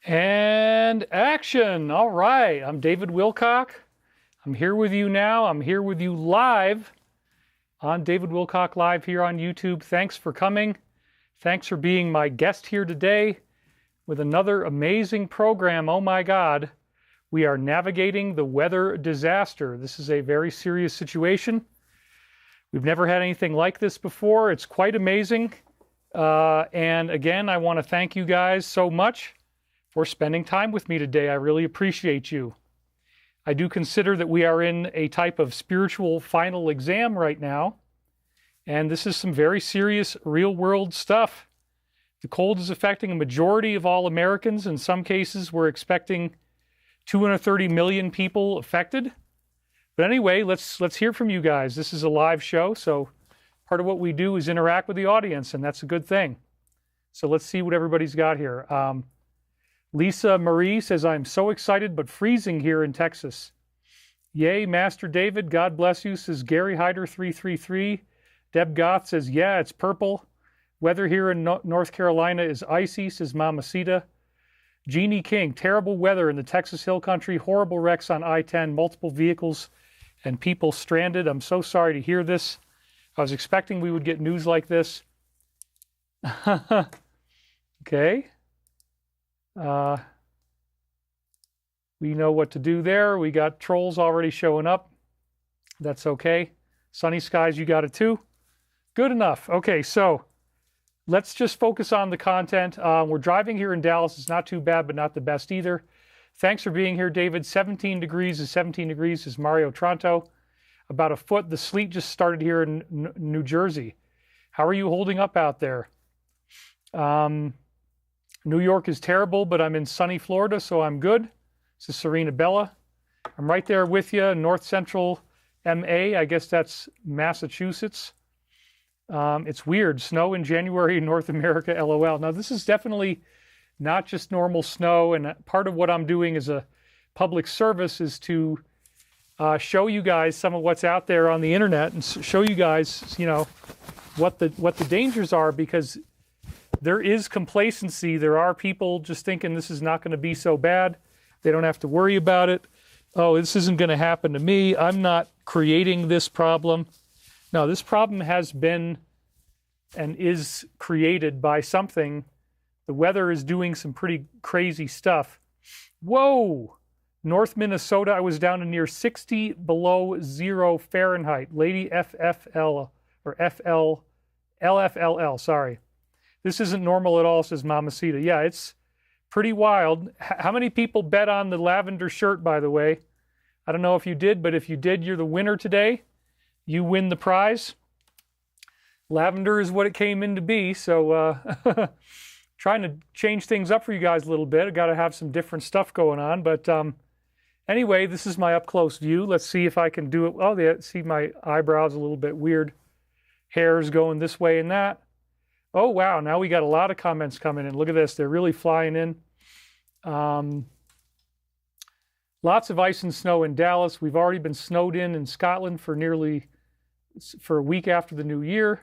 And action. All right. I'm David Wilcock. I'm here with you now. I'm here with you live on David Wilcock Live here on YouTube. Thanks for coming. Thanks for being my guest here today with another amazing program. Oh my God. We are navigating the weather disaster. This is a very serious situation. We've never had anything like this before. It's quite amazing. And again, I want to thank you guys so much for spending time with me today. I really appreciate you. I do consider that we are in a type of spiritual final exam right now, and this is some very serious real-world stuff. The cold is affecting a majority of all Americans. In some cases, we're expecting 230 million people affected. But anyway, let's hear from you guys. This is a live show, so part of what we do is interact with the audience, and that's a good thing. So let's see what everybody's got here. Lisa Marie says, I'm so excited but freezing here in Texas. Yay, Master David, God bless you, says Gary Hyder 333. Deb Goth says, yeah, it's purple. Weather here in North Carolina is icy, says Mamacita. Jeannie King, terrible weather in the Texas Hill Country, horrible wrecks on I-10, multiple vehicles and people stranded. I'm so sorry to hear this. I was expecting we would get news like this. Okay. We know what to do there. We got trolls already showing up. That's okay. Sunny skies, you got it too? Good enough. Okay, so let's just focus on the content. We're driving here in Dallas. It's not too bad, but not the best either. Thanks for being here, David. 17 degrees is 17 degrees is Mario Tronto. About a foot. The sleet just started here in New Jersey. How are you holding up out there? New York is terrible, but I'm in sunny Florida, so I'm good. This is Serena Bella. I'm right there with you, north central MA. I guess that's Massachusetts. It's weird. Snow in January in North America, LOL. Now, this is definitely not just normal snow, and part of what I'm doing as a public service is to show you guys some of what's out there on the internet and show you guys, you know, what the dangers are, because there is complacency. There are people just thinking this is not going to be so bad. They don't have to worry about it. Oh, this isn't going to happen to me. I'm not creating this problem. No, this problem has been and is created by something. The weather is doing some pretty crazy stuff. Whoa! North Minnesota, I was down to near 60 below zero Fahrenheit. Lady FFL, or LFLL, sorry. This isn't normal at all, says Mamacita. Yeah, it's pretty wild. How many people bet on the lavender shirt, by the way? I don't know if you did, but if you did, you're the winner today. You win the prize. Lavender is what it came in to be, so trying to change things up for you guys a little bit. I've got to have some different stuff going on, but anyway, this is my up-close view. Let's see if I can do it. Oh, yeah, see my eyebrows a little bit weird. Hair's going this way and that. Oh, wow. Now we got a lot of comments coming in. Look at this. They're really flying in. Lots of ice and snow in Dallas. We've already been snowed in Scotland for a week after the new year.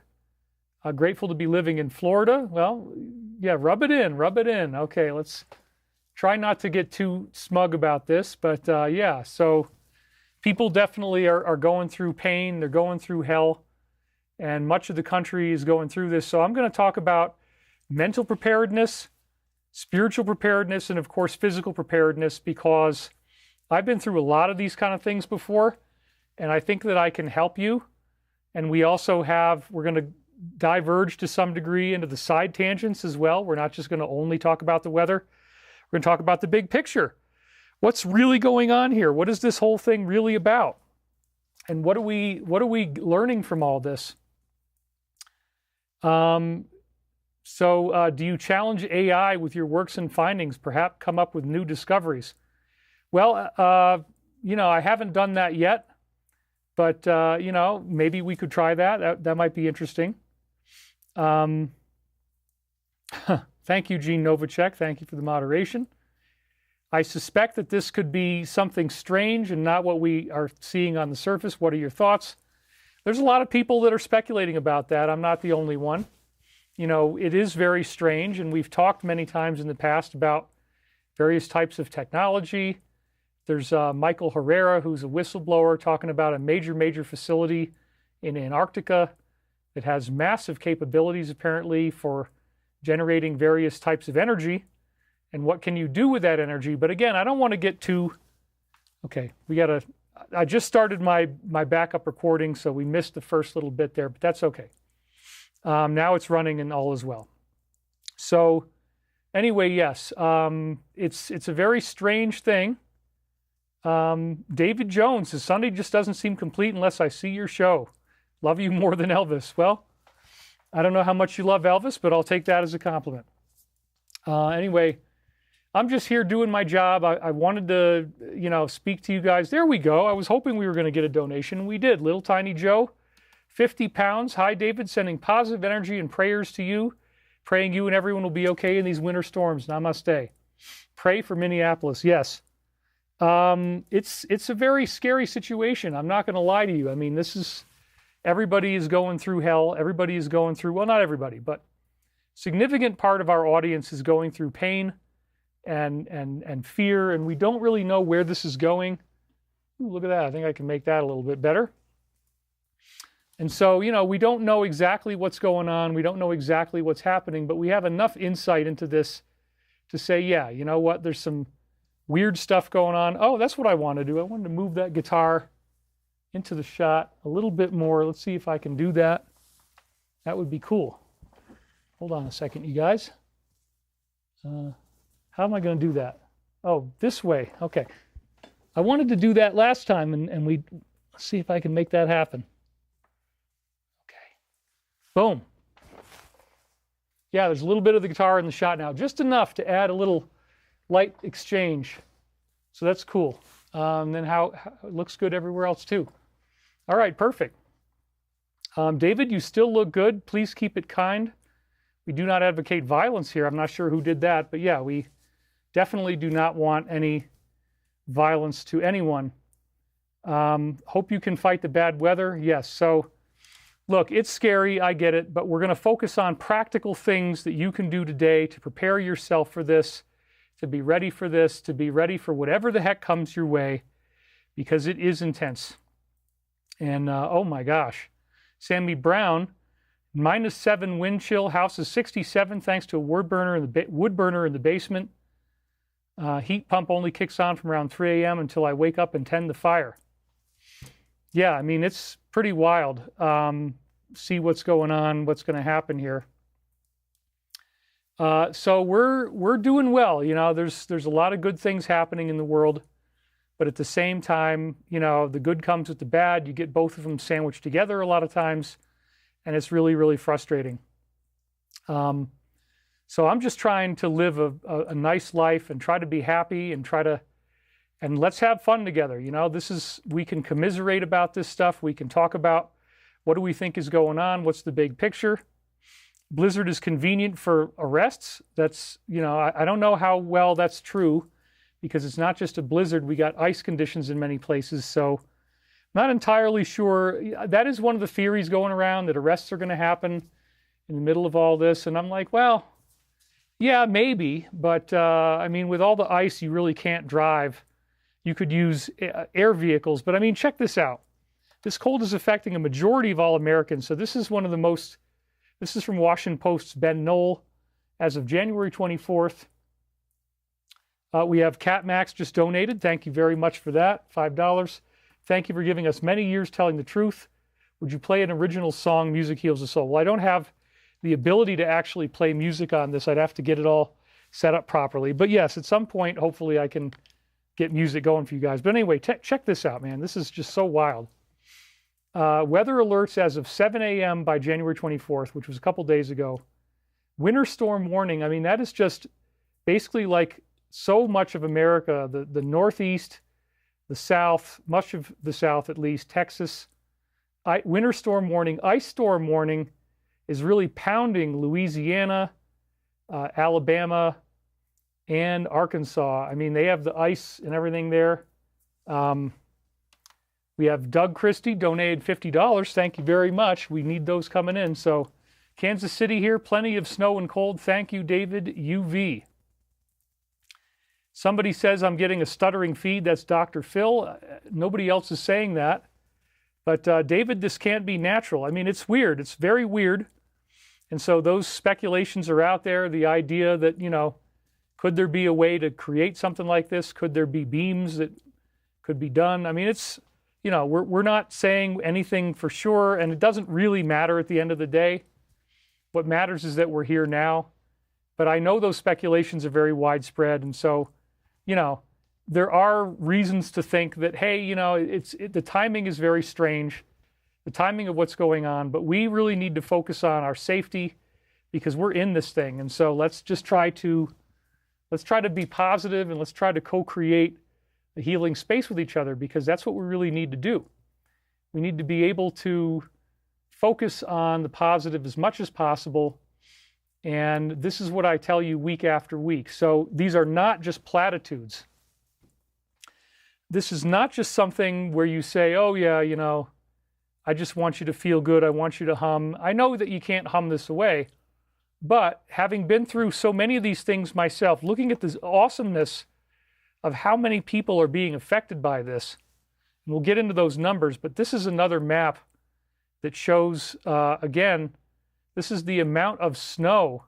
Grateful to be living in Florida. Well, yeah, rub it in. Rub it in. Okay, let's try not to get too smug about this. But yeah, so people definitely are going through pain. They're going through hell. And much of the country is going through this. So I'm going to talk about mental preparedness, spiritual preparedness, and of course, physical preparedness, because I've been through a lot of these kind of things before, and I think that I can help you. And we're going to diverge to some degree into the side tangents as well. We're not just going to only talk about the weather. We're going to talk about the big picture. What's really going on here? What is this whole thing really about? And what are we learning from all this? Do you challenge AI with your works and findings, perhaps come up with new discoveries? Well, I haven't done that yet, but, maybe we could try that. That might be interesting. Thank you, Gene Novacek. Thank you for the moderation. I suspect that this could be something strange and not what we are seeing on the surface. What are your thoughts? There's a lot of people that are speculating about that. I'm not the only one. It is very strange, and we've talked many times in the past about various types of technology. There's Michael Herrera, who's a whistleblower, talking about a major facility in Antarctica that has massive capabilities, apparently, for generating various types of energy. And what can you do with that energy? But again, I don't want to get too... Okay, I just started my backup recording, so we missed the first little bit there, but that's okay. Now it's running and all is well. So anyway, yes, it's a very strange thing. David Jones says, Sunday just doesn't seem complete unless I see your show. Love you more than Elvis. Well, I don't know how much you love Elvis, but I'll take that as a compliment. Anyway, I'm just here doing my job. I wanted to, speak to you guys. There we go. I was hoping we were going to get a donation. We did. Little Tiny Joe, 50 pounds. Hi, David. Sending positive energy and prayers to you. Praying you and everyone will be okay in these winter storms. Namaste. Pray for Minneapolis. Yes. It's a very scary situation. I'm not going to lie to you. I mean, everybody is going through hell. Everybody is going through, well, not everybody, but significant part of our audience is going through pain and fear, and we don't really know where this is going. Ooh, look at that. I think I can make that a little bit better. And so, we don't know exactly what's going on. We don't know exactly what's happening, but we have enough insight into this to say, yeah, you know what? There's some weird stuff going on. Oh, that's what I want to do. I wanted to move that guitar into the shot a little bit more. Let's see if I can do that. That would be cool. Hold on a second, you guys. How am I going to do that? Oh, this way. Okay. I wanted to do that last time, and let's see if I can make that happen. Okay. Boom. Yeah, there's a little bit of the guitar in the shot now, just enough to add a little light exchange. So that's cool. And then how it looks good everywhere else too. All right, perfect. David, you still look good. Please keep it kind. We do not advocate violence here. I'm not sure who did that, but yeah, we definitely do not want any violence to anyone. Hope you can fight the bad weather. Yes, so look, it's scary, I get it, but we're going to focus on practical things that you can do today to prepare yourself for this, to be ready for this, to be ready for whatever the heck comes your way, because it is intense. And oh my gosh, Sammy Brown, -7 wind chill, house is 67 thanks to a wood burner in the basement. Heat pump only kicks on from around 3 a.m. until I wake up and tend the fire. Yeah, I mean, it's pretty wild. See what's going on, what's going to happen here. So we're doing well. There's a lot of good things happening in the world, but at the same time, the good comes with the bad. You get both of them sandwiched together a lot of times, and it's really, really frustrating. So I'm just trying to live a nice life and try to be happy and let's have fun together. We can commiserate about this stuff. We can talk about what do we think is going on? What's the big picture? Blizzard is convenient for arrests. That's, I don't know how well that's true because it's not just a blizzard. We got ice conditions in many places. So not entirely sure. That is one of the theories going around, that arrests are going to happen in the middle of all this. And I'm like, well, yeah, maybe. But I mean, with all the ice, you really can't drive. You could use air vehicles. But I mean, check this out. This cold is affecting a majority of all Americans. So this is this is from Washington Post's Ben Knoll. As of January 24th, we have Cat Max just donated. Thank you very much for that, $5. Thank you for giving us many years telling the truth. Would you play an original song, Music Heals the Soul? Well, I don't have the ability to actually play music on this. I'd have to get it all set up properly. But yes, at some point, hopefully I can get music going for you guys. But anyway, check this out, man. This is just so wild. Weather alerts as of 7 a.m. by January 24th, which was a couple days ago. Winter storm warning. I mean, that is just basically like so much of America, the Northeast, the South, much of the South at least, Texas. Winter storm warning, ice storm warning is really pounding Louisiana, Alabama, and Arkansas. I mean, they have the ice and everything there. We have Doug Christie donated $50. Thank you very much. We need those coming in. So Kansas City here, plenty of snow and cold. Thank you, David UV. Somebody says I'm getting a stuttering feed. That's Dr. Phil. Nobody else is saying that. But David, this can't be natural. I mean, it's weird. It's very weird. And so those speculations are out there. The idea that, you know, could there be a way to create something like this? Could there be beams that could be done? I mean, it's, you know, we're not saying anything for sure, and it doesn't really matter at the end of the day. What matters is that we're here now. But I know those speculations are very widespread, and so, you know, there are reasons to think that, hey, you know, the timing is very strange, the timing of what's going on, but we really need to focus on our safety because we're in this thing. And so let's try to be positive, and let's try to co-create a healing space with each other, because that's what we really need to do. We need to be able to focus on the positive as much as possible. And this is what I tell you week after week. So these are not just platitudes. This is not just something where you say, oh yeah, you know, I just want you to feel good. I want you to hum. I know that you can't hum this away, but having been through so many of these things myself, looking at this awesomeness of how many people are being affected by this, and we'll get into those numbers, but this is another map that shows, again, this is the amount of snow,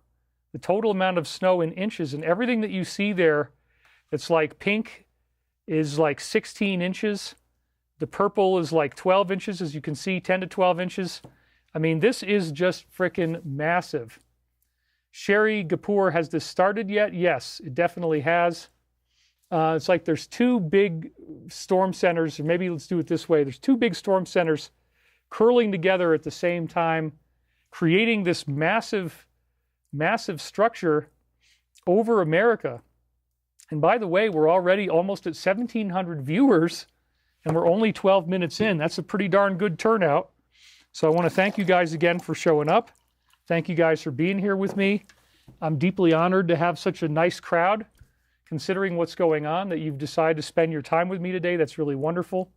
the total amount of snow in inches, and everything that you see there, it's like pink is like 16 inches. The purple is like 12 inches, as you can see, 10 to 12 inches. I mean, this is just frickin' massive. Sherry Kapoor, has this started yet? Yes, it definitely has. It's like there's two big storm centers, or maybe let's do it this way. There's two big storm centers curling together at the same time, creating this massive, massive structure over America. And by the way, we're already almost at 1,700 viewers, and we're only 12 minutes in. That's a pretty darn good turnout. So I want to thank you guys again for showing up. Thank you guys for being here with me. I'm deeply honored to have such a nice crowd, considering what's going on, that you've decided to spend your time with me today. That's really wonderful.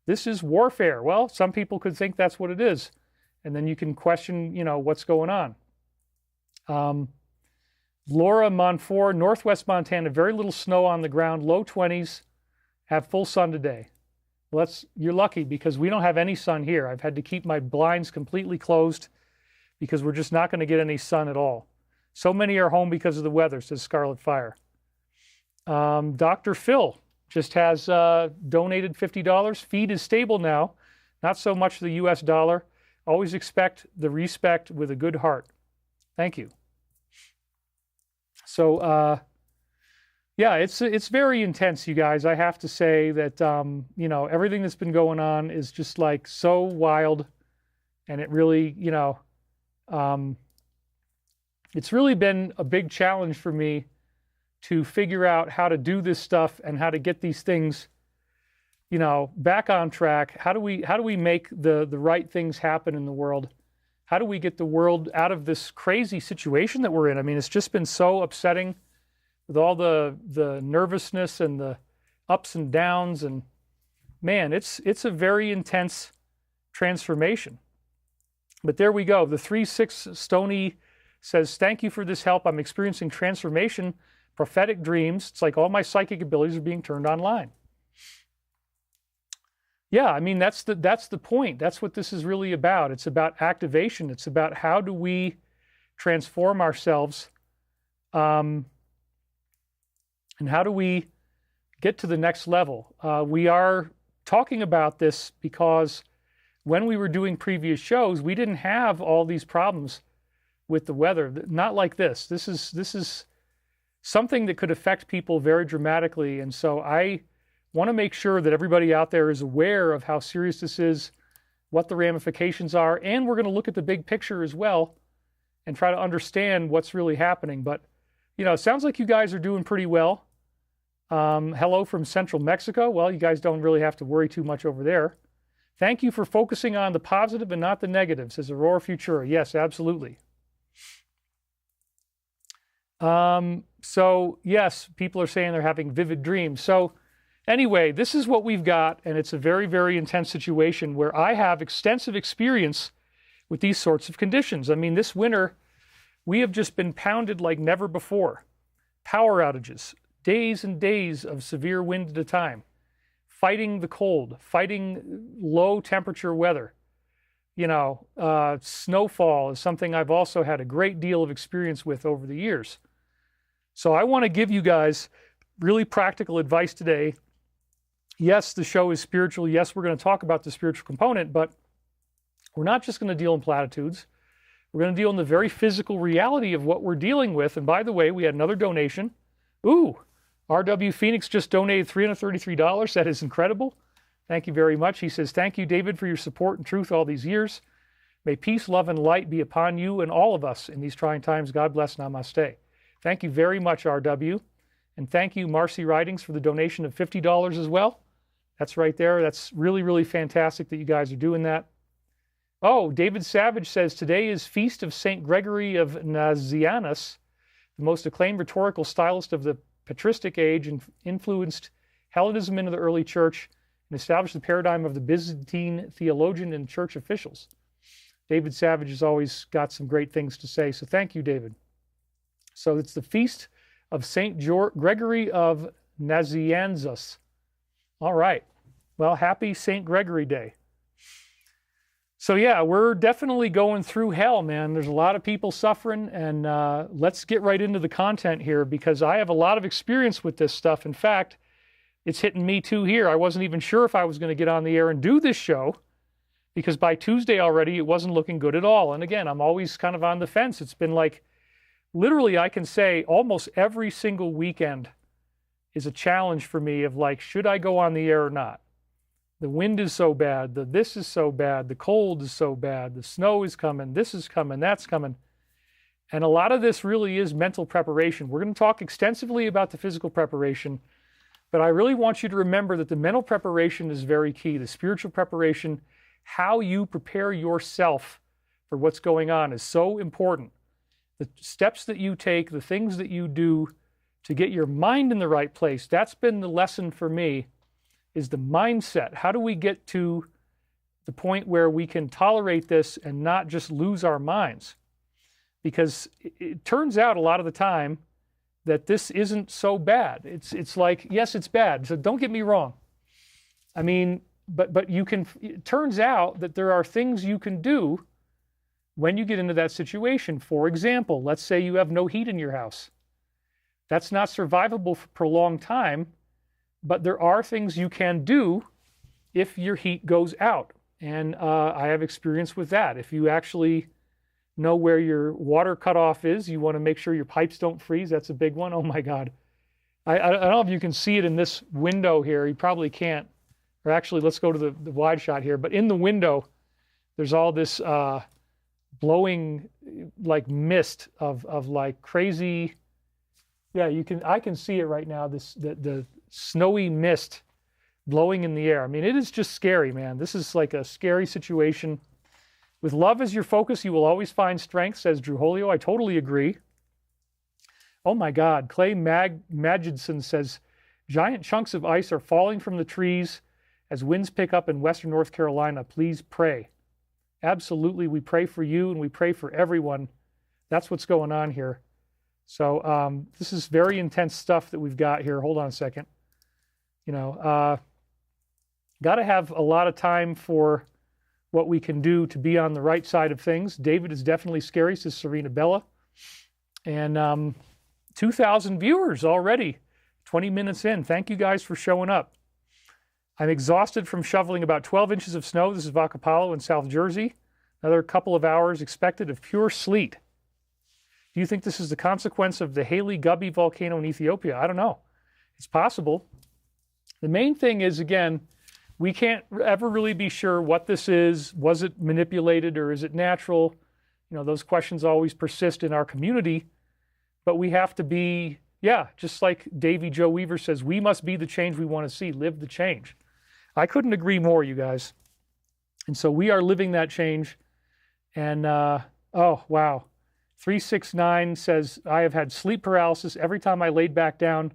This is warfare. Well, some people could think that's what it is. And then you can question, you know, what's going on. Laura Monfort, Northwest Montana, very little snow on the ground, low 20s, have full sun today. Well, you're lucky, because we don't have any sun here. I've had to keep my blinds completely closed because we're just not going to get any sun at all. So many are home because of the weather, says Scarlet Fire. Dr. Phil just has donated $50. Feed is stable now, not so much the US dollar. Always expect the respect with a good heart. Thank you. So, yeah, it's very intense, you guys. I have to say that, you know, everything that's been going on is just like so wild. And it really, you know, it's really been a big challenge for me to figure out how to do this stuff and how to get these things, you know, back on track. How do we make the right things happen in the world? How do we get the world out of this crazy situation that we're in? I mean, it's just been so upsetting with all the nervousness and the ups and downs, and man, it's a very intense transformation. But there we go. The 3-6 Stony says, thank you for this help. I'm experiencing transformation, prophetic dreams. It's like all my psychic abilities are being turned online. Yeah, I mean, that's the point. That's what this is really about. It's about activation. It's about how do we transform ourselves, and how do we get to the next level. We are talking about this because when we were doing previous shows, we didn't have all these problems with the weather. Not like this. This is something that could affect people very dramatically. And so I want to make sure that everybody out there is aware of how serious this is, what the ramifications are, and we're going to look at the big picture as well and try to understand what's really happening. But, you know, it sounds like you guys are doing pretty well. Hello from Central Mexico. Well, you guys don't really have to worry too much over there. Thank you for focusing on the positive and not the negative, says Aurora Futura. Yes, absolutely. So, yes, people are saying they're having vivid dreams. So, anyway, this is what we've got, and it's a very, very intense situation where I have extensive experience with these sorts of conditions. I mean, this winter, we have just been pounded like never before. Power outages, days and days of severe wind at a time, fighting the cold, fighting low temperature weather. Snowfall is something I've also had a great deal of experience with over the years. So I want to give you guys really practical advice today. Yes, the show is spiritual. Yes, we're going to talk about the spiritual component, but we're not just going to deal in platitudes. We're going to deal in the very physical reality of what we're dealing with. And by the way, we had another donation. Ooh, RW Phoenix just donated $333. That is incredible. Thank you very much. He says, thank you, David, for your support and truth all these years. May peace, love, and light be upon you and all of us in these trying times. God bless. Namaste. Thank you very much, RW. And thank you, Marcy Ridings, for the donation of $50 as well. That's right there. That's really, really fantastic that you guys are doing that. Oh, David Savage says, today is Feast of St. Gregory of Nazianzus, the most acclaimed rhetorical stylist of the patristic age, and influenced Hellenism into the early church and established the paradigm of the Byzantine theologian and church officials. David Savage has always got some great things to say, so thank you, David. So it's the Feast of St. Gregory of Nazianzus. All right. Well, happy St. Gregory Day. So yeah, we're definitely going through hell, man. There's a lot of people suffering, and let's get right into the content here, because I have a lot of experience with this stuff. In fact, it's hitting me too here. I wasn't even sure if I was going to get on the air and do this show, because by Tuesday already, it wasn't looking good at all. And again, I'm always kind of on the fence. It's been like, literally, I can say almost every single weekend is a challenge for me of like, should I go on the air or not? The wind is so bad, this is so bad, the cold is so bad, the snow is coming, this is coming, that's coming. And a lot of this really is mental preparation. We're going to talk extensively about the physical preparation, but I really want you to remember that the mental preparation is very key. The spiritual preparation, how you prepare yourself for what's going on, is so important. The steps that you take, the things that you do to get your mind in the right place, that's been the lesson for me, is the mindset. How do we get to the point where we can tolerate this and not just lose our minds? Because it turns out a lot of the time that this isn't so bad. It's like, yes, it's bad. So don't get me wrong. I mean, but you can, it turns out that there are things you can do when you get into that situation. For example, let's say you have no heat in your house. That's not survivable for a prolonged time, but there are things you can do if your heat goes out. And I have experience with that. If you actually know where your water cutoff is, you want to make sure your pipes don't freeze. That's a big one. Oh my God. I don't know if you can see it in this window here. You probably can't. Or actually, let's go to the wide shot here. But in the window, there's all this blowing like mist of like crazy. Yeah, I can see it right now. The snowy mist blowing in the air. I mean, it is just scary, man. This is like a scary situation. With love as your focus, you will always find strength, says Drew Holio. I totally agree. Oh my God. Clay Magidson says, giant chunks of ice are falling from the trees as winds pick up in western North Carolina. Please pray. Absolutely. We pray for you and we pray for everyone. That's what's going on here. So this is very intense stuff that we've got here. Hold on a second. Got to have a lot of time for what we can do to be on the right side of things. David is definitely scary, says Serena Bella. And 2,000 viewers already, 20 minutes in. Thank you guys for showing up. I'm exhausted from shoveling about 12 inches of snow. This is Vacapalo in South Jersey. Another couple of hours expected of pure sleet. Do you think this is the consequence of the Haley Gubby volcano in Ethiopia? I don't know. It's possible. The main thing is, again, we can't ever really be sure what this is. Was it manipulated or is it natural? Those questions always persist in our community. But we have to be, just like Davy Joe Weaver says, we must be the change we want to see. Live the change. I couldn't agree more, you guys. And so we are living that change. And, oh, wow. 369 says, I have had sleep paralysis. Every time I laid back down,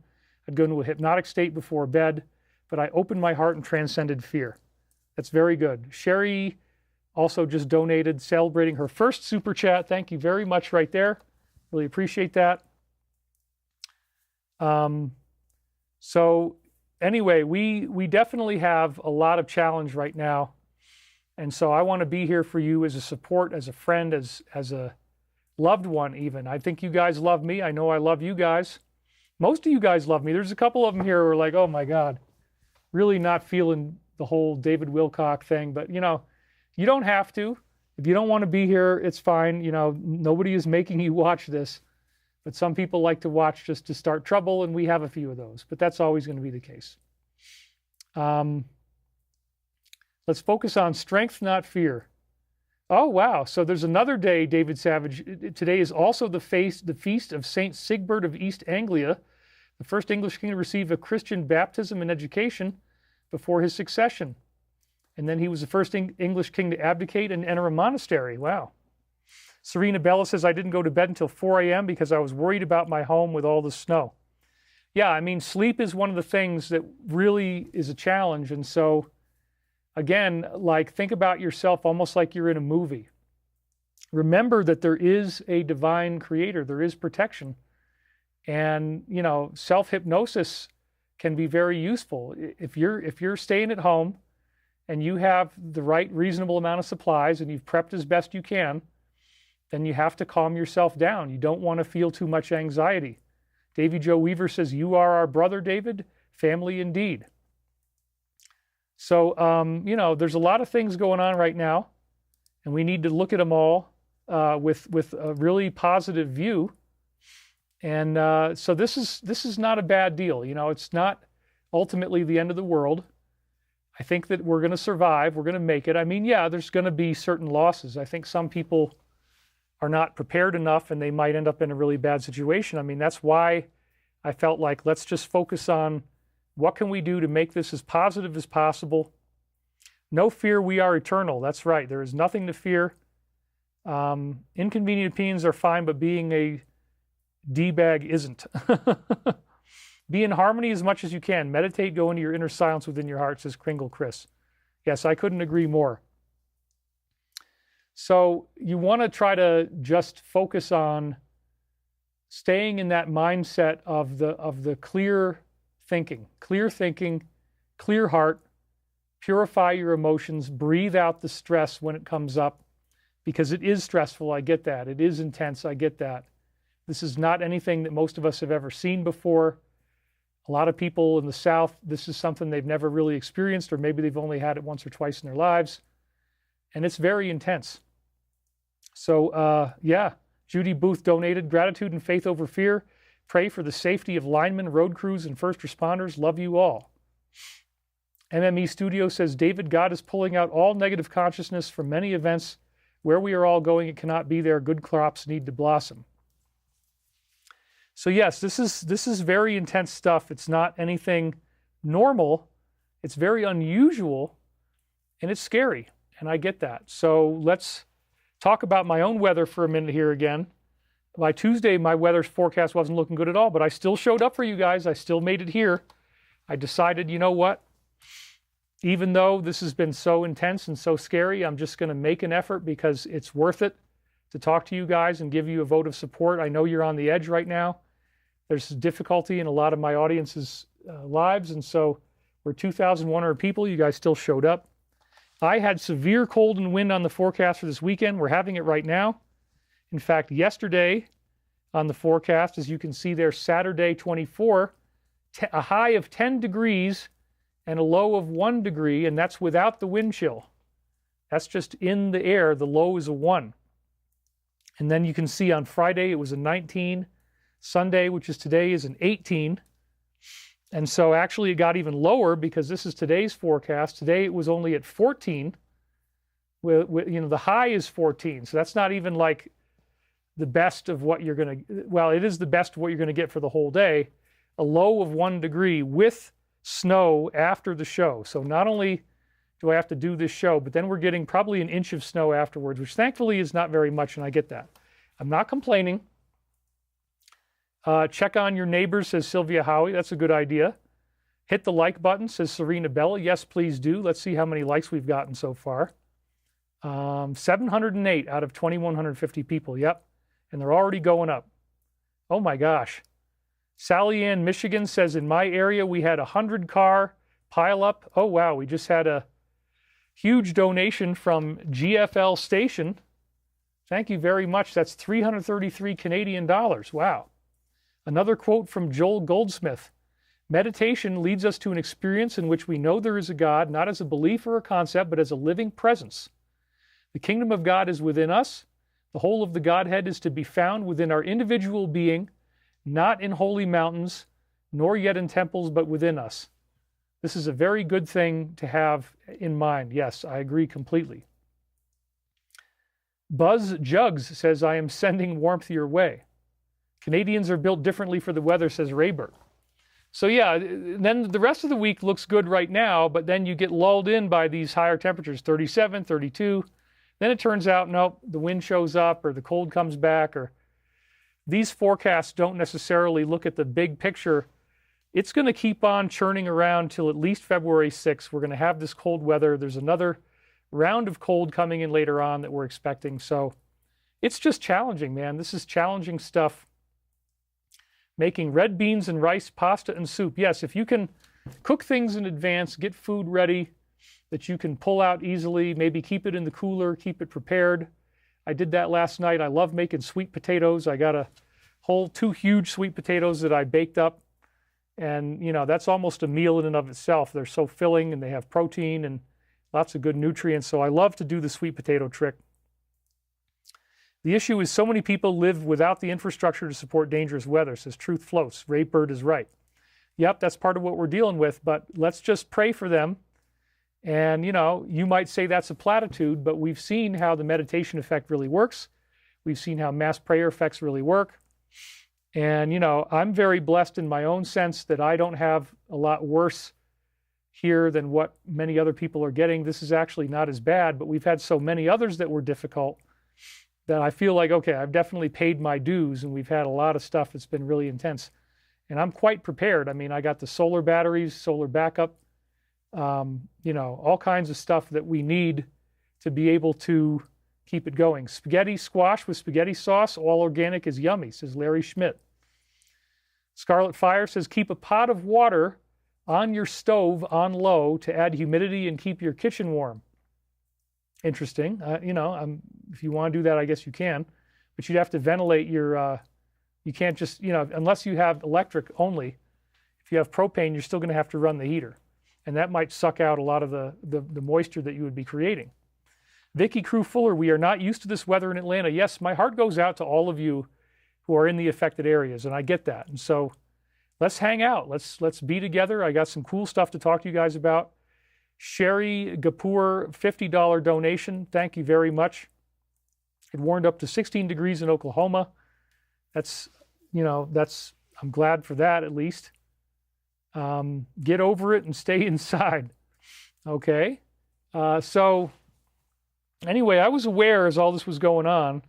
I'd go into a hypnotic state before bed, but I opened my heart and transcended fear. That's very good. Sherry also just donated, celebrating her first super chat. Thank you very much right there. Really appreciate that. So anyway, we definitely have a lot of challenge right now. And so I want to be here for you as a support, as a friend, as a loved one even. I think you guys love me. I know I love you guys. Most of you guys love me. There's a couple of them here who are like, oh my God, really not feeling the whole David Wilcock thing. But, you don't have to. If you don't want to be here, it's fine. Nobody is making you watch this. But some people like to watch just to start trouble, and we have a few of those. But that's always going to be the case. Let's focus on strength, not fear. Oh, wow. So there's another day, David Savage. Today is also the feast of St. Sigbert of East Anglia, the first English king to receive a Christian baptism and education before his succession. And then he was the first English king to abdicate and enter a monastery. Wow. Serena Bella says, I didn't go to bed until 4 a.m. because I was worried about my home with all the snow. Yeah, sleep is one of the things that really is a challenge. And so, again, think about yourself almost like you're in a movie. Remember that there is a divine creator. There is protection. And, self-hypnosis can be very useful. If you're staying at home and you have the right reasonable amount of supplies and you've prepped as best you can, then you have to calm yourself down. You don't want to feel too much anxiety. Davy Joe Weaver says, you are our brother, David, family indeed. So, there's a lot of things going on right now, and we need to look at them all with a really positive view. And so this is not a bad deal. It's not ultimately the end of the world. I think that we're going to survive. We're going to make it. There's going to be certain losses. I think some people are not prepared enough and they might end up in a really bad situation. That's why I felt like let's just focus on what can we do to make this as positive as possible. No fear, we are eternal. That's right. There is nothing to fear. Inconvenient opinions are fine, but being a D-bag isn't. Be in harmony as much as you can. Meditate, go into your inner silence within your heart, says Kringle Chris. Yes, I couldn't agree more. So you want to try to just focus on staying in that mindset of the clear thinking, clear heart, purify your emotions, breathe out the stress when it comes up, because it is stressful. I get that. It is intense. I get that. This is not anything that most of us have ever seen before. A lot of people in the South, this is something they've never really experienced, or maybe they've only had it once or twice in their lives. And it's very intense. So, Judy Booth donated, gratitude and faith over fear. Pray for the safety of linemen, road crews, and first responders. Love you all. MME Studio says, David, God is pulling out all negative consciousness from many events. Where we are all going, it cannot be there. Good crops need to blossom. So yes, this is very intense stuff. It's not anything normal. It's very unusual, and it's scary, and I get that. So let's talk about my own weather for a minute here again. By Tuesday, my weather forecast wasn't looking good at all, but I still showed up for you guys. I still made it here. I decided, you know what? Even though this has been so intense and so scary, I'm just going to make an effort because it's worth it to talk to you guys and give you a vote of support. I know you're on the edge right now. There's difficulty in a lot of my audience's lives, and so we're 2,100 people. You guys still showed up. I had severe cold and wind on the forecast for this weekend. We're having it right now. In fact, yesterday on the forecast, as you can see there, Saturday 24, a high of 10 degrees and a low of 1 degree, and that's without the wind chill. That's just in the air. The low is a 1. And then you can see on Friday it was a 19. Sunday, which is today, is an 18. And so actually it got even lower because this is today's forecast. Today it was only at 14. The high is 14. So that's not even like the best of what you're going to, well, it is the best of what you're going to get for the whole day. A low of 1 degree with snow after the show. So not only do I have to do this show, but then we're getting probably an inch of snow afterwards, which thankfully is not very much, and I get that. I'm not complaining. Check on your neighbors, says Sylvia Howie. That's a good idea. Hit the like button, says Serena Bella. Yes, please do. Let's see how many likes we've gotten so far. 708 out of 2,150 people. Yep. And they're already going up. Oh my gosh. Sally Ann, Michigan says, in my area, we had a 100-car pileup. Oh, wow. We just had a huge donation from GFL Station. Thank you very much. That's 333 Canadian dollars. Wow. Another quote from Joel Goldsmith. Meditation leads us to an experience in which we know there is a God, not as a belief or a concept, but as a living presence. The kingdom of God is within us. The whole of the Godhead is to be found within our individual being, not in holy mountains, nor yet in temples, but within us. This is a very good thing to have in mind. Yes, I agree completely. Buzz Jugs says, I am sending warmth your way. Canadians are built differently for the weather, says Raybert. So yeah, then the rest of the week looks good right now, but then you get lulled in by these higher temperatures, 37, 32. Then it turns out, nope, the wind shows up or the cold comes back, or these forecasts don't necessarily look at the big picture. It's going to keep on churning around till at least February 6th. We're going to have this cold weather. There's another round of cold coming in later on that we're expecting. So it's just challenging, man. This is challenging stuff. Making red beans and rice, pasta and soup. Yes, if you can cook things in advance, get food ready that you can pull out easily, maybe keep it in the cooler, keep it prepared. I did that last night. I love making sweet potatoes. I got a whole 2 huge sweet potatoes that I baked up. And, you know, that's almost a meal in and of itself. They're so filling and they have protein and lots of good nutrients. So I love to do the sweet potato trick. The issue is so many people live without the infrastructure to support dangerous weather, says Truth Floats. Ray Bird is right. Yep, that's part of what we're dealing with, but let's just pray for them. And, you know, you might say that's a platitude, but we've seen how the meditation effect really works. We've seen how mass prayer effects really work. And, you know, I'm very blessed in my own sense that I don't have a lot worse here than what many other people are getting. This is actually not as bad, but we've had so many others that were difficult that I feel like, okay, I've definitely paid my dues, and we've had a lot of stuff that's been really intense. And I'm quite prepared. I mean, I got the solar batteries, solar backup, you know, all kinds of stuff that we need to be able to keep it going. Spaghetti squash with spaghetti sauce, all organic is yummy, says Larry Schmidt. Scarlet Fire says, keep a pot of water on your stove on low to add humidity and keep your kitchen warm. Interesting. You know, if you want to do that, I guess you can, but you'd have to ventilate your, you can't just, you know, unless you have electric only. If you have propane, you're still going to have to run the heater, and that might suck out a lot of the moisture that you would be creating. Vicky Crew Fuller, we are not used to this weather in Atlanta. Yes, my heart goes out to all of you who are in the affected areas, and I get that. And so let's hang out. Let's be together. I got some cool stuff to talk to you guys about. Sherry Gapur, $50 donation. Thank you very much. It warmed up to 16 degrees in Oklahoma. That's, you know, I'm glad for that at least. Get over it and stay inside. Okay. So anyway, I was aware as all this was going on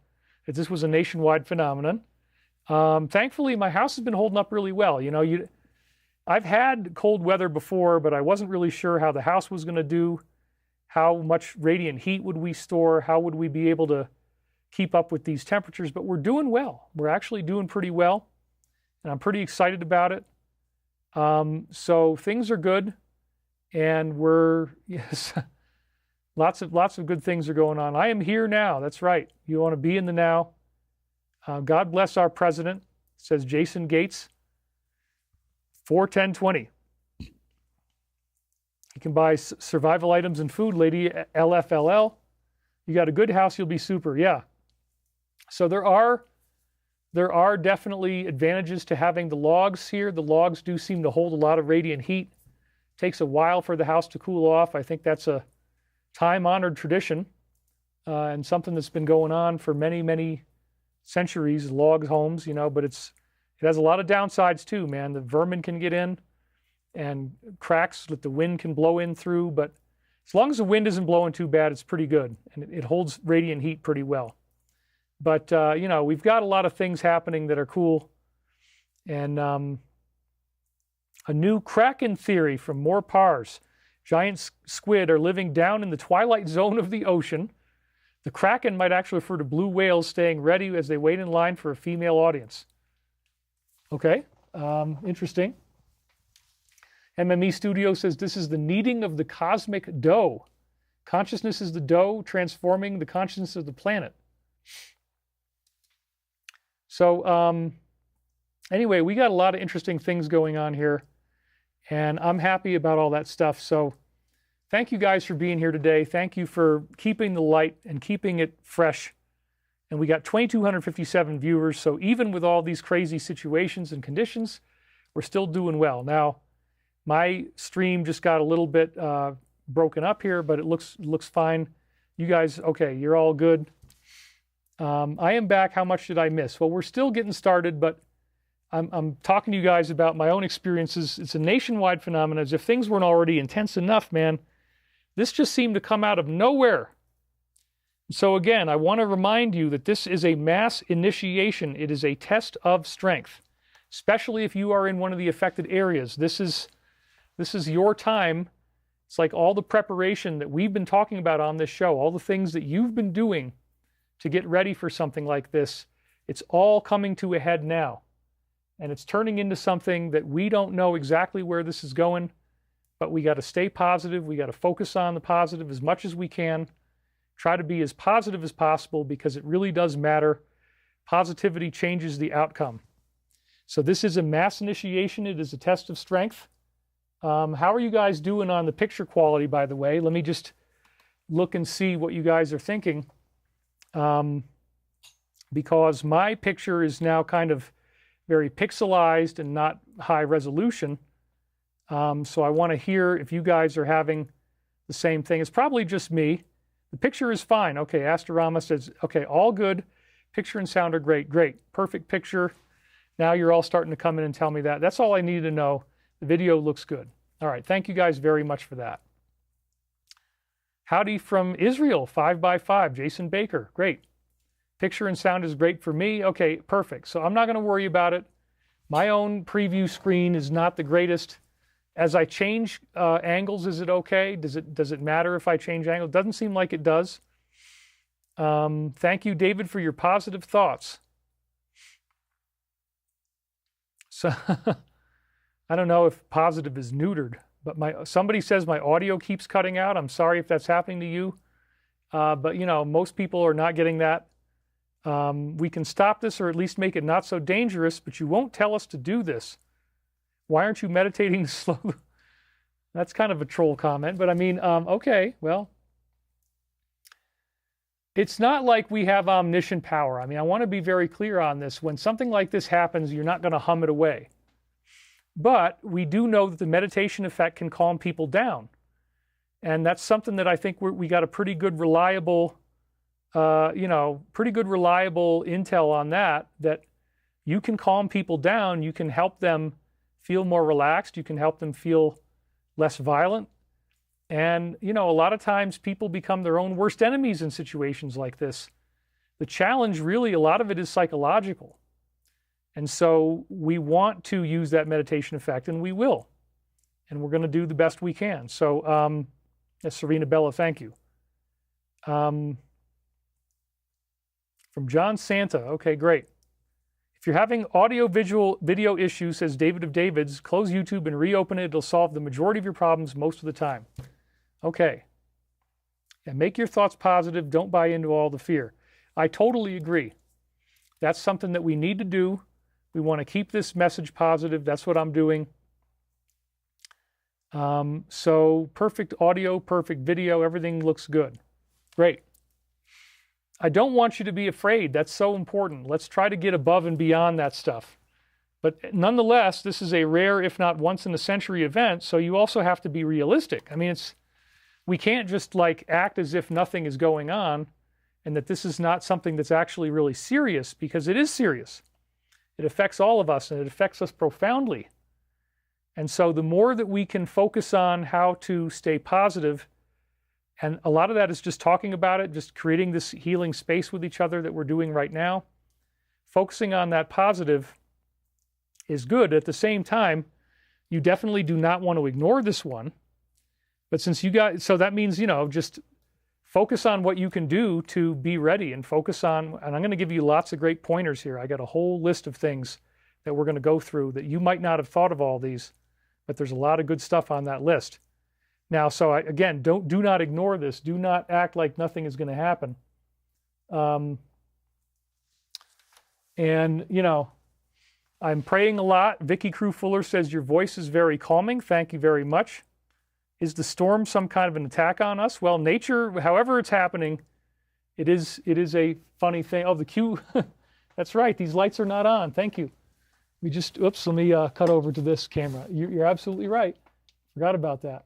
that this was a nationwide phenomenon. Thankfully, my house has been holding up really well. You know, I've had cold weather before, but I wasn't really sure how the house was going to do, how much radiant heat would we store, how would we be able to keep up with these temperatures, but we're doing well. We're actually doing pretty well, and I'm pretty excited about it. So things are good, and yes, lots of good things are going on. I am here now. That's right. You want to be in the now. God bless our president, says Jason Gates. 41020. You can buy survival items and food, lady LFLL. You got a good house, you'll be super. Yeah. So there are definitely advantages to having the logs here. The logs do seem to hold a lot of radiant heat. It takes a while for the house to cool off. I think that's a time-honored tradition and something that's been going on for many, many centuries, log homes, you know, but it has a lot of downsides too, man. The vermin can get in and cracks that the wind can blow in through, but as long as the wind isn't blowing too bad, it's pretty good, and it holds radiant heat pretty well. But, you know, we've got a lot of things happening that are cool, and a new Kraken theory from more Pars. Giant squid are living down in the twilight zone of the ocean. The Kraken might actually refer to blue whales staying ready as they wait in line for a female audience. Okay, Interesting. MME Studio says this is the kneading of the cosmic dough. Consciousness is the dough transforming the consciousness of the planet. So anyway, we got a lot of interesting things going on here, and I'm happy about all that stuff. So thank you guys for being here today. Thank you for keeping the light and keeping it fresh. And we got 2,257 viewers. So even with all these crazy situations and conditions, we're still doing well. Now, my stream just got a little bit broken up here, but it looks fine. You guys, okay, you're all good. I am back. How much did I miss? Well, we're still getting started, but I'm talking to you guys about my own experiences. It's a nationwide phenomenon. As if things weren't already intense enough, man. This just seemed to come out of nowhere. So again, I want to remind you that this is a mass initiation. It is a test of strength, especially if you are in one of the affected areas. This is your time. It's like all the preparation that we've been talking about on this show, all the things that you've been doing to get ready for something like this. It's all coming to a head now. And it's turning into something that we don't know exactly where this is going, but we got to stay positive. We got to focus on the positive as much as we can. Try to be as positive as possible because it really does matter. Positivity changes the outcome. So this is a mass initiation. It is a test of strength. How are you guys doing on the picture quality, by the way? Let me just look and see what you guys are thinking. Because my picture is now kind of very pixelized and not high resolution. So I want to hear if you guys are having the same thing. It's probably just me. The picture is fine. Okay, Astorama says, okay, all good. Picture and sound are great. Great. Perfect picture. Now you're all starting to come in and tell me that. That's all I needed to know. The video looks good. All right, thank you guys very much for that. Howdy from Israel, 5x5, Jason Baker. Great. Picture and sound is great for me. Okay, perfect. So I'm not going to worry about it. My own preview screen is not the greatest. As I change angles, is it okay? Does it matter if I change angles? It doesn't seem like it does. Thank you, David, for your positive thoughts. So I don't know if positive is neutered, but somebody says my audio keeps cutting out. I'm sorry if that's happening to you. But, you know, most people are not getting that. We can stop this or at least make it not so dangerous, but you won't tell us to do this. Why aren't you meditating slowly? That's kind of a troll comment, but I mean, okay, well, it's not like we have omniscient power. I mean, I want to be very clear on this. When something like this happens, you're not going to hum it away. But we do know that the meditation effect can calm people down. And that's something that I think we got a pretty good reliable, pretty good reliable intel on that you can calm people down. You can help them feel more relaxed. You can help them feel less violent. And, you know, a lot of times people become their own worst enemies in situations like this. The challenge really, a lot of it is psychological. And so we want to use that meditation effect, and we will. And we're going to do the best we can. So, Serena Bella, thank you. From John Santa, okay, great. If you're having video issues, says David of Davids, close YouTube and reopen it. It'll solve the majority of your problems most of the time. Okay. And make your thoughts positive. Don't buy into all the fear. I totally agree. That's something that we need to do. We want to keep this message positive. That's what I'm doing. So perfect audio, perfect video. Everything looks good. Great. I don't want you to be afraid. That's so important. Let's try to get above and beyond that stuff. But nonetheless, this is a rare, if not once in a century event, so you also have to be realistic. I mean, we can't just like act as if nothing is going on and that this is not something that's actually really serious, because it is serious. It affects all of us and it affects us profoundly. And so the more that we can focus on how to stay positive, and a lot of that is just talking about it, just creating this healing space with each other that we're doing right now. Focusing on that positive is good. At the same time, you definitely do not want to ignore this one. But since you guys, so that means, you know, just focus on what you can do to be ready and focus on, and I'm going to give you lots of great pointers here. I got a whole list of things that we're going to go through that you might not have thought of all these, but there's a lot of good stuff on that list. Now, so again, do not ignore this. Do not act like nothing is going to happen. And, you know, I'm praying a lot. Vicky Crew Fuller says, your voice is very calming. Thank you very much. Is the storm some kind of an attack on us? Well, nature, however it's happening, it is a funny thing. Oh, the cue. That's right. These lights are not on. Thank you. We just, oops, let me cut over to this camera. You're absolutely right. Forgot about that.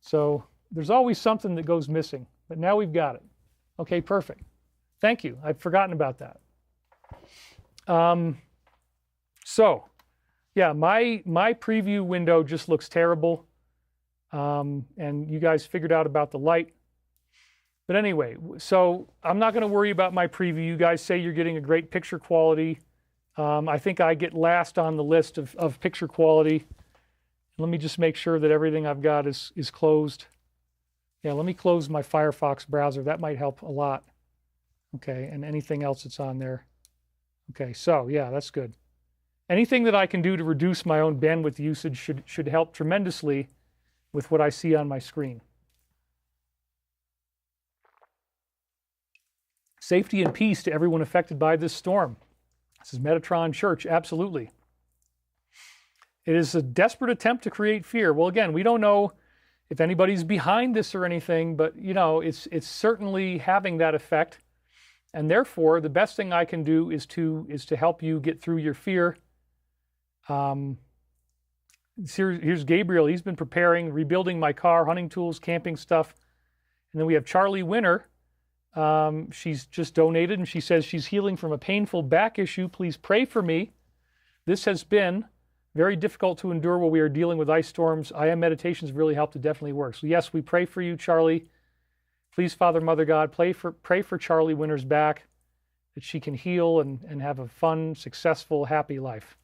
So there's always something that goes missing, but now we've got it. Okay, perfect. Thank you. I've forgotten about that. So, yeah, my preview window just looks terrible. And you guys figured out about the light. But anyway, so I'm not going to worry about my preview. You guys say you're getting a great picture quality. I think I get last on the list of picture quality. Let me just make sure that everything I've got is closed. Yeah, let me close my Firefox browser. That might help a lot. Okay, and anything else that's on there. Okay, so yeah, that's good. Anything that I can do to reduce my own bandwidth usage should help tremendously with what I see on my screen. Safety and peace to everyone affected by this storm. This is Metatron Church, absolutely. It is a desperate attempt to create fear. Well, again, we don't know if anybody's behind this or anything, but you know, it's certainly having that effect. And therefore, the best thing I can do is to help you get through your fear. Here's Gabriel. He's been preparing, rebuilding my car, hunting tools, camping stuff. And then we have Charlie Winter. She's just donated, and she says she's healing from a painful back issue. Please pray for me. This has been very difficult to endure while we are dealing with ice storms. IM meditations really helped. It definitely works. So yes, we pray for you, Charlie. Please, Father, Mother God, pray for Charlie Winter's back, that she can heal and have a fun, successful, happy life.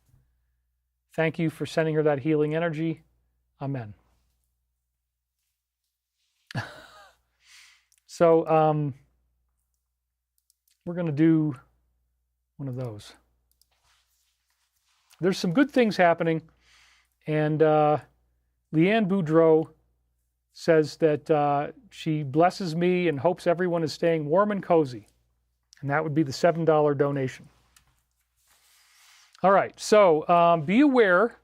Thank you for sending her that healing energy. Amen. So we're going to do one of those. There's some good things happening, and Leanne Boudreau says that she blesses me and hopes everyone is staying warm and cozy, and that would be the $7 donation. All right, so be aware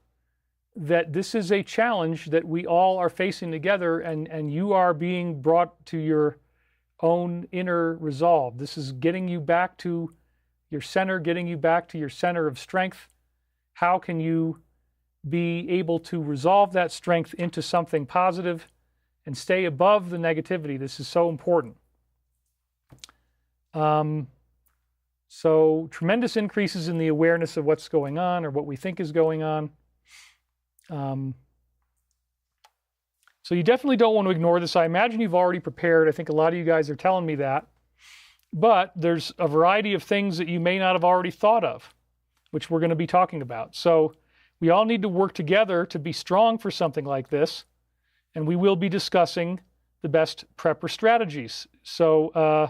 that this is a challenge that we all are facing together, and you are being brought to your own inner resolve. This is getting you back to your center, getting you back to your center of strength. How can you be able to resolve that strength into something positive and stay above the negativity? This is so important. So tremendous increases in the awareness of what's going on or what we think is going on. So you definitely don't want to ignore this. I imagine you've already prepared. I think a lot of you guys are telling me that. But there's a variety of things that you may not have already thought of, which we're going to be talking about. So we all need to work together to be strong for something like this. And we will be discussing the best prepper strategies. So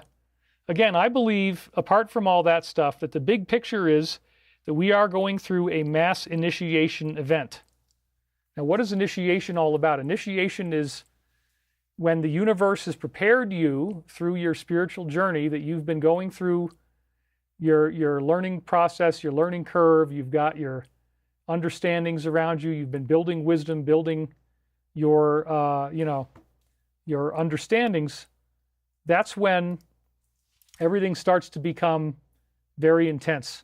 again, I believe, apart from all that stuff, that the big picture is that we are going through a mass initiation event. Now, what is initiation all about? Initiation is when the universe has prepared you through your spiritual journey, that you've been going through your learning process, your learning curve, you've got your understandings around you, you've been building wisdom, building your, your understandings. That's when everything starts to become very intense.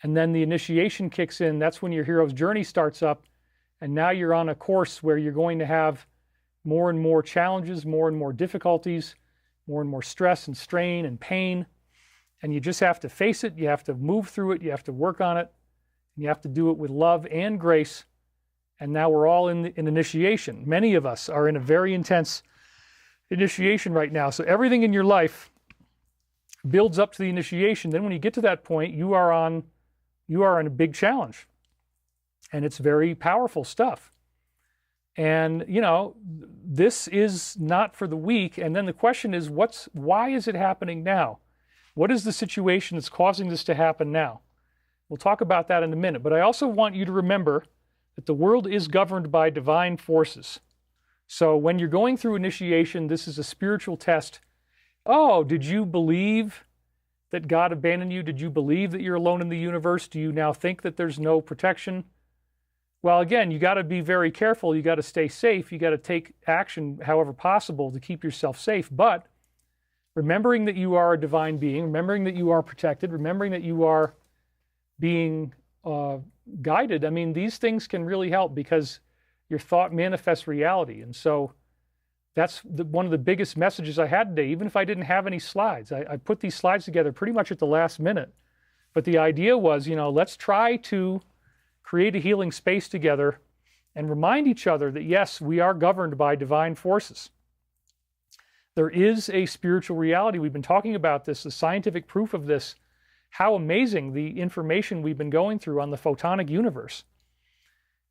And then the initiation kicks in. That's when your hero's journey starts up. And now you're on a course where you're going to have more and more challenges, more and more difficulties, more and more stress and strain and pain. And you just have to face it. You have to move through it. You have to work on it. And you have to do it with love and grace. And now we're all in initiation. Many of us are in a very intense initiation right now. So everything in your life builds up to the initiation. Then when you get to that point, you are in a big challenge. And it's very powerful stuff. And, this is not for the weak. And then the question is, why is it happening now? What is the situation that's causing this to happen now? We'll talk about that in a minute. But I also want you to remember that the world is governed by divine forces. So when you're going through initiation, this is a spiritual test. Oh, did you believe that God abandoned you? Did you believe that you're alone in the universe? Do you now think that there's no protection? Well, again, you got to be very careful. You got to stay safe. You got to take action however possible to keep yourself safe. But remembering that you are a divine being, remembering that you are protected, remembering that you are being guided, I mean, these things can really help because your thought manifests reality. And so that's one of the biggest messages I had today, even if I didn't have any slides. I put these slides together pretty much at the last minute. But the idea was, let's try to create a healing space together and remind each other that, yes, we are governed by divine forces. There is a spiritual reality. We've been talking about this, the scientific proof of this, how amazing the information we've been going through on the photonic universe.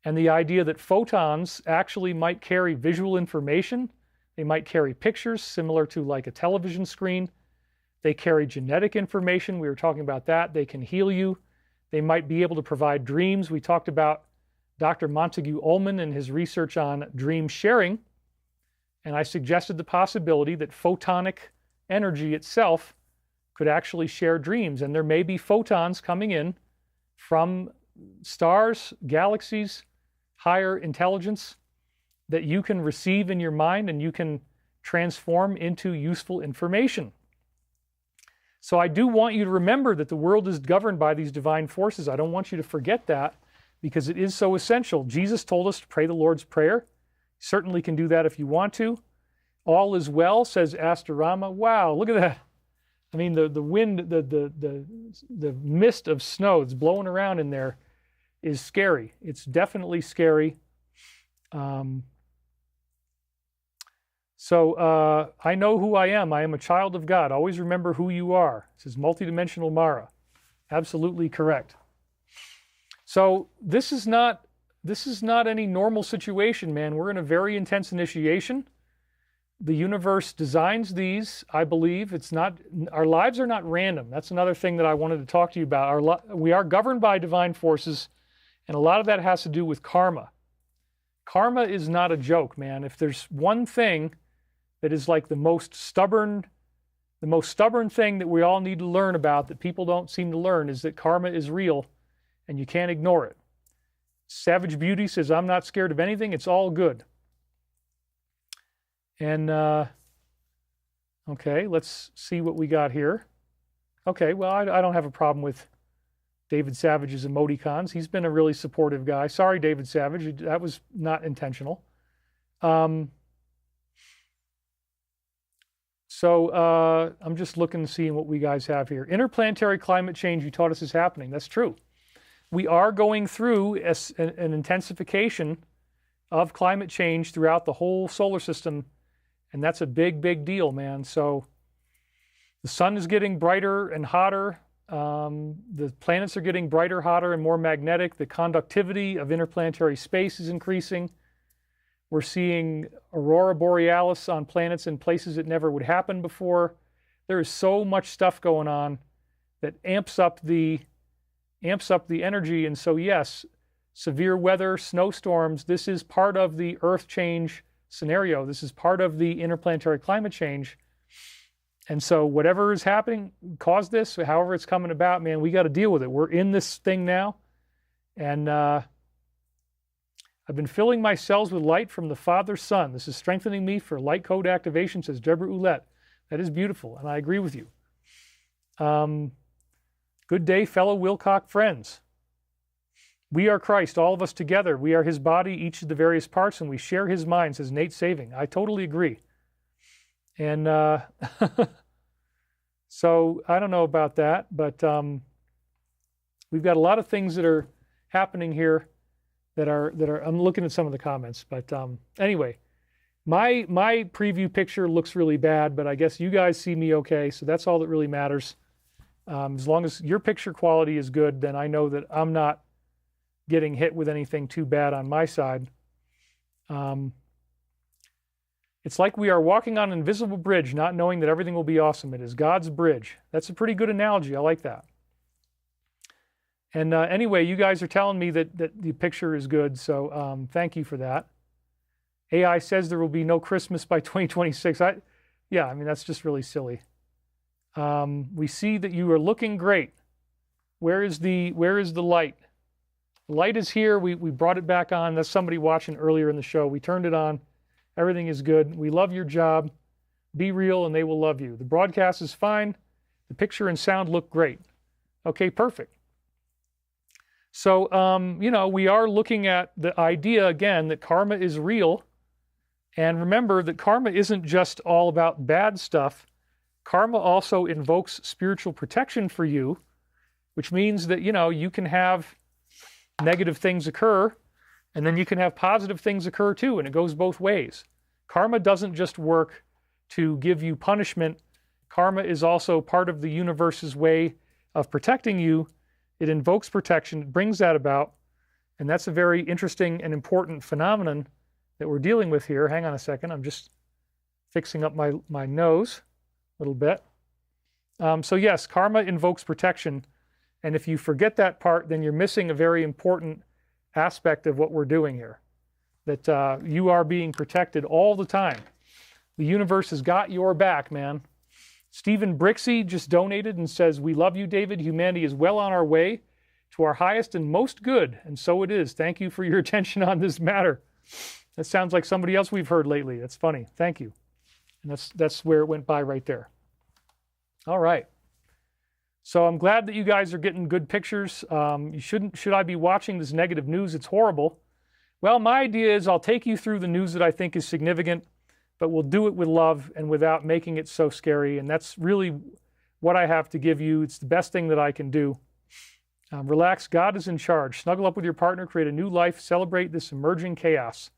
And the idea that photons actually might carry visual information. They might carry pictures similar to like a television screen. They carry genetic information. We were talking about that. They can heal you. They might be able to provide dreams. We talked about Dr. Montague Ullman and his research on dream sharing. And I suggested the possibility that photonic energy itself could actually share dreams. And there may be photons coming in from stars, galaxies, higher intelligence that you can receive in your mind and you can transform into useful information. So I do want you to remember that the world is governed by these divine forces. I don't want you to forget that because it is so essential. Jesus told us to pray the Lord's Prayer. You certainly can do that if you want to. All is well, says Astarama. Wow, look at that. I mean, the wind, the mist of snow that's blowing around in there is scary. It's definitely scary. So I know who I am. I am a child of God. Always remember who you are. This is multidimensional Mara. Absolutely correct. So this is not any normal situation, man. We're in a very intense initiation. The universe designs these, I believe. Our lives are not random. That's another thing that I wanted to talk to you about. We are governed by divine forces, and a lot of that has to do with karma. Karma is not a joke, man. If there's one thing that is like the most stubborn thing that we all need to learn about that people don't seem to learn is that karma is real and you can't ignore it. Savage Beauty says, I'm not scared of anything. It's all good. And, okay, let's see what we got here. Okay, well, I don't have a problem with David Savage's emoticons. He's been a really supportive guy. Sorry, David Savage. That was not intentional. So I'm just looking and seeing what we guys have here. Interplanetary climate change, you taught us, is happening. That's true. We are going through an intensification of climate change throughout the whole solar system, and that's a big, big deal, man. So the sun is getting brighter and hotter. The planets are getting brighter, hotter, and more magnetic. The conductivity of interplanetary space is increasing. We're seeing aurora borealis on planets in places it never would happen before. There is so much stuff going on that amps up the energy. And so, yes, severe weather, snowstorms, this is part of the Earth change scenario. This is part of the interplanetary climate change. And so whatever is happening caused this, however it's coming about, man, we got to deal with it. We're in this thing now. And I've been filling my cells with light from the Father's Son. This is strengthening me for light code activation, says Deborah Ouellette. That is beautiful, and I agree with you. Good day, fellow Wilcock friends. We are Christ, all of us together. We are his body, each of the various parts, and we share his mind, says Nate Saving. I totally agree. And so I don't know about that, but we've got a lot of things that are happening here that are I'm looking at some of the comments, but anyway, my preview picture looks really bad, but I guess you guys see me okay, so that's all that really matters. As long as your picture quality is good, then I know that I'm not getting hit with anything too bad on my side. It's like we are walking on an invisible bridge, not knowing that everything will be awesome. It is God's bridge. That's a pretty good analogy. I like that. And anyway, you guys are telling me that the picture is good, so thank you for that. AI says there will be no Christmas by 2026. Yeah, I mean, that's just really silly. We see that you are looking great. Where is the light? The light is here. We brought it back on. That's somebody watching earlier in the show. We turned it on. Everything is good. We love your job. Be real and they will love you. The broadcast is fine. The picture and sound look great. Okay, perfect. So, we are looking at the idea, again, that karma is real. And remember that karma isn't just all about bad stuff. Karma also invokes spiritual protection for you, which means that, you can have negative things occur, and then you can have positive things occur too, and it goes both ways. Karma doesn't just work to give you punishment. Karma is also part of the universe's way of protecting you. It invokes protection, it brings that about, and that's a very interesting and important phenomenon that we're dealing with here. Hang on a second, I'm just fixing up my nose a little bit. So yes, karma invokes protection, and if you forget that part, then you're missing a very important aspect of what we're doing here, that you are being protected all the time. The universe has got your back, man. Stephen Brixey just donated and says, "We love you, David. Humanity is well on our way to our highest and most good, and so it is. Thank you for your attention on this matter." That sounds like somebody else we've heard lately. That's funny. Thank you. And that's where it went by right there. All right. So I'm glad that you guys are getting good pictures. Should I be watching this negative news? It's horrible. Well, my idea is I'll take you through the news that I think is significant, but we'll do it with love and without making it so scary. And that's really what I have to give you. It's the best thing that I can do. Relax. God is in charge. Snuggle up with your partner. Create a new life. Celebrate this emerging chaos.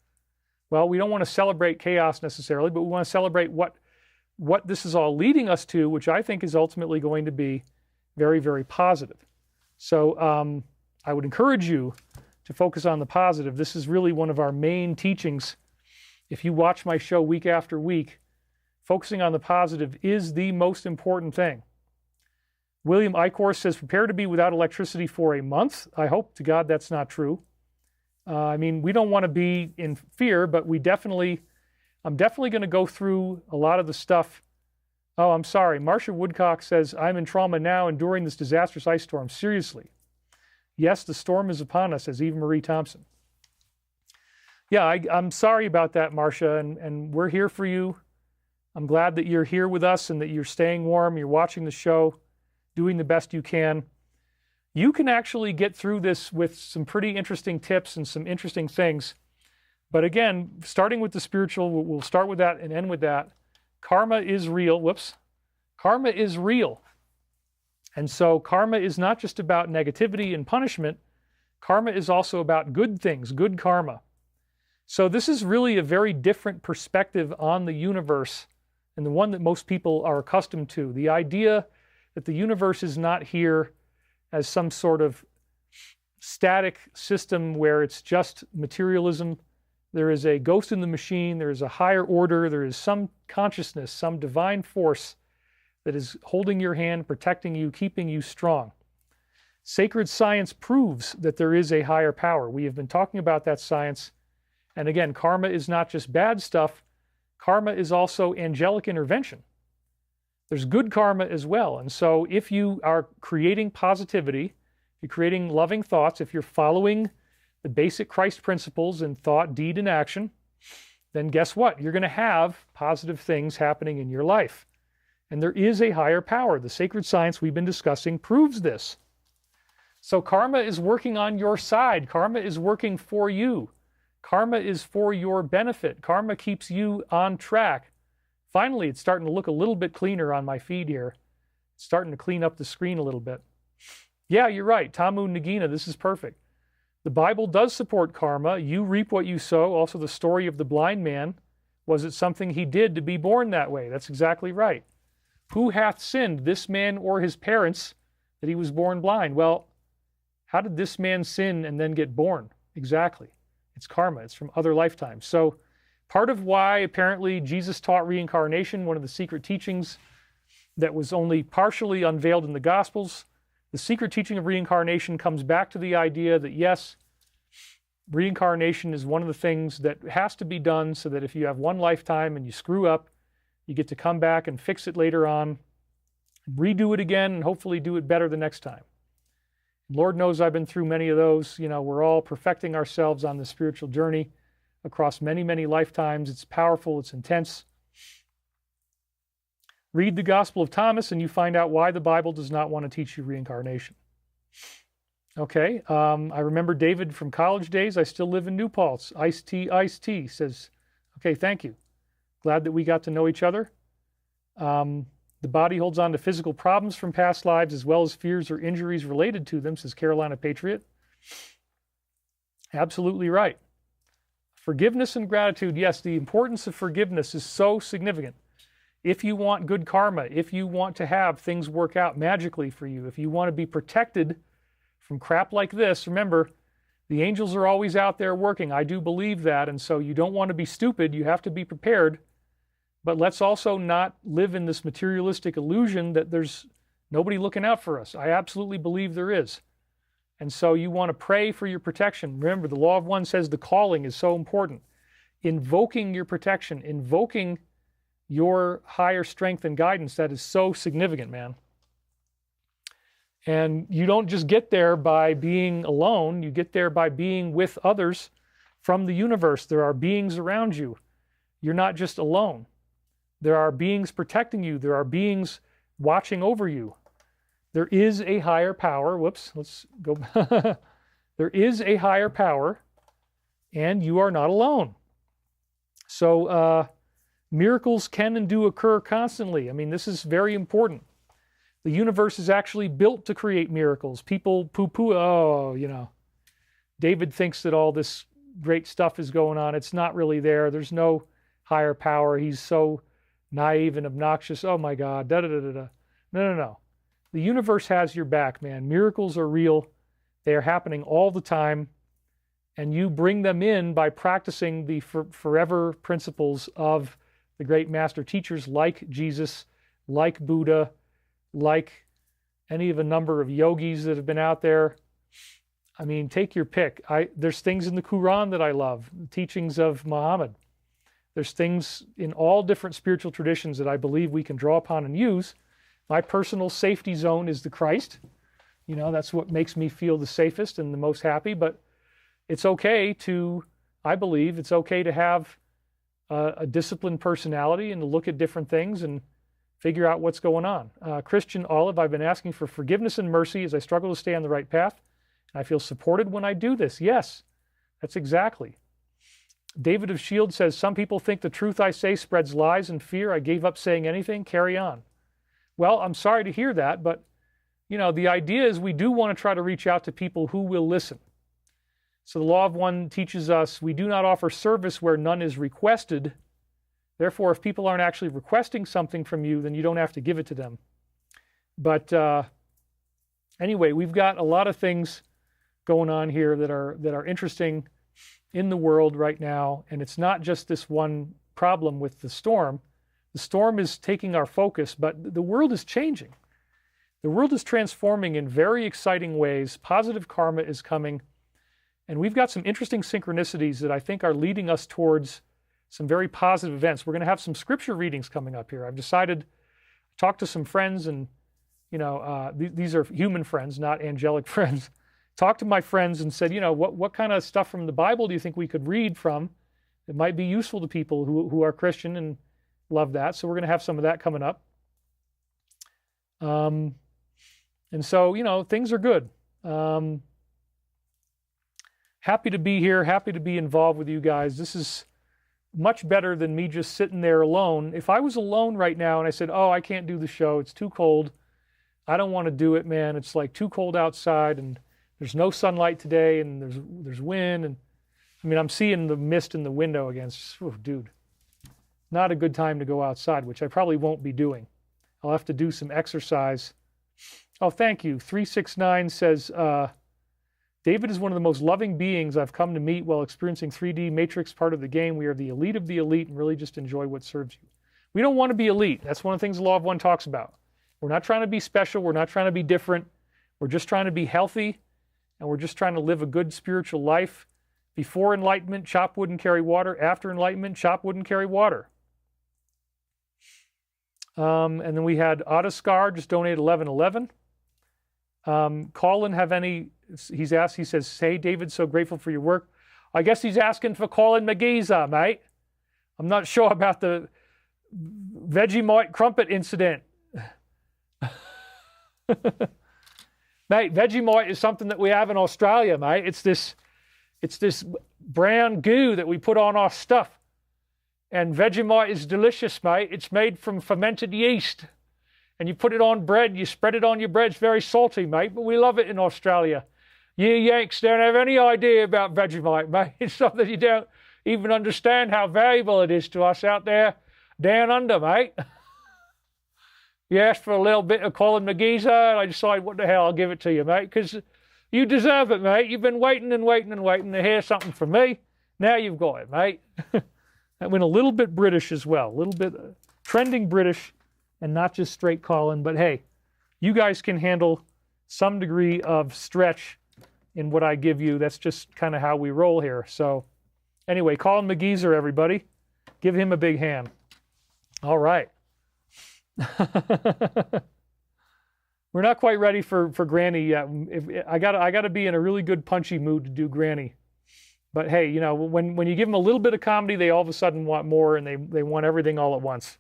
Well, we don't want to celebrate chaos necessarily, but we want to celebrate what this is all leading us to, which I think is ultimately going to be very, very positive. So I would encourage you to focus on the positive. This is really one of our main teachings. If you watch my show week after week, focusing on the positive is the most important thing. William Eichhorst says, prepare to be without electricity for a month. I hope to God that's not true. I mean, we don't want to be in fear, but I'm definitely going to go through a lot of the stuff. Oh, I'm sorry. Marcia Woodcock says, I'm in trauma now enduring this disastrous ice storm. Seriously. Yes, the storm is upon us, says Eva Marie Thompson. Yeah, I'm sorry about that, Marcia, and we're here for you. I'm glad that you're here with us and that you're staying warm, you're watching the show, doing the best you can. You can actually get through this with some pretty interesting tips and some interesting things. But again, starting with the spiritual, we'll start with that and end with that. Karma is real. Whoops. Karma is real. And so karma is not just about negativity and punishment. Karma is also about good things, good karma. So this is really a very different perspective on the universe and the one that most people are accustomed to. The idea that the universe is not here as some sort of static system where it's just materialism. There is a ghost in the machine, there is a higher order, there is some consciousness, some divine force that is holding your hand, protecting you, keeping you strong. Sacred science proves that there is a higher power. We have been talking about that science. And again, karma is not just bad stuff. Karma is also angelic intervention. There's good karma as well. And so if you are creating positivity, if you're creating loving thoughts, if you're following the basic Christ principles in thought, deed, and action, then guess what? You're going to have positive things happening in your life. And there is a higher power. The sacred science we've been discussing proves this. So karma is working on your side. Karma is working for you. Karma is for your benefit. Karma keeps you on track. Finally, it's starting to look a little bit cleaner on my feed here. It's starting to clean up the screen a little bit. Yeah, you're right. Tamu Nagina, this is perfect. The Bible does support karma. You reap what you sow. Also, the story of the blind man. Was it something he did to be born that way? That's exactly right. Who hath sinned, this man or his parents, that he was born blind? Well, how did this man sin and then get born? Exactly. It's karma. It's from other lifetimes. So part of why apparently Jesus taught reincarnation, one of the secret teachings that was only partially unveiled in the Gospels, The secret teaching of reincarnation comes back to the idea that, yes, reincarnation is one of the things that has to be done so that if you have one lifetime and you screw up, you get to come back and fix it later on, redo it again, and hopefully do it better the next time. Lord knows I've been through many of those. You know, we're all perfecting ourselves on the spiritual journey across many, many lifetimes. It's powerful. It's intense. Read the Gospel of Thomas and you find out why the Bible does not want to teach you reincarnation. Okay, I remember David from college days. I still live in New Paltz. Iced tea says, okay, thank you. Glad that we got to know each other. The body holds on to physical problems from past lives as well as fears or injuries related to them, says Carolina Patriot. Absolutely right. Forgiveness and gratitude. Yes, the importance of forgiveness is so significant. If you want good karma, if you want to have things work out magically for you, if you want to be protected from crap like this, remember, the angels are always out there working. I do believe that, and so you don't want to be stupid. You have to be prepared. But let's also not live in this materialistic illusion that there's nobody looking out for us. I absolutely believe there is. And so you want to pray for your protection. Remember, the law of one says the calling is so important. Invoking your protection, invoking your higher strength and guidance, that is so significant, man. And you don't just get there by being alone. You get there by being with others from the universe. There are beings around you. You're not just alone. There are beings protecting you. There are beings watching over you. There is a higher power. Whoops, let's go. There is a higher power, and you are not alone. So miracles can and do occur constantly. I mean, this is very important. The universe is actually built to create miracles. People poo-poo, David thinks that all this great stuff is going on. It's not really there. There's no higher power. He's so naive and obnoxious. Oh my God, da-da-da-da-da. No. The universe has your back, man. Miracles are real. They are happening all the time. And you bring them in by practicing the forever principles of the great master teachers like Jesus, like Buddha, like any of a number of yogis that have been out there. I mean, take your pick. There's things in the Quran that I love, the teachings of Muhammad. There's things in all different spiritual traditions that I believe we can draw upon and use. My personal safety zone is the Christ. That's what makes me feel the safest and the most happy. But it's okay to, I believe, it's okay to have a disciplined personality and to look at different things and figure out what's going on. Christian Olive, I've been asking for forgiveness and mercy as I struggle to stay on the right path. And I feel supported when I do this. Yes, that's exactly. David of Shield says, some people think the truth I say spreads lies and fear. I gave up saying anything. Carry on. Well, I'm sorry to hear that, but the idea is we do want to try to reach out to people who will listen. So the law of one teaches us we do not offer service where none is requested. Therefore, if people aren't actually requesting something from you, then you don't have to give it to them. But anyway, we've got a lot of things going on here that are interesting in the world right now, and it's not just this one problem with the storm. The storm is taking our focus, but the world is changing. The world is transforming in very exciting ways. Positive karma is coming, and we've got some interesting synchronicities that I think are leading us towards some very positive events. We're going to have some scripture readings coming up here. I've decided to talk to some friends, and these are human friends, not angelic friends. Talked to my friends and said, what kind of stuff from the Bible do you think we could read from that might be useful to people who are Christian and love that? So we're going to have some of that coming up. And so, things are good. Happy to be here, happy to be involved with you guys. This is much better than me just sitting there alone. If I was alone right now and I said, I can't do the show, it's too cold, I don't want to do it, man. It's like too cold outside and there's no sunlight today, and there's wind, and I'm seeing the mist in the window again. Dude, not a good time to go outside, which I probably won't be doing. I'll have to do some exercise. Oh, thank you. 369 says, David is one of the most loving beings I've come to meet while experiencing 3D Matrix part of the game. We are the elite of the elite and really just enjoy what serves you. We don't want to be elite. That's one of the things the Law of One talks about. We're not trying to be special. We're not trying to be different. We're just trying to be healthy, and we're just trying to live a good spiritual life. Before enlightenment, chop wood and carry water. After enlightenment, chop wood and carry water. And then we had Autoscar just donated $11.11. Colin, have any, he says, hey, David, so grateful for your work. I guess he's asking for Colin McGeezer, mate. I'm not sure about the Vegemite crumpet incident. Mate, Vegemite is something that we have in Australia, mate. It's this brown goo that we put on our stuff. And Vegemite is delicious, mate. It's made from fermented yeast. And you put it on bread, you spread it on your bread. It's very salty, mate, but we love it in Australia. You Yanks don't have any idea about Vegemite, mate. It's something you don't even understand how valuable it is to us out there down under, mate. You asked for a little bit of Colin McGeezer, and I decided, what the hell, I'll give it to you, mate, because you deserve it, mate. You've been waiting and waiting and waiting to hear something from me. Now you've got it, mate. That went a little bit British as well, a little bit trending British and not just straight Colin. But hey, you guys can handle some degree of stretch in what I give you. That's just kind of how we roll here. So anyway, Colin McGeezer, everybody. Give him a big hand. All right. We're not quite ready for Granny yet. I gotta be in a really good punchy mood to do Granny. But hey, you know, when you give them a little bit of comedy, they all of a sudden want more, and they want everything all at once.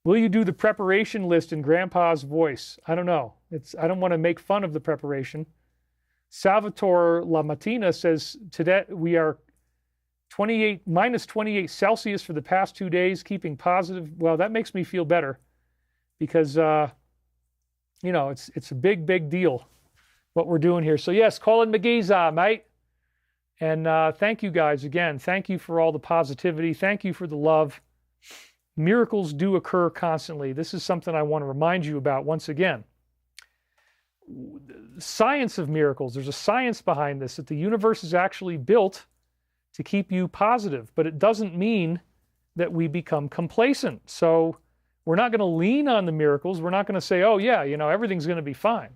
Will you do the preparation list in Grandpa's voice? I don't know. I don't want to make fun of the preparation. Salvatore La Mattina says, today we are minus 28 Celsius for the past 2 days, keeping positive. Well, that makes me feel better because, you know, it's a big, big deal what we're doing here. So yes, Colin McGeezer, mate. And thank you guys again. Thank you for all the positivity. Thank you for the love. Miracles do occur constantly. This is something I want to remind you about once again. Science of miracles. There's a science behind this, that the universe is actually built to keep you positive, but it doesn't mean that we become complacent. So we're not going to lean on the miracles. We're not going to say, oh yeah, you know, everything's going to be fine.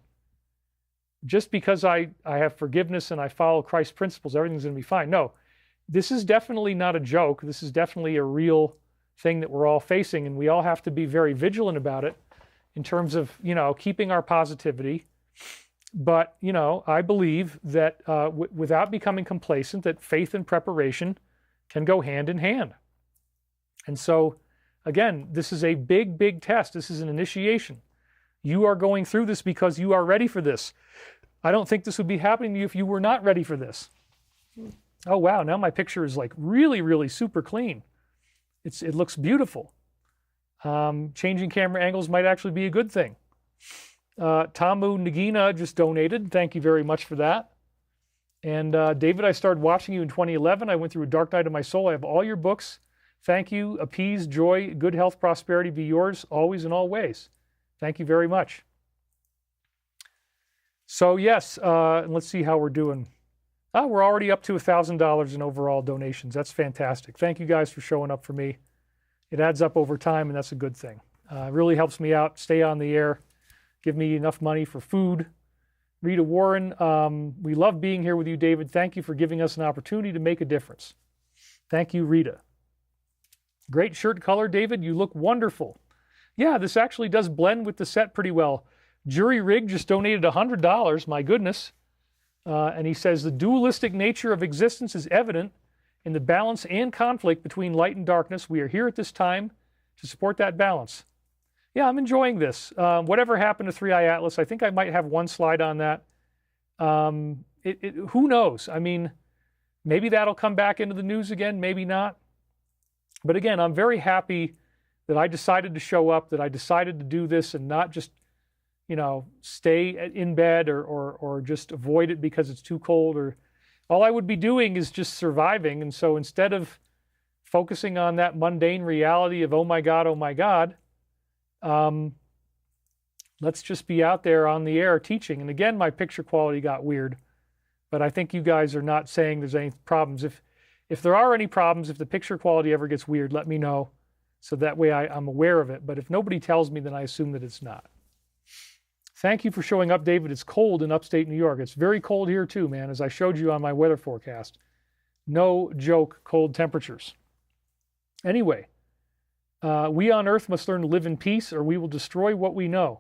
Just because I have forgiveness and I follow Christ's principles, everything's going to be fine. No, this is definitely not a joke. This is definitely a real thing that we're all facing, and we all have to be very vigilant about it in terms of, you know, keeping our positivity. But, you know, I believe that without becoming complacent, that faith and preparation can go hand in hand. And so, again, this is a big, big test. This is an initiation. You are going through this because you are ready for this. I don't think this would be happening to you if you were not ready for this. Oh, wow, now my picture is like really, really super clean. It looks beautiful. Changing camera angles might actually be a good thing. Tamu Nagina just donated. Thank you very much for that. And David, I started watching you in 2011. I went through a dark night of my soul. I have all your books. Thank you. Appease, joy, good health, prosperity be yours always in all ways. Thank you very much. So yes, let's see how we're doing. We're already up to $1,000 in overall donations. That's fantastic. Thank you guys for showing up for me. It adds up over time, and that's a good thing. It really helps me out, stay on the air, give me enough money for food. Rita Warren, we love being here with you, David. Thank you for giving us an opportunity to make a difference. Thank you, Rita. Great shirt color, David. You look wonderful. Yeah, this actually does blend with the set pretty well. Jury Rig just donated $100. My goodness. And he says, the dualistic nature of existence is evident in the balance and conflict between light and darkness. We are here at this time to support that balance. Yeah, I'm enjoying this. Whatever happened to 3i Atlas, I think I might have one slide on that. Who knows? I mean, maybe that'll come back into the news again, maybe not. But again, I'm very happy that I decided to show up, that I decided to do this and not just, you know, stay in bed or just avoid it because it's too cold. Or all I would be doing is just surviving. And so instead of focusing on that mundane reality of, oh my God, let's just be out there on the air teaching. And again, my picture quality got weird, but I think you guys are not saying there's any problems. If there are any problems, if the picture quality ever gets weird, let me know. So that way I'm aware of it. But if nobody tells me, then I assume that it's not. Thank you for showing up, David. It's cold in upstate New York. It's very cold here too, man, as I showed you on my weather forecast. No joke, cold temperatures. Anyway, we on Earth must learn to live in peace or we will destroy what we know.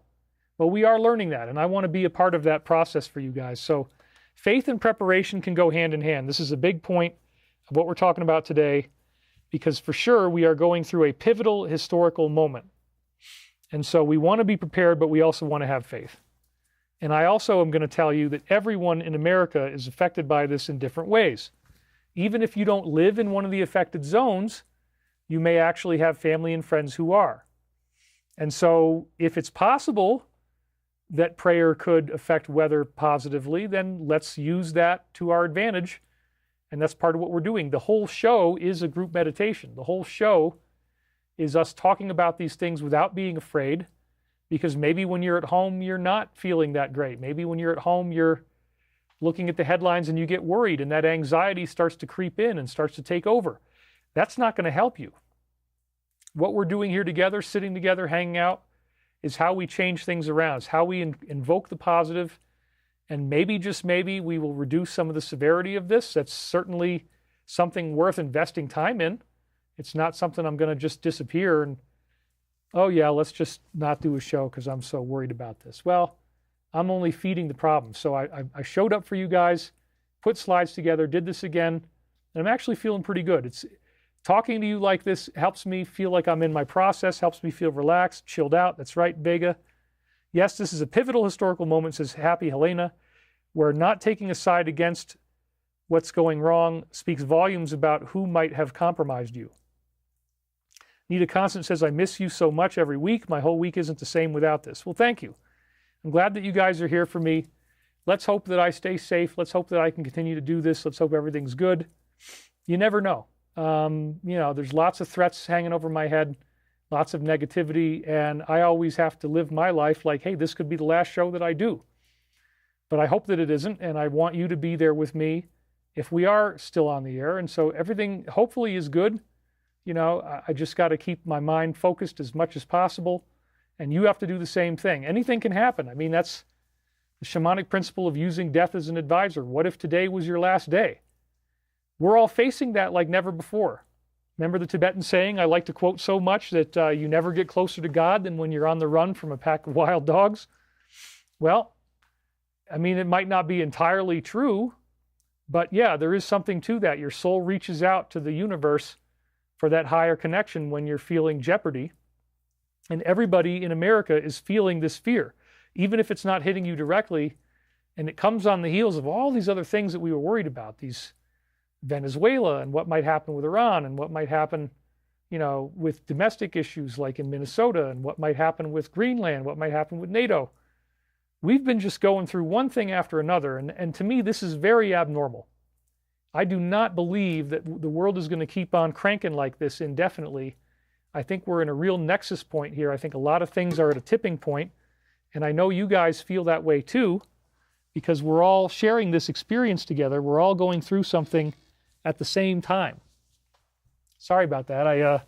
Well, we are learning that, and I want to be a part of that process for you guys. So faith and preparation can go hand in hand. This is a big point of what we're talking about today, because for sure we are going through a pivotal historical moment. And so we want to be prepared, but we also want to have faith. And I also am going to tell you that everyone in America is affected by this in different ways. Even if you don't live in one of the affected zones, you may actually have family and friends who are. And so if it's possible that prayer could affect weather positively, then let's use that to our advantage. And that's part of what we're doing. The whole show is a group meditation. The whole show is us talking about these things without being afraid, because maybe when you're at home, you're not feeling that great. Maybe when you're at home, you're looking at the headlines and you get worried, and that anxiety starts to creep in and starts to take over. That's not going to help you. What we're doing here together, sitting together, hanging out, is how we change things around. It's how we invoke the positive, and maybe, just maybe, we will reduce some of the severity of this. That's certainly something worth investing time in. It's not something I'm going to just disappear and, oh yeah, let's just not do a show because I'm so worried about this. Well, I'm only feeding the problem. So I showed up for you guys, put slides together, did this again, and I'm actually feeling pretty good. It's talking to you like this helps me feel like I'm in my process, helps me feel relaxed, chilled out. That's right, Vega. Yes, this is a pivotal historical moment, says Happy Helena, where not taking a side against what's going wrong speaks volumes about who might have compromised you. Nita Constant says, I miss you so much every week. My whole week isn't the same without this. Well, thank you. I'm glad that you guys are here for me. Let's hope that I stay safe. Let's hope that I can continue to do this. Let's hope everything's good. You never know. There's lots of threats hanging over my head, lots of negativity, and I always have to live my life like, hey, this could be the last show that I do. But I hope that it isn't, and I want you to be there with me if we are still on the air. And so everything hopefully is good. I just got to keep my mind focused as much as possible, and you have to do the same thing. Anything can happen. I mean, that's the shamanic principle of using death as an advisor. What if today was your last day? We're all facing that like never before. Remember the Tibetan saying I like to quote so much that you never get closer to God than when you're on the run from a pack of wild dogs? Well, I mean, it might not be entirely true, but yeah, there is something to that. Your soul reaches out to the universe for that higher connection when you're feeling jeopardy. And everybody in America is feeling this fear, even if it's not hitting you directly. And it comes on the heels of all these other things that we were worried about, these Venezuela and what might happen with Iran and what might happen, with domestic issues like in Minnesota, and what might happen with Greenland, what might happen with NATO. We've been just going through one thing after another. And to me, this is very abnormal. I do not believe that the world is going to keep on cranking like this indefinitely. I think we're in a real nexus point here. I think a lot of things are at a tipping point, and I know you guys feel that way too, because we're all sharing this experience together. We're all going through something at the same time. Sorry about that. I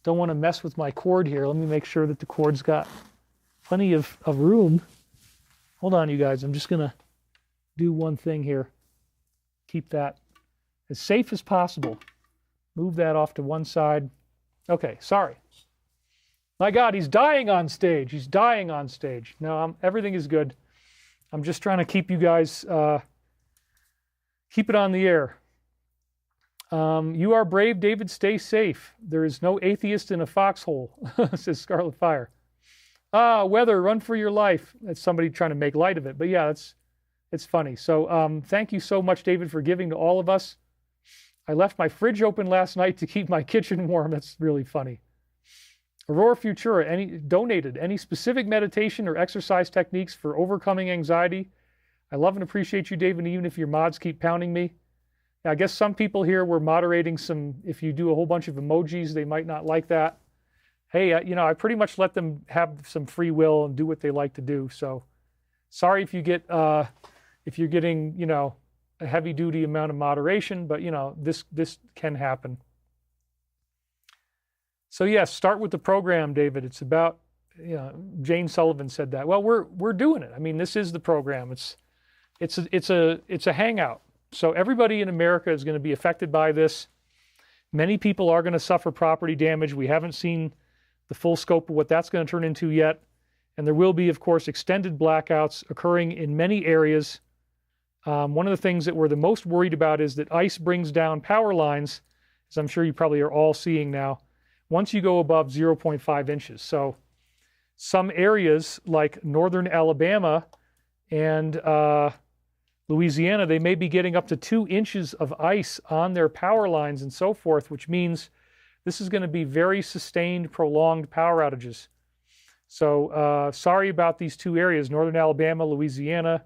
don't want to mess with my cord here. Let me make sure that the cord's got plenty of room. Hold on, you guys. I'm just going to do one thing here. Keep that as safe as possible. Move that off to one side. Okay, sorry. My God, he's dying on stage. He's dying on stage. No, everything is good. I'm just trying to keep you guys, keep it on the air. You are brave, David. Stay safe. There is no atheist in a foxhole, says Scarlet Fire. Weather, run for your life. That's somebody trying to make light of it. But yeah, it's funny. So thank you so much, David, for giving to all of us. I left my fridge open last night to keep my kitchen warm. That's really funny. Aurora Futura donated any specific meditation or exercise techniques for overcoming anxiety. I love and appreciate you, David, even if your mods keep pounding me. I guess some people here were moderating some, if you do a whole bunch of emojis, they might not like that. Hey, I pretty much let them have some free will and do what they like to do. So sorry if you get, if you're getting, a heavy duty amount of moderation, but this can happen. So yes, start with the program, David. It's about you know, Jane Sullivan said that. Well, we're doing it. I mean, this is the program. It's a hangout. So everybody in America is going to be affected by this. Many people are going to suffer property damage. We haven't seen the full scope of what that's going to turn into yet. And there will be, of course, extended blackouts occurring in many areas. One of the things that we're the most worried about is that ice brings down power lines, as I'm sure you probably are all seeing now, once you go above 0.5 inches. So some areas like northern Alabama and Louisiana, they may be getting up to 2 inches of ice on their power lines and so forth, which means this is going to be very sustained, prolonged power outages. So sorry about these two areas, northern Alabama, Louisiana.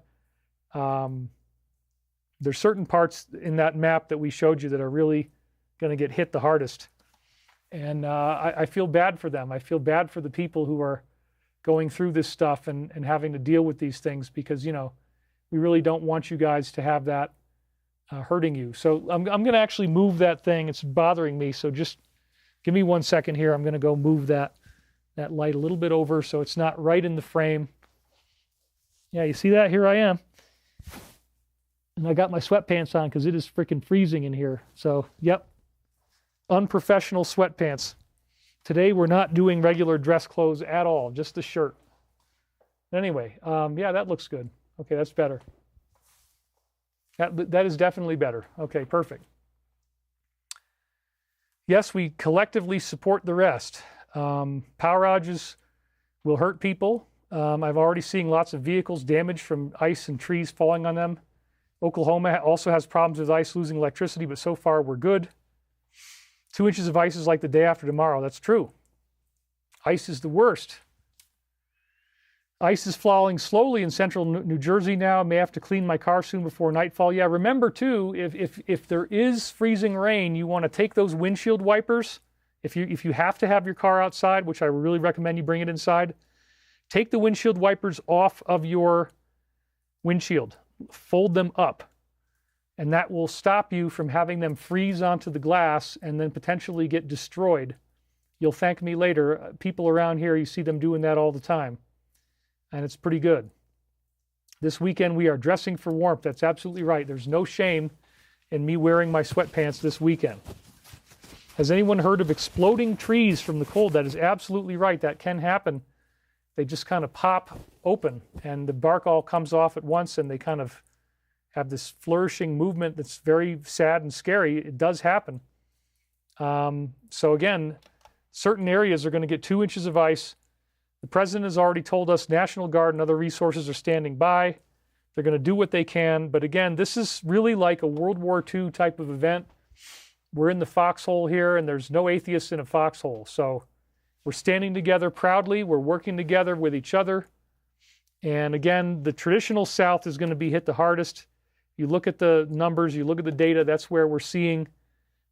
There's certain parts in that map that we showed you that are really going to get hit the hardest. And I feel bad for them. I feel bad for the people who are going through this stuff and having to deal with these things because, you know, we really don't want you guys to have that hurting you. So I'm going to actually move that thing. It's bothering me. So just give me 1 second here. I'm going to go move that light a little bit over so it's not right in the frame. Yeah, you see that? Here I am. And I got my sweatpants on because it is freaking freezing in here. So, yep, unprofessional sweatpants. Today we're not doing regular dress clothes at all, just the shirt. Anyway, yeah, that looks good. Okay, that's better. That is definitely better. Okay, perfect. Yes, we collectively support the rest. Power outages will hurt people. I've already seen lots of vehicles damaged from ice and trees falling on them. Oklahoma also has problems with ice losing electricity, but so far we're good. 2 inches of ice is like the day after tomorrow. That's true. Ice is the worst. Ice is falling slowly in central New Jersey now. May have to clean my car soon before nightfall. Yeah, remember too, if there is freezing rain, you want to take those windshield wipers. If you have to have your car outside, which I really recommend you bring it inside, take the windshield wipers off of your windshield. Fold them up. And that will stop you from having them freeze onto the glass and then potentially get destroyed. You'll thank me later. People around here, you see them doing that all the time. And it's pretty good. This weekend we are dressing for warmth. That's absolutely right. There's no shame in me wearing my sweatpants this weekend. Has anyone heard of exploding trees from the cold? That is absolutely right. That can happen. They just kind of pop open and the bark all comes off at once and they kind of have this flourishing movement that's very sad and scary. It does happen. So again, certain areas are going to get 2 inches of ice. The president has already told us National Guard and other resources are standing by. They're going to do what they can. But again, this is really like a World War II type of event. We're in the foxhole here, and there's no atheists in a foxhole. So we're standing together proudly. We're working together with each other. And again, the traditional South is going to be hit the hardest. You look at the numbers, you look at the data, that's where we're seeing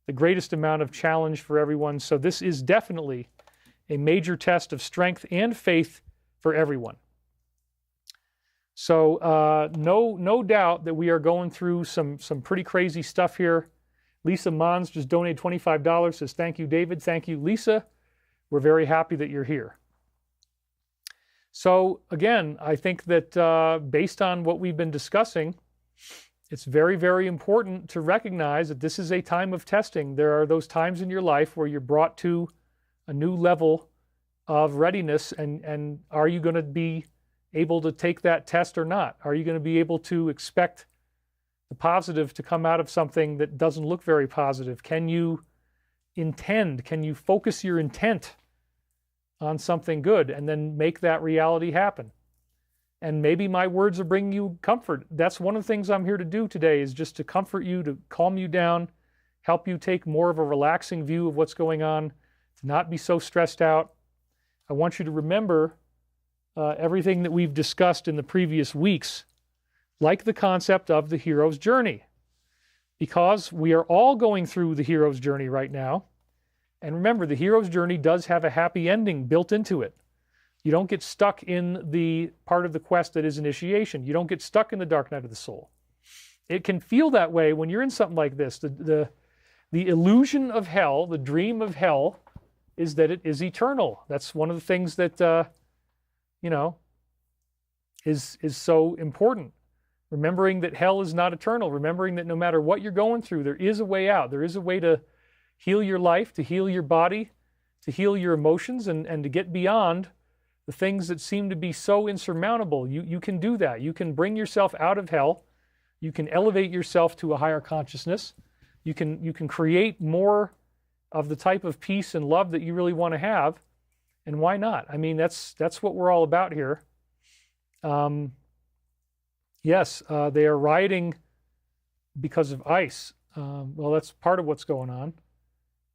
the greatest amount of challenge for everyone. So this is definitely a major test of strength and faith for everyone. So no doubt that we are going through some pretty crazy stuff here. Lisa Mons just donated $25, says, thank you, David. Thank you, Lisa. We're very happy that you're here. So again, I think that based on what we've been discussing, it's very, very important to recognize that this is a time of testing. There are those times in your life where you're brought to a new level of readiness, and are you going to be able to take that test or not? Are you going to be able to expect the positive to come out of something that doesn't look very positive? Can you intend? Can you focus your intent on something good and then make that reality happen? And maybe my words are bringing you comfort. That's one of the things I'm here to do today, is just to comfort you, to calm you down, help you take more of a relaxing view of what's going on, to not be so stressed out. I want you to remember everything that we've discussed in the previous weeks, like the concept of the hero's journey, because we are all going through the hero's journey right now. And remember, the hero's journey does have a happy ending built into it. You don't get stuck in the part of the quest that is initiation. You don't get stuck in the dark night of the soul. It can feel that way when you're in something like this. The illusion of hell, the dream of hell, is that it is eternal. That's one of the things that you know, is so important. Remembering that hell is not eternal, remembering that no matter what you're going through, there is a way out. There is a way to heal your life, to heal your body, to heal your emotions, and to get beyond the things that seem to be so insurmountable. You can do that. You can bring yourself out of hell. You can elevate yourself to a higher consciousness. You can create more of the type of peace and love that you really want to have. And why not? I mean, that's what we're all about here. Yes, they are rioting because of ice. Well, that's part of what's going on.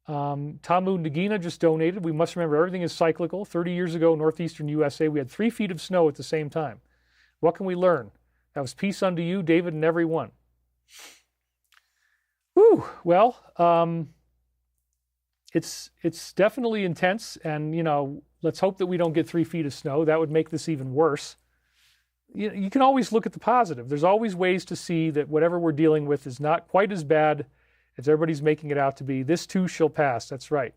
Tamu Nagina just donated. We must remember everything is cyclical. 30 years ago, northeastern USA, we had 3 feet of snow at the same time. What can we learn? That was peace unto you, David, and everyone. Whew. Well, it's definitely intense, and let's hope that we don't get 3 feet of snow. That would make this even worse. You can always look at the positive. There's always ways to see that whatever we're dealing with is not quite as bad as everybody's making it out to be. This too shall pass. That's right.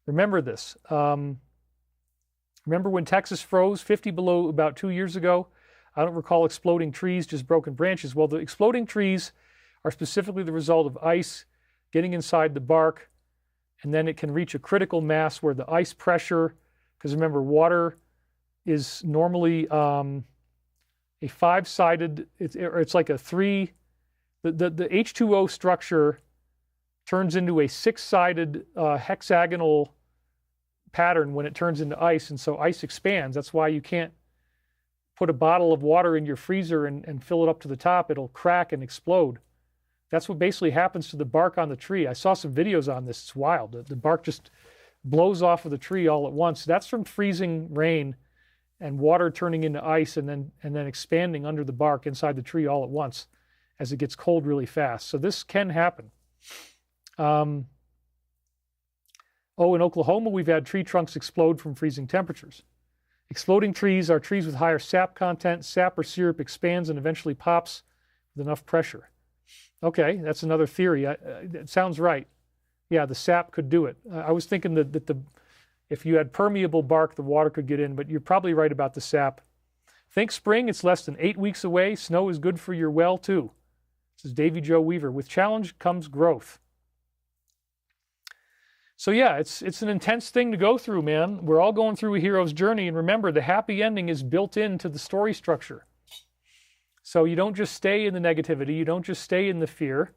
Remember this. Remember when Texas froze 50 below about 2 years ago? I don't recall exploding trees, just broken branches. Well, the exploding trees are specifically the result of ice getting inside the bark, and then it can reach a critical mass where the ice pressure, because remember, water is normally a 5-sided, it's like a 3, the H2O structure turns into a 6-sided hexagonal pattern when it turns into ice, and so ice expands. That's why you can't put a bottle of water in your freezer and fill it up to the top. It'll crack and explode. That's what basically happens to the bark on the tree. I saw some videos on this. It's wild. The bark just blows off of the tree all at once. That's from freezing rain and water turning into ice and then expanding under the bark inside the tree all at once as it gets cold really fast. So this can happen. In Oklahoma, we've had tree trunks explode from freezing temperatures. Exploding trees are trees with higher sap content. Sap or syrup expands and eventually pops with enough pressure. Okay, that's another theory. It sounds right. Yeah, the sap could do it. I was thinking that if you had permeable bark, the water could get in, but you're probably right about the sap. Think spring, it's less than 8 weeks away. Snow is good for your well, too. This is Davy Joe Weaver. With challenge comes growth. So yeah, it's an intense thing to go through, man. We're all going through a hero's journey, and remember, the happy ending is built into the story structure. So you don't just stay in the negativity, you don't just stay in the fear.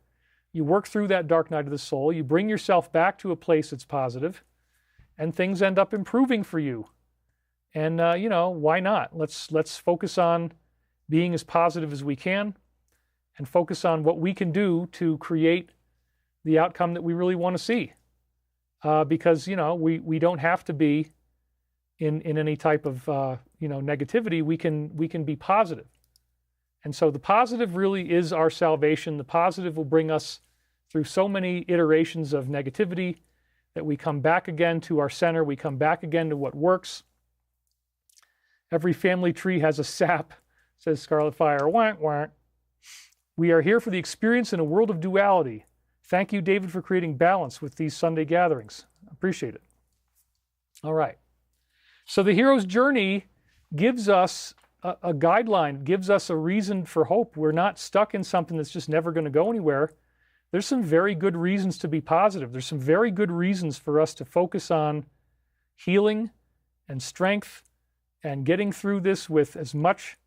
You work through that dark night of the soul, you bring yourself back to a place that's positive, and things end up improving for you. And why not? Let's focus on being as positive as we can, and focus on what we can do to create the outcome that we really want to see. Because we don't have to be in any type of negativity. We can be positive, and so the positive really is our salvation. The positive will bring us through so many iterations of negativity that we come back again to our center. We come back again to what works. Every family tree has a sap, says Scarlet Fire. Wank, wank. We are here for the experience in a world of duality. Thank you, David, for creating balance with these Sunday gatherings. Appreciate it. All right. So the hero's journey gives us a guideline, gives us a reason for hope. We're not stuck in something that's just never going to go anywhere. There's some very good reasons to be positive. There's some very good reasons for us to focus on healing and strength and getting through this with as much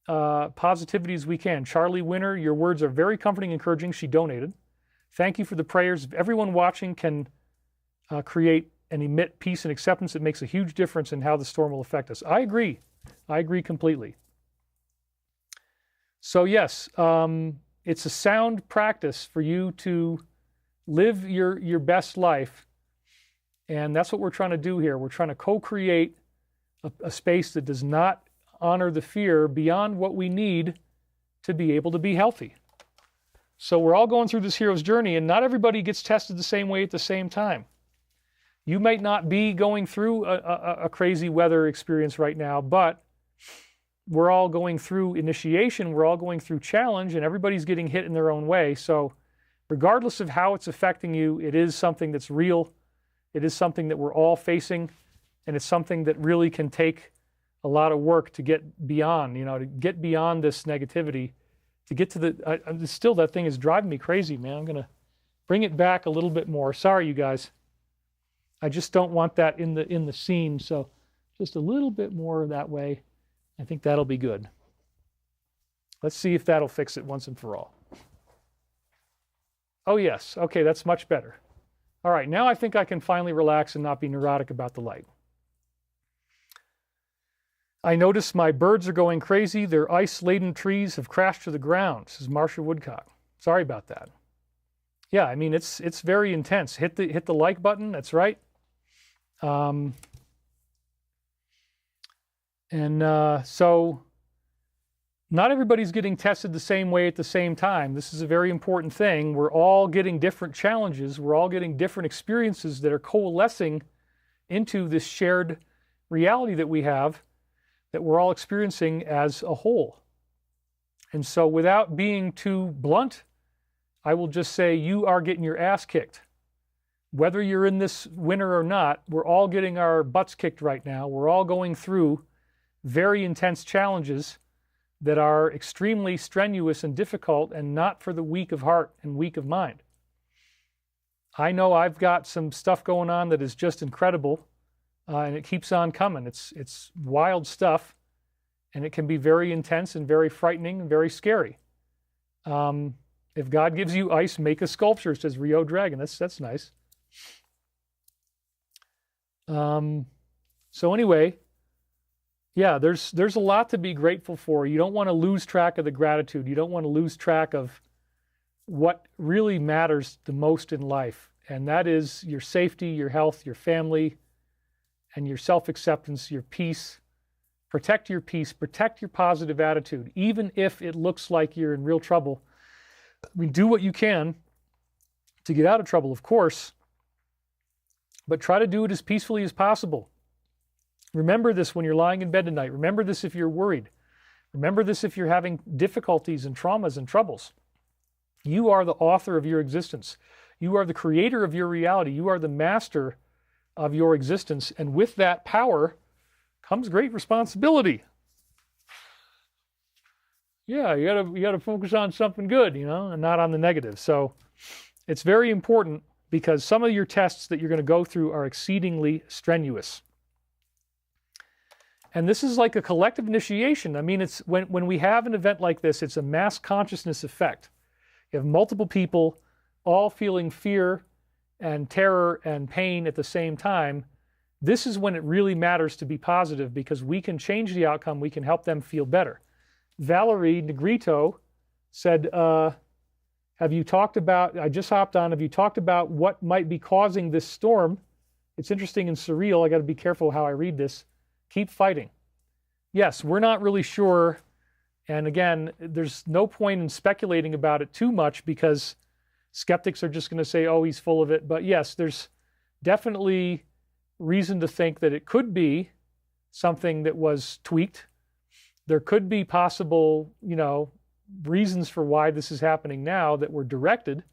positivity as we can. Charlie Winner, your words are very comforting and encouraging. She donated. Thank you for the prayers. If everyone watching can create and emit peace and acceptance, it makes a huge difference in how the storm will affect us. I agree. I agree completely. So yes, it's a sound practice for you to live your best life. And that's what we're trying to do here. We're trying to co-create a space that does not honor the fear beyond what we need to be able to be healthy. So we're all going through this hero's journey, and not everybody gets tested the same way at the same time. You might not be going through a crazy weather experience right now, but we're all going through initiation, we're all going through challenge, and everybody's getting hit in their own way. So regardless of how it's affecting you, it is something that's real. It is something that we're all facing, and it's something that really can take a lot of work to get beyond, to get beyond this negativity, to get to still that thing is driving me crazy, man. I'm going to bring it back a little bit more. Sorry, you guys. I just don't want that in the scene. So just a little bit more that way. I think that'll be good. Let's see if that'll fix it once and for all. Oh, yes. Okay, that's much better. All right, now I think I can finally relax and not be neurotic about the light. I notice my birds are going crazy. Their ice-laden trees have crashed to the ground, says Marcia Woodcock. Sorry about that. Yeah, I mean, it's very intense. Hit the like button, that's right. So not everybody's getting tested the same way at the same time. This is a very important thing. We're all getting different challenges. We're all getting different experiences that are coalescing into this shared reality that we have, that we're all experiencing as a whole. And so without being too blunt, I will just say you are getting your ass kicked. Whether you're in this winter or not, we're all getting our butts kicked right now. We're all going through very intense challenges that are extremely strenuous and difficult and not for the weak of heart and weak of mind. I know I've got some stuff going on that is just incredible, and it keeps on coming. It's wild stuff, and it can be very intense and very frightening and very scary. If God gives you ice, make a sculpture, says Rio Dragon. That's nice. So anyway, yeah, there's a lot to be grateful for. You don't want to lose track of the gratitude. You don't want to lose track of what really matters the most in life, and that is your safety, your health, your family, and your self-acceptance, your peace. Protect your peace, protect your positive attitude, even if it looks like you're in real trouble. I mean, do what you can to get out of trouble, of course, but try to do it as peacefully as possible. Remember this when you're lying in bed tonight. Remember this if you're worried. Remember this if you're having difficulties and traumas and troubles. You are the author of your existence. You are the creator of your reality. You are the master of your existence. And with that power comes great responsibility. Yeah, you gotta focus on something good, and not on the negative. So it's very important because some of your tests that you're going to go through are exceedingly strenuous. And this is like a collective initiation. I mean, it's when we have an event like this, it's a mass consciousness effect. You have multiple people all feeling fear and terror and pain at the same time. This is when it really matters to be positive because we can change the outcome. We can help them feel better. Valerie Negrito said, have you talked about, I just hopped on, have you talked about what might be causing this storm? It's interesting and surreal. I got to be careful how I read this. Keep fighting. Yes, we're not really sure. And again, there's no point in speculating about it too much because skeptics are just going to say, oh, he's full of it. But yes, there's definitely reason to think that it could be something that was tweaked. There could be possible, reasons for why this is happening now that were directed.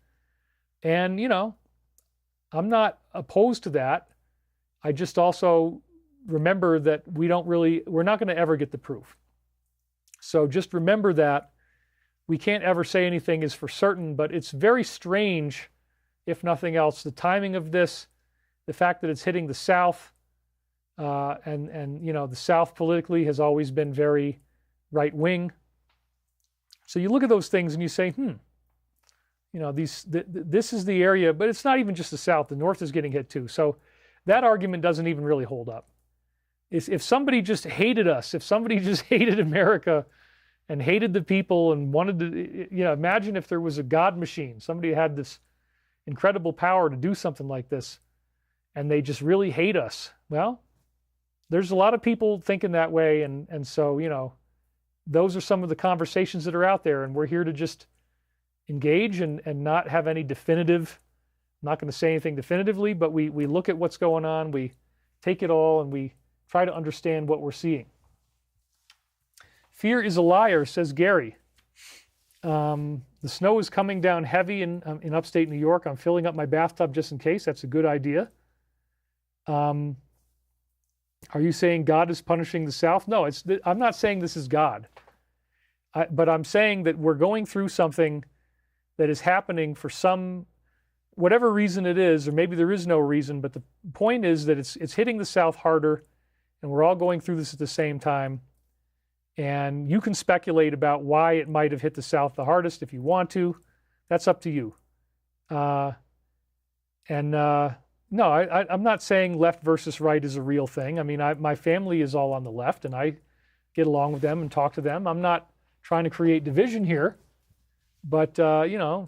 And, I'm not opposed to that. I just also remember that we're not going to ever get the proof. So just remember that we can't ever say anything is for certain, but it's very strange, if nothing else, the timing of this, the fact that it's hitting the South, and the South politically has always been very right-wing. So you look at those things and you say, this is the area, but it's not even just the South. The North is getting hit too. So that argument doesn't even really hold up. If somebody just hated us, if somebody just hated America and hated the people and wanted to, imagine if there was a God machine, somebody had this incredible power to do something like this, and they just really hate us. Well, there's a lot of people thinking that way, and so, those are some of the conversations that are out there, and we're here to just engage and not have any definitive, I'm not going to say anything definitively, but we look at what's going on, we take it all, and we try to understand what we're seeing. Fear is a liar, says Gary. The snow is coming down heavy in upstate New York. I'm filling up my bathtub just in case. That's a good idea. Are you saying God is punishing the South? No, I'm not saying this is God. But I'm saying that we're going through something that is happening for some, whatever reason it is, or maybe there is no reason, but the point is that it's hitting the South harder, and we're all going through this at the same time. And you can speculate about why it might have hit the South the hardest if you want to. That's up to you. No, I'm not saying left versus right is a real thing. I mean, my family is all on the left, and I get along with them and talk to them. I'm not trying to create division here, but,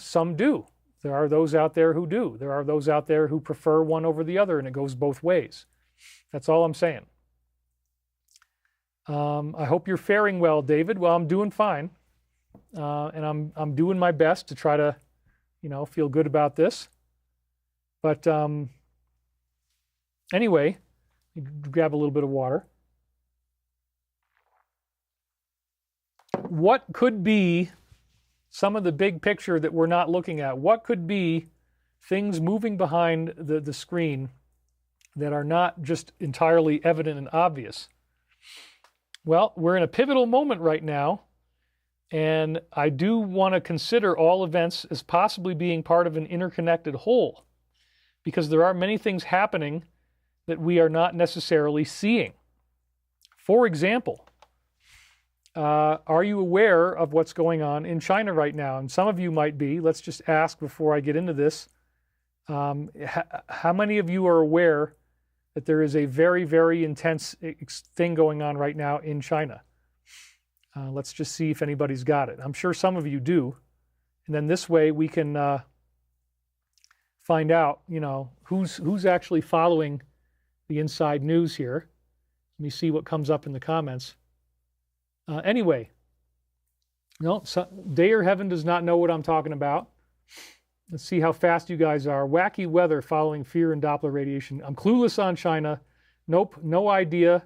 some do. There are those out there who do. There are those out there who prefer one over the other, and it goes both ways. That's all I'm saying. I hope you're faring well, David. Well, I'm doing fine, and I'm doing my best to try to, feel good about this. But anyway, grab a little bit of water. What could be some of the big picture that we're not looking at? What could be things moving behind the screen that are not just entirely evident and obvious? Well, we're in a pivotal moment right now, and I do want to consider all events as possibly being part of an interconnected whole, because there are many things happening that we are not necessarily seeing. For example, are you aware of what's going on in China right now? And some of you might be. Let's just ask before I get into this. How many of you are aware that there is a very, very intense thing going on right now in China? Let's just see if anybody's got it. I'm sure some of you do. And then this way we can find out, who's actually following the inside news here. Let me see what comes up in the comments. Anyway, Dayer Heaven does not know what I'm talking about. Let's see how fast you guys are. Wacky weather following fear and Doppler radiation. I'm clueless on China. Nope, no idea.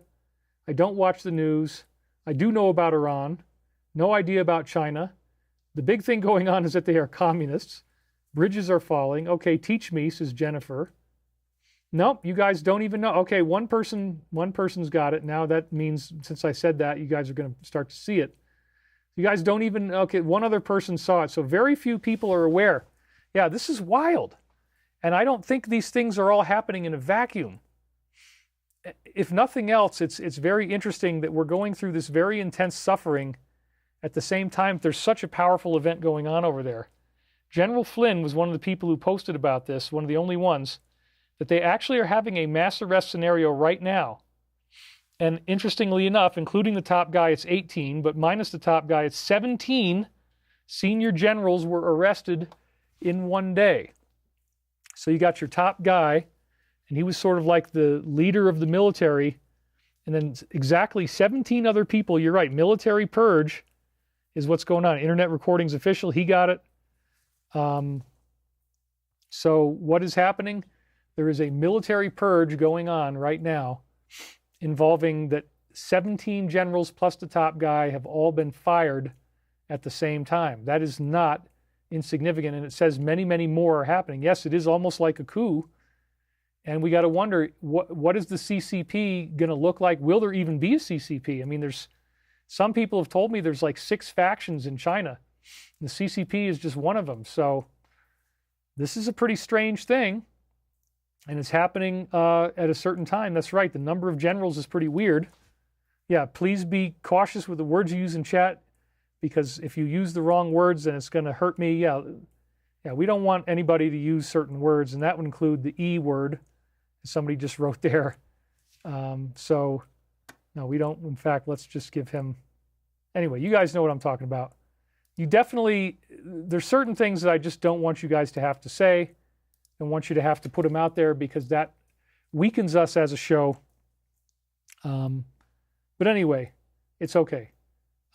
I don't watch the news. I do know about Iran. No idea about China. The big thing going on is that they are communists. Bridges are falling. Okay, teach me, says Jennifer. Nope, you guys don't even know. Okay, one person's got it. Now that means, since I said that, you guys are going to start to see it. You guys don't even, okay, one other person saw it. So very few people are aware. Yeah, this is wild. And I don't think these things are all happening in a vacuum. If nothing else, it's very interesting that we're going through this very intense suffering at the same time. There's such a powerful event going on over there. General Flynn was one of the people who posted about this, one of the only ones, that they actually are having a mass arrest scenario right now. And interestingly enough, including the top guy, it's 18, but minus the top guy, it's 17 senior generals were arrested in one day. So you got your top guy, and he was sort of like the leader of the military, and then exactly 17 other people. You're right, military purge is what's going on. Internet Recordings Official, he got it. So what is happening? There is a military purge going on right now involving that 17 generals plus the top guy have all been fired at the same time. That is not insignificant, and it says many, many more are happening. Yes, it is almost like a coup, and we got to wonder, what is the CCP going to look like? Will there even be a CCP? I mean, there's some people have told me there's like 6 factions in China. The CCP is just one of them. So this is a pretty strange thing, and it's happening at a certain time. That's right. The number of generals is pretty weird. Yeah, please be cautious with the words you use in chat, because if you use the wrong words, then it's going to hurt me. Yeah, we don't want anybody to use certain words, and that would include the E word. Somebody just wrote there. So, no, we don't. In fact, let's just give him... Anyway, you guys know what I'm talking about. You definitely... There's certain things that I just don't want you guys to have to say. I want you to have to put them out there, because that weakens us as a show. But anyway, it's okay.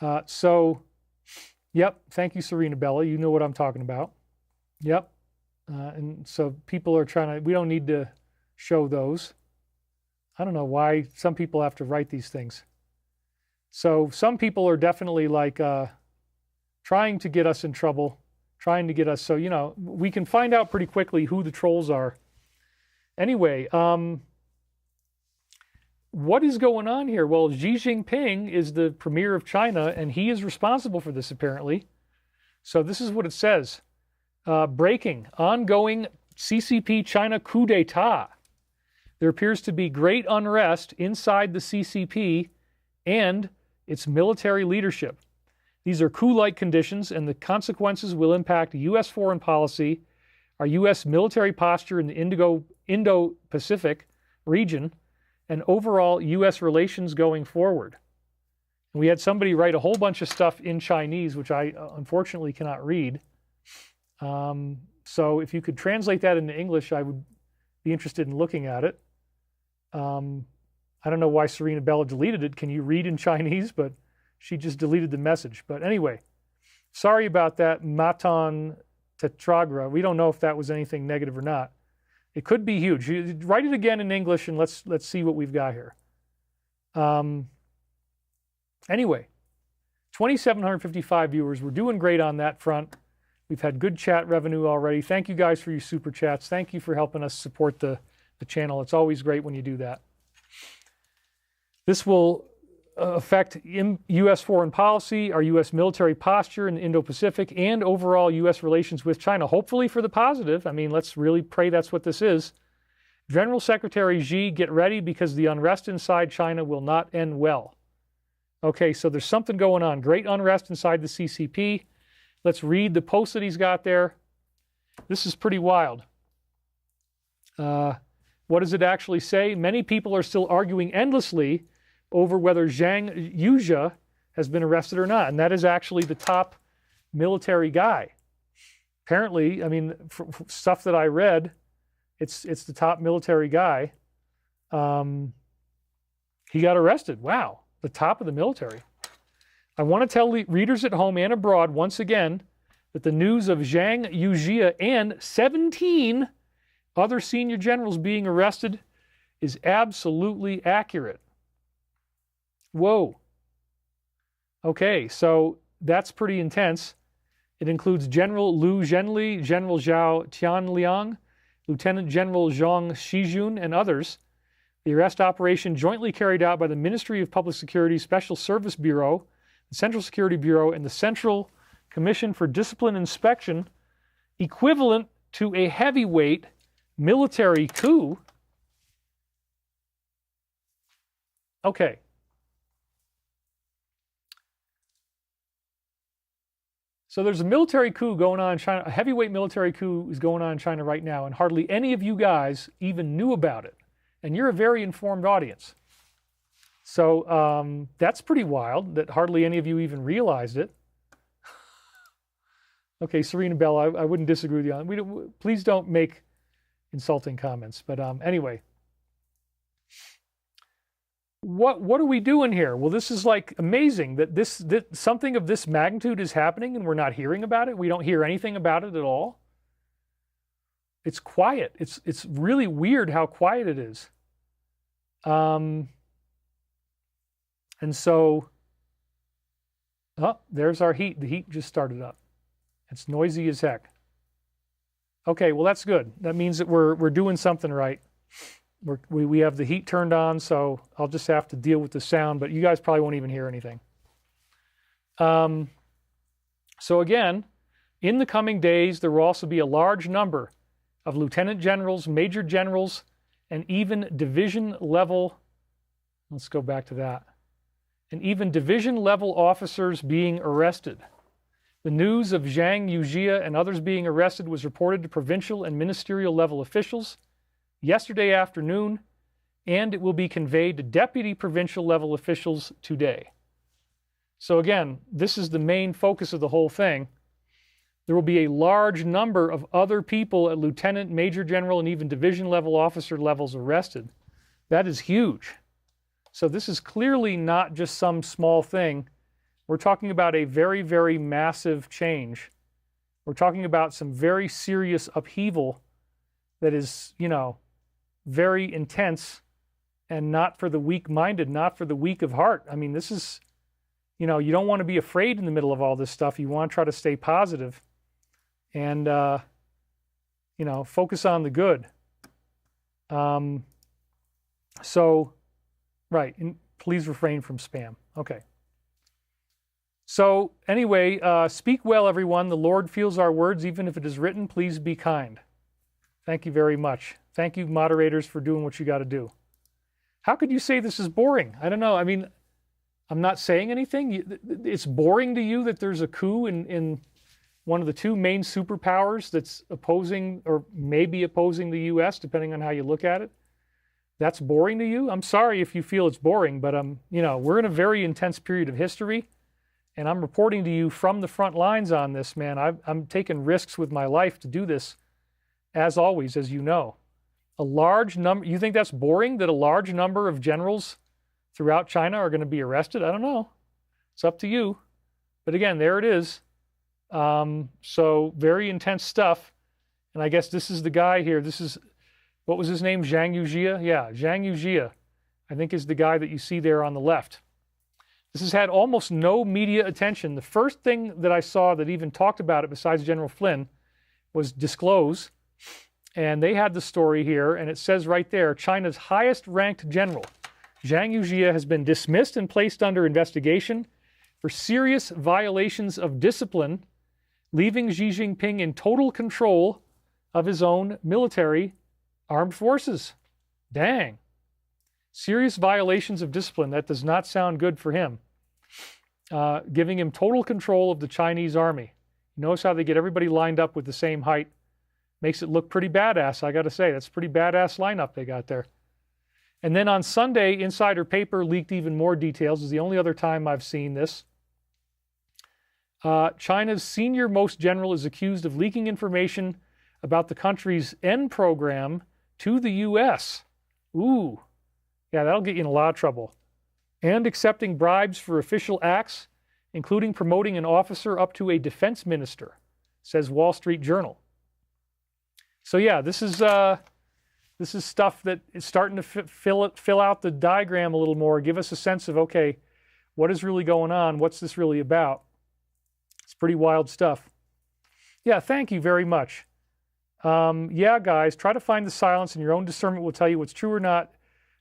Yep, thank you, Serena Bella. You know what I'm talking about. Yep. And so people are trying to... We don't need to show those. I don't know why some people have to write these things. So some people are definitely like trying to get us in trouble, trying to get us... So, we can find out pretty quickly who the trolls are. Anyway, what is going on here? Well, Xi Jinping is the premier of China, and he is responsible for this, apparently. So this is what it says. Breaking, ongoing CCP China coup d'etat. There appears to be great unrest inside the CCP and its military leadership. These are coup-like conditions, and the consequences will impact U.S. foreign policy, our U.S. military posture in the Indo-Pacific region, and overall U.S. relations going forward. And we had somebody write a whole bunch of stuff in Chinese, which I unfortunately cannot read. So if you could translate that into English, I would be interested in looking at it. I don't know why Serena Bella deleted it. Can you read in Chinese? But she just deleted the message. But anyway, sorry about that, Matan Tetragra. We don't know if that was anything negative or not. It could be huge. Write it again in English, and let's see what we've got here. Anyway, 2,755 viewers. We're doing great on that front. We've had good chat revenue already. Thank you guys for your super chats. Thank you for helping us support the channel. It's always great when you do that. This will affect U.S. foreign policy, our U.S. military posture in the Indo-Pacific, and overall U.S. relations with China, hopefully for the positive. I mean, let's really pray that's what this is. General Secretary Xi, get ready because the unrest inside China will not end well. Okay, so there's something going on. Great unrest inside the CCP. Let's read the post that he's got there. This is pretty wild. What does it actually say? Many people are still arguing endlessly over whether Zhang Yuzhe has been arrested or not. And that is actually the top military guy. Apparently, I mean, for stuff that I read, it's the top military guy. He got arrested. Wow, the top of the military. I want to tell readers at home and abroad once again that the news of Zhang Yuzhe and 17 other senior generals being arrested is absolutely accurate. Whoa. Okay, so that's pretty intense. It includes General Liu Zhenli, General Zhao Tianliang, Lieutenant General Zhang Shijun, and others. The arrest operation jointly carried out by the Ministry of Public Security, Special Service Bureau, the Central Security Bureau, and the Central Commission for Discipline Inspection, equivalent to a heavyweight military coup. Okay. So there's a military coup going on in China, a heavyweight military coup is going on in China right now, and hardly any of you guys even knew about it. And you're a very informed audience. So that's pretty wild that hardly any of you even realized it. Okay, Serena Bella, I wouldn't disagree with you on that. Please don't make insulting comments. But anyway, what are we doing here? Well, this is like amazing that something of this magnitude is happening and we're not hearing about it. We don't hear anything about it at all. It's quiet. It's really weird how quiet it is. And so, there's our heat. The heat just started up. It's noisy as heck. Okay, well that's good. That means that we're doing something right. We have the heat turned on, so I'll just have to deal with the sound, but you guys probably won't even hear anything. So again, in the coming days, there will also be a large number of lieutenant generals, major generals, and even division level, let's go back to that, and even division level officers being arrested. The news of Zhang Yuzhe and others being arrested was reported to provincial and ministerial level officials yesterday afternoon, and it will be conveyed to deputy provincial level officials today. So again, this is the main focus of the whole thing. There will be a large number of other people at lieutenant, major general, and even division level officer levels arrested. That is huge. So this is clearly not just some small thing. We're talking about a very, very massive change. We're talking about some very serious upheaval that is, very intense and not for the weak-minded, not for the weak of heart. I mean, this is, you don't want to be afraid in the middle of all this stuff. You want to try to stay positive and, focus on the good. So Right. And please refrain from spam. Okay. So anyway, speak well, everyone. The Lord feels our words, even if it is written. Please be kind. Thank you very much. Thank you, moderators, for doing what you got to do. How could you say this is boring? I don't know. I mean, I'm not saying anything. It's boring to you that there's a coup in one of the two main superpowers that's opposing or maybe opposing the U.S., depending on how you look at it. That's boring to you? I'm sorry if you feel it's boring, but we're in a very intense period of history, and I'm reporting to you from the front lines on this, man. I'm taking risks with my life to do this, as always, as you know. A large number, you think that's boring, that a large number of generals throughout China are going to be arrested? I don't know. It's up to you. But again, there it is. So very intense stuff. And I guess this is the guy here. This is, what was his name? Zhang Yujia? Yeah, Zhang Yujia, I think, is the guy that you see there on the left. This has had almost no media attention. The first thing that I saw that even talked about it, besides General Flynn, was Disclose. And they had the story here, and it says right there, China's highest-ranked general, Zhang Yujia, has been dismissed and placed under investigation for serious violations of discipline, leaving Xi Jinping in total control of his own military armed forces. Dang. Serious violations of discipline. That does not sound good for him. Giving him total control of the Chinese army. Notice how they get everybody lined up with the same height. Makes it look pretty badass, I got to say. That's a pretty badass lineup they got there. And then on Sunday, Insider Paper leaked even more details. It's the only other time I've seen this. China's senior-most general is accused of leaking information about the country's N program to the U.S. Ooh. Yeah, that'll get you in a lot of trouble. And accepting bribes for official acts, including promoting an officer up to a defense minister, says Wall Street Journal. So yeah, this is stuff that is starting to fill out the diagram a little more, give us a sense of, okay, what is really going on? What's this really about? It's pretty wild stuff. Yeah, thank you very much. Yeah, guys, try to find the silence, and your own discernment will tell you what's true or not.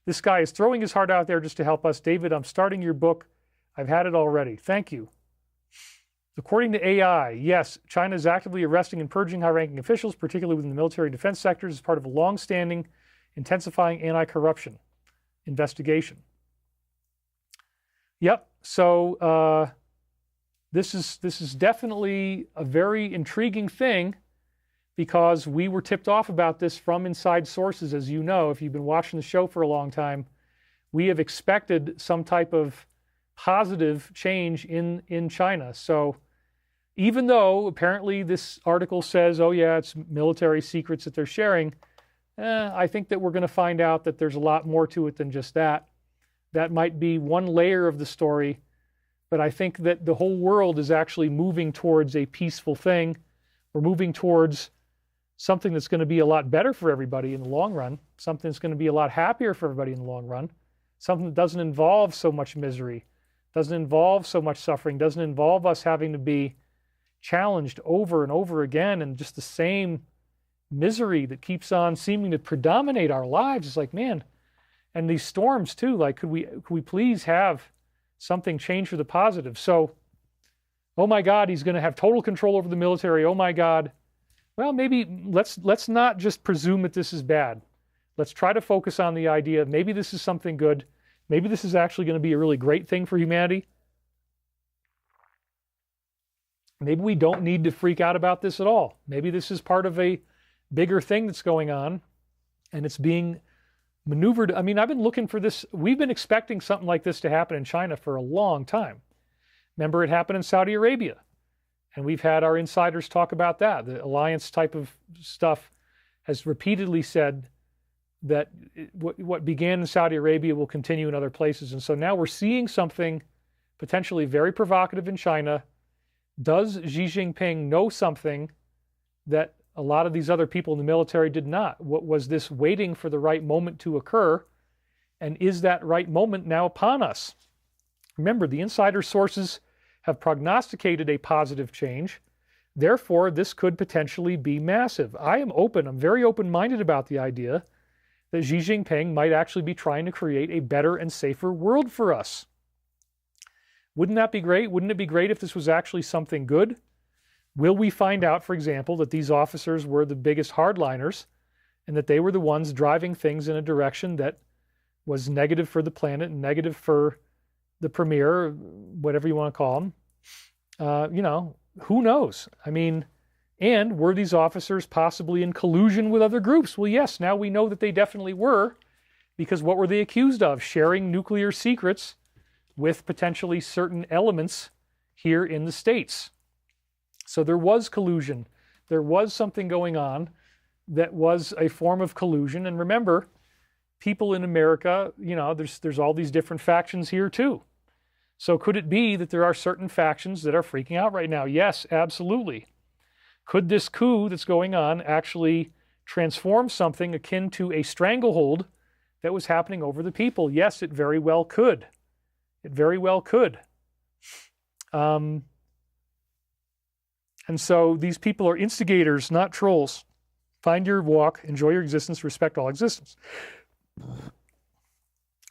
This guy is throwing his heart out there just to help us. David, I'm starting your book. I've had it already. Thank you. According to AI, yes, China is actively arresting and purging high-ranking officials, particularly within the military and defense sectors, as part of a long-standing, intensifying anti-corruption investigation. Yep. So this is definitely a very intriguing thing, because we were tipped off about this from inside sources, as you know. If you've been watching the show for a long time, we have expected some type of positive change in China. So even though apparently this article says, oh yeah, it's military secrets that they're sharing, I think that we're going to find out that there's a lot more to it than just that. That might be one layer of the story, but I think that the whole world is actually moving towards a peaceful thing. We're moving towards something that's going to be a lot better for everybody in the long run, something that's going to be a lot happier for everybody in the long run, something that doesn't involve so much misery, doesn't involve so much suffering, doesn't involve us having to be challenged over and over again, and just the same misery that keeps on seeming to predominate our lives. It's like, man, and these storms too, like, could we please have something change for the positive? So, oh my God, he's going to have total control over the military. Oh my God. Well, maybe let's not just presume that this is bad. Let's try to focus on the idea of maybe this is something good. Maybe this is actually going to be a really great thing for humanity. Maybe we don't need to freak out about this at all. Maybe this is part of a bigger thing that's going on, and it's being maneuvered. I mean, I've been looking for this. We've been expecting something like this to happen in China for a long time. Remember, it happened in Saudi Arabia, and we've had our insiders talk about that. The alliance type of stuff has repeatedly said that what began in Saudi Arabia will continue in other places. And so now we're seeing something potentially very provocative in China. Does Xi Jinping know something that a lot of these other people in the military did not? What was this waiting for the right moment to occur? And is that right moment now upon us? Remember, the insider sources have prognosticated a positive change. Therefore, this could potentially be massive. I am open. I'm very open-minded about the idea that Xi Jinping might actually be trying to create a better and safer world for us. Wouldn't that be great? Wouldn't it be great if this was actually something good? Will we find out, for example, that these officers were the biggest hardliners and that they were the ones driving things in a direction that was negative for the planet and negative for the premier, whatever you want to call them? You know, who knows? I mean, and were these officers possibly in collusion with other groups? Well, yes, now we know that they definitely were, because what were they accused of? Sharing nuclear secrets with potentially certain elements here in the States. So there was collusion. There was something going on that was a form of collusion. And remember, people in America, you know, there's all these different factions here too. So could it be that there are certain factions that are freaking out right now? Yes, absolutely. Could this coup that's going on actually transform something akin to a stranglehold that was happening over the people? Yes, it very well could. It very well could. And so these people are instigators, not trolls. Find your walk, enjoy your existence, respect all existence.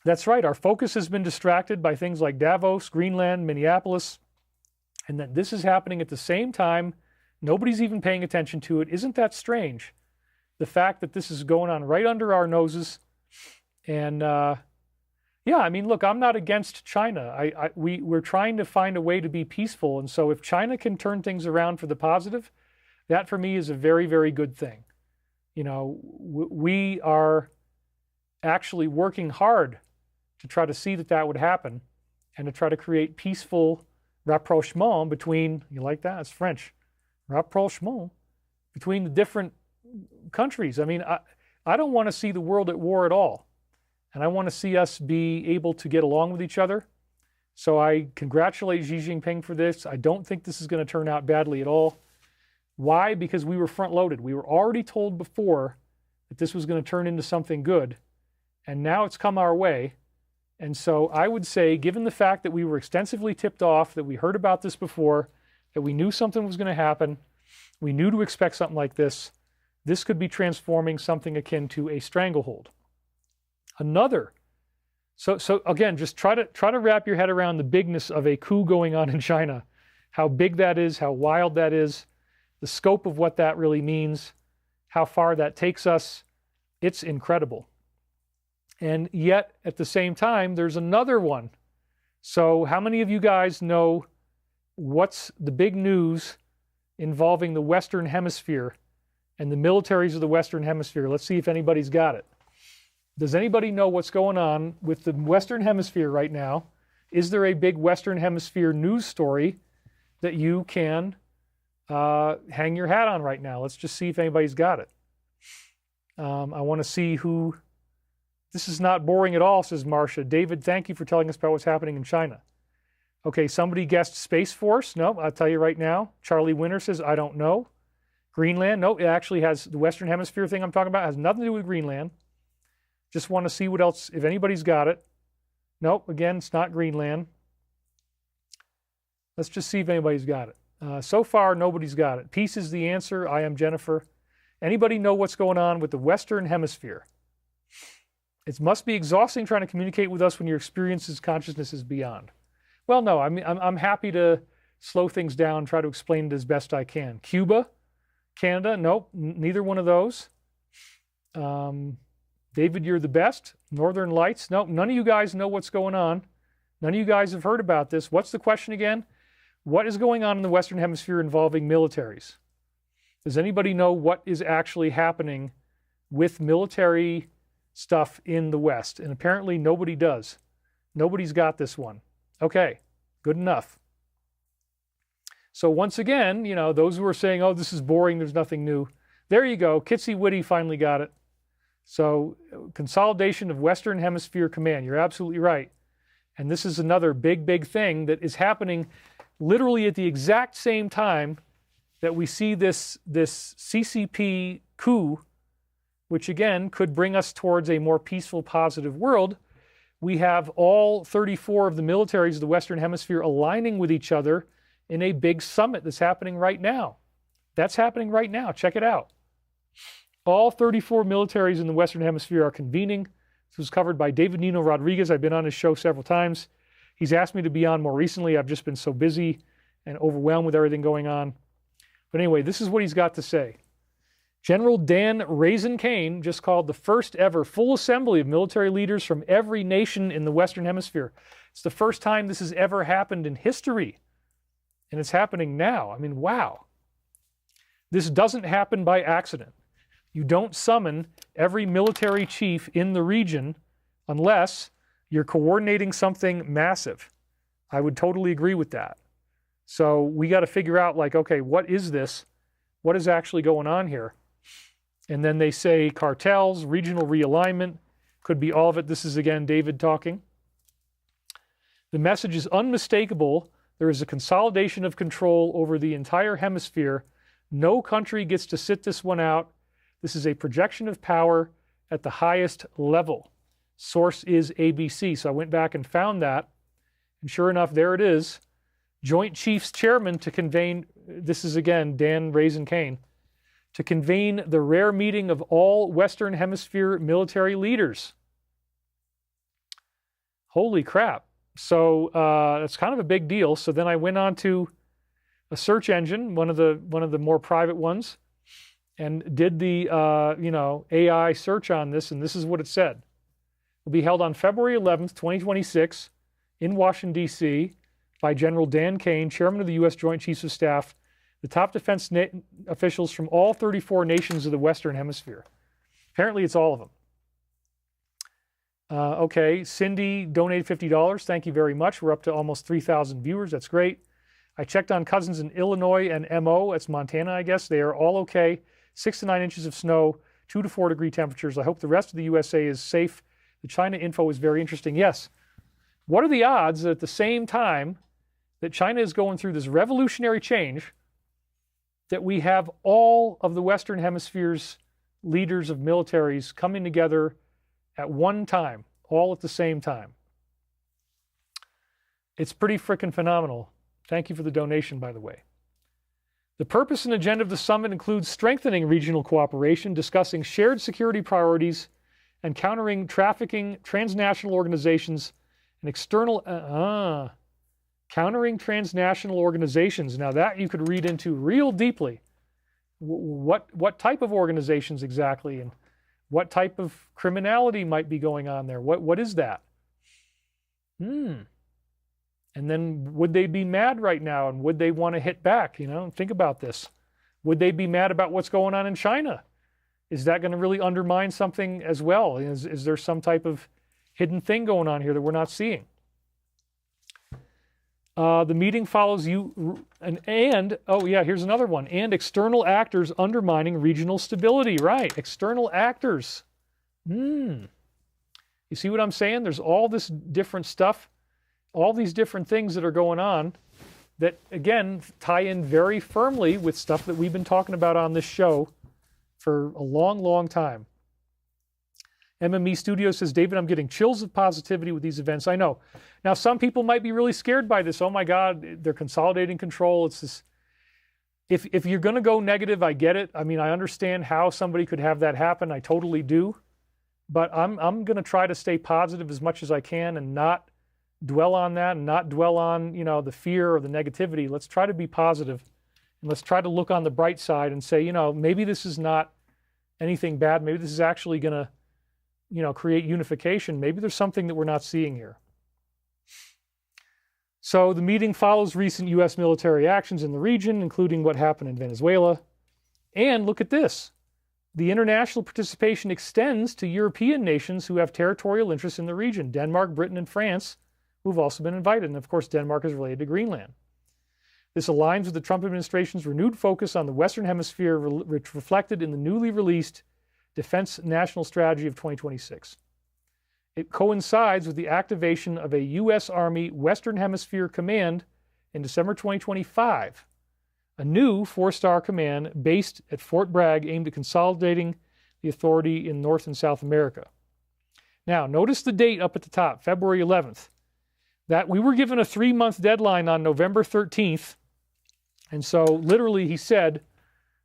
That's right. Our focus has been distracted by things like Davos, Greenland, Minneapolis, and that this is happening at the same time. Nobody's even paying attention to it. Isn't that strange? The fact that this is going on right under our noses. And yeah, I mean, look, I'm not against China. We're trying to find a way to be peaceful. And so if China can turn things around for the positive, that for me is a very, very good thing. You know, we are actually working hard to try to see that that would happen and to try to create peaceful rapprochement between, you like that? It's French. Rapprochement between the different countries. I mean, I don't want to see the world at war at all. And I want to see us be able to get along with each other. So I congratulate Xi Jinping for this. I don't think this is going to turn out badly at all. Why? Because we were front-loaded. We were already told before that this was going to turn into something good. And now it's come our way. And so I would say, given the fact that we were extensively tipped off, that we heard about this before, that we knew something was going to happen, we knew to expect something like this, this could be transforming something akin to a stranglehold. Another, so again, just try to wrap your head around the bigness of a coup going on in China, how big that is, how wild that is, the scope of what that really means, how far that takes us. It's incredible. And yet, at the same time, there's another one. So how many of you guys know what's the big news involving the Western Hemisphere and the militaries of the Western Hemisphere? Let's see if anybody's got it. Does anybody know what's going on with the Western Hemisphere right now? Is there a big Western Hemisphere news story that you can hang your hat on right now? Let's just see if anybody's got it. I want to see who... This is not boring at all, says Marcia. David, thank you for telling us about what's happening in China. Okay, somebody guessed Space Force. No, I'll tell you right now. Charlie Winter says, I don't know. Greenland. No, it actually has the Western Hemisphere thing I'm talking about. It has nothing to do with Greenland. Just want to see what else, if anybody's got it. Nope, again, it's not Greenland. Let's just see if anybody's got it. So far, nobody's got it. Peace is the answer. I am Jennifer. Anybody know what's going on with the Western Hemisphere? It must be exhausting trying to communicate with us when your experiences, consciousness is beyond. Well, no, I'm happy to slow things down, try to explain it as best I can. Cuba, Canada, nope, neither one of those. David, you're the best. Northern Lights, nope, none of you guys know what's going on. None of you guys have heard about this. What's the question again? What is going on in the Western Hemisphere involving militaries? Does anybody know what is actually happening with military stuff in the West? And apparently nobody does. Nobody's got this one. Okay, good enough. So once again, you know, those who are saying, oh, this is boring, there's nothing new. There you go. Kitsy Witty finally got it. So consolidation of Western Hemisphere Command. You're absolutely right. And this is another big, big thing that is happening literally at the exact same time that we see this CCP coup, which again could bring us towards a more peaceful, positive world. We have all 34 of the militaries of the Western Hemisphere aligning with each other in a big summit that's happening right now. That's happening right now. Check it out. All 34 militaries in the Western Hemisphere are convening. This was covered by David Nino Rodriguez. I've been on his show several times. He's asked me to be on more recently. I've just been so busy and overwhelmed with everything going on. But anyway, this is what he's got to say. General Dan Raisin Kane just called the first ever full assembly of military leaders from every nation in the Western Hemisphere. It's the first time this has ever happened in history. And it's happening now. I mean, wow. This doesn't happen by accident. You don't summon every military chief in the region unless you're coordinating something massive. I would totally agree with that. So we got to figure out, like, okay, what is this? What is actually going on here? And then they say cartels, regional realignment, could be all of it. This is, again, David talking. The message is unmistakable. There is a consolidation of control over the entire hemisphere. No country gets to sit this one out. This is a projection of power at the highest level. Source is ABC. So I went back and found that. And sure enough, there it is. Joint Chiefs Chairman to convene, this is again Dan Raisin Kane, to convene the rare meeting of all Western Hemisphere military leaders. Holy crap. So that's kind of a big deal. So then I went on to a search engine, one of the more private ones, and did the AI search on this, and this is what it said. It will be held on February 11th, 2026 in Washington, D.C. by General Dan Kane, Chairman of the U.S. Joint Chiefs of Staff, the top defense officials from all 34 nations of the Western Hemisphere. Apparently it's all of them. Okay, Cindy donated $50. Thank you very much. We're up to almost 3,000 viewers. That's great. I checked on cousins in Illinois and MO. That's Montana, I guess. They are all okay. 6 to 9 inches of snow, 2 to 4 degree temperatures. I hope the rest of the USA is safe. The China info is very interesting. Yes. What are the odds that at the same time that China is going through this revolutionary change, that we have all of the Western Hemisphere's leaders of militaries coming together at one time, all at the same time? It's pretty freaking phenomenal. Thank you for the donation, by the way. The purpose and agenda of the summit includes strengthening regional cooperation, discussing shared security priorities, and countering trafficking, transnational organizations, and external... countering transnational organizations. Now that you could read into real deeply. What type of organizations exactly, and what type of criminality might be going on there? What is that? And then would they be mad right now, and would they want to hit back? Think about this. Would they be mad about what's going on in China? Is that going to really undermine something as well? Is there some type of hidden thing going on here that we're not seeing? The meeting follows here's another one. And external actors undermining regional stability. Right, external actors. You see what I'm saying? There's all this different stuff, all these different things that are going on that, again, tie in very firmly with stuff that we've been talking about on this show for a long, long time. MME Studio says, David, I'm getting chills of positivity with these events. I know. Now, some people might be really scared by this. Oh my God, they're consolidating control. It's this. If you're going to go negative, I get it. I mean, I understand how somebody could have that happen. I totally do. But I'm going to try to stay positive as much as I can and not dwell on that, and not dwell on, the fear or the negativity. Let's try to be positive, and let's try to look on the bright side and say, maybe this is not anything bad. Maybe this is actually going to create unification. Maybe there's something that we're not seeing here. So the meeting follows recent U.S. military actions in the region, including what happened in Venezuela. And look at this. The international participation extends to European nations who have territorial interests in the region. Denmark, Britain, and France, who've also been invited. And of course, Denmark is related to Greenland. This aligns with the Trump administration's renewed focus on the Western Hemisphere, which reflected in the newly released Defense National Strategy of 2026. It coincides with the activation of a U.S. Army Western Hemisphere Command in December 2025, a new 4-star command based at Fort Bragg aimed at consolidating the authority in North and South America. Now, notice the date up at the top, February 11th. That we were given a 3-month deadline on November 13th, and so literally he said,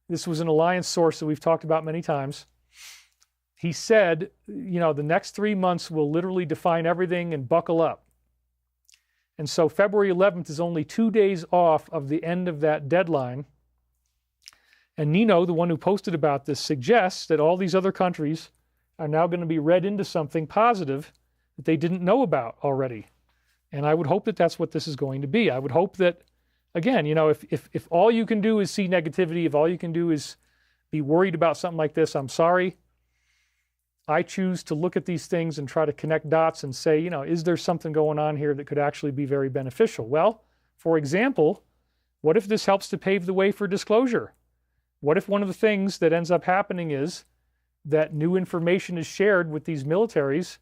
this was an alliance source that we've talked about many times, he said, the next 3 months will literally define everything, and buckle up. And so February 11th is only 2 days off of the end of that deadline. And Nino, the one who posted about this, suggests that all these other countries are now going to be read into something positive that they didn't know about already. And I would hope that that's what this is going to be. I would hope that, again, if all you can do is see negativity, if all you can do is be worried about something like this, I'm sorry. I choose to look at these things and try to connect dots and say, is there something going on here that could actually be very beneficial? Well, for example, what if this helps to pave the way for disclosure? What if one of the things that ends up happening is that new information is shared with these militaries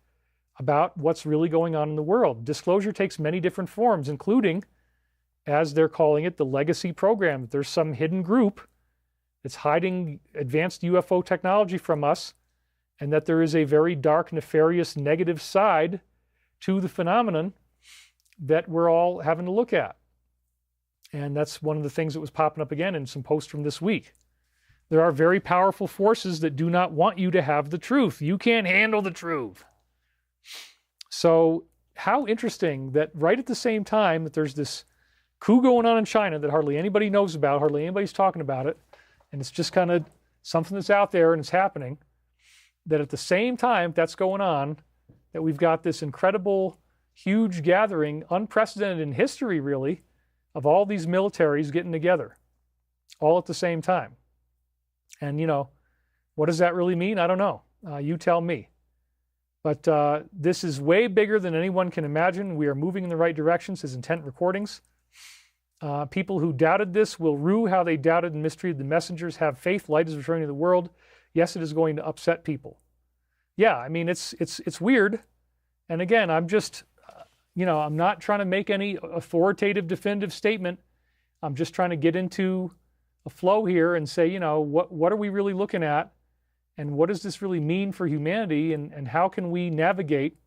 about what's really going on in the world? Disclosure takes many different forms, including, as they're calling it, the legacy program. There's some hidden group that's hiding advanced UFO technology from us, and that there is a very dark, nefarious, negative side to the phenomenon that we're all having to look at. And that's one of the things that was popping up again in some posts from this week. There are very powerful forces that do not want you to have the truth. You can't handle the truth. So how interesting that right at the same time that there's this coup going on in China that hardly anybody knows about, hardly anybody's talking about it, and it's just kind of something that's out there and it's happening, that at the same time that's going on, that we've got this incredible, huge gathering, unprecedented in history really, of all these militaries getting together, all at the same time. And, what does that really mean? I don't know. You tell me. But this is way bigger than anyone can imagine. We are moving in the right direction, says Intent Recordings. People who doubted this will rue how they doubted and mistreated the messengers. Have faith. Light is returning to the world. Yes, it is going to upset people. Yeah, I mean, it's weird. And again, I'm just, I'm not trying to make any authoritative, definitive statement. I'm just trying to get into a flow here and say, what are we really looking at? And what does this really mean for humanity? And how can we navigate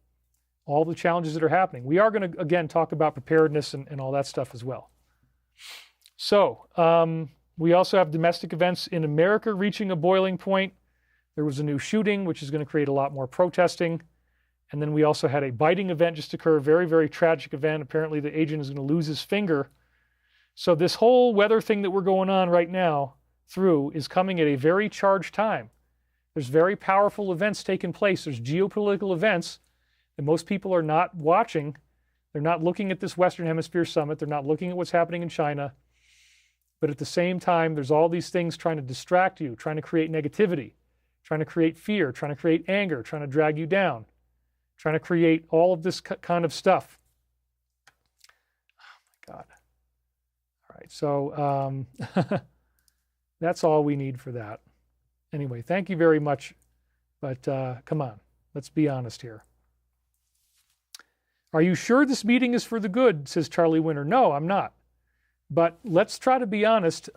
all the challenges that are happening? We are going to, again, talk about preparedness and all that stuff as well. So we also have domestic events in America reaching a boiling point. There was a new shooting, which is going to create a lot more protesting. And then we also had a biting event just occur, a very, very tragic event. Apparently the agent is going to lose his finger. So this whole weather thing that we're going on right now through is coming at a very charged time. There's very powerful events taking place. There's geopolitical events that most people are not watching. They're not looking at this Western Hemisphere summit. They're not looking at what's happening in China. But at the same time, there's all these things trying to distract you, trying to create negativity, trying to create fear, trying to create anger, trying to drag you down, trying to create all of this kind of stuff. Oh my God. All right, so that's all we need for that. Anyway, thank you very much, but come on, let's be honest here. Are you sure this meeting is for the good, says Charlie Winter. No, I'm not. But let's try to be honest.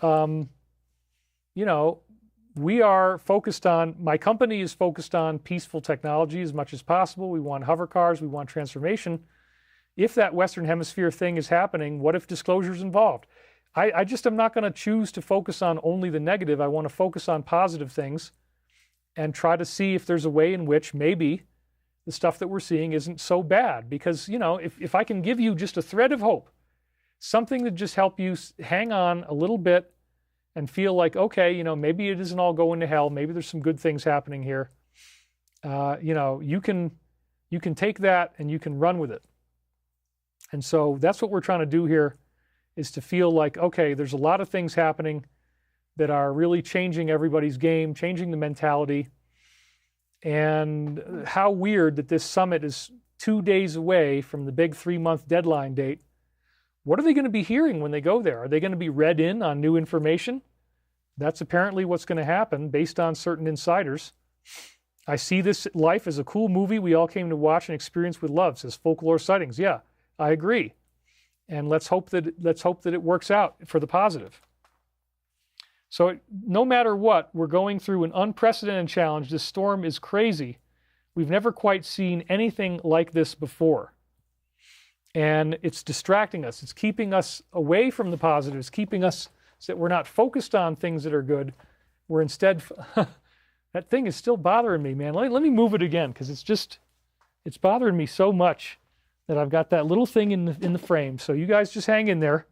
We are focused on, my company is focused on peaceful technology as much as possible. We want hover cars, we want transformation. If that Western Hemisphere thing is happening, what if disclosure is involved? I just am not going to choose to focus on only the negative. I want to focus on positive things and try to see if there's a way in which maybe the stuff that we're seeing isn't so bad. Because, if I can give you just a thread of hope, something to just help you hang on a little bit and feel like, okay, maybe it isn't all going to hell. Maybe there's some good things happening here. You can take that and you can run with it. And so that's what we're trying to do here, is to feel like, okay, there's a lot of things happening that are really changing everybody's game, changing the mentality. And how weird that this summit is 2 days away from the big 3-month deadline date. What are they going to be hearing when they go there? Are they going to be read in on new information? That's apparently what's going to happen based on certain insiders. I see this life as a cool movie we all came to watch and experience with love, says Folklore Sightings. Yeah, I agree. And let's hope that it works out for the positive. So no matter what, we're going through an unprecedented challenge. This storm is crazy. We've never quite seen anything like this before. And it's distracting us. It's keeping us away from the positives, keeping us so that we're not focused on things that are good. We're instead, That thing is still bothering me, man. Let me move it again, because it's bothering me so much that I've got that little thing in the frame. So you guys just hang in there,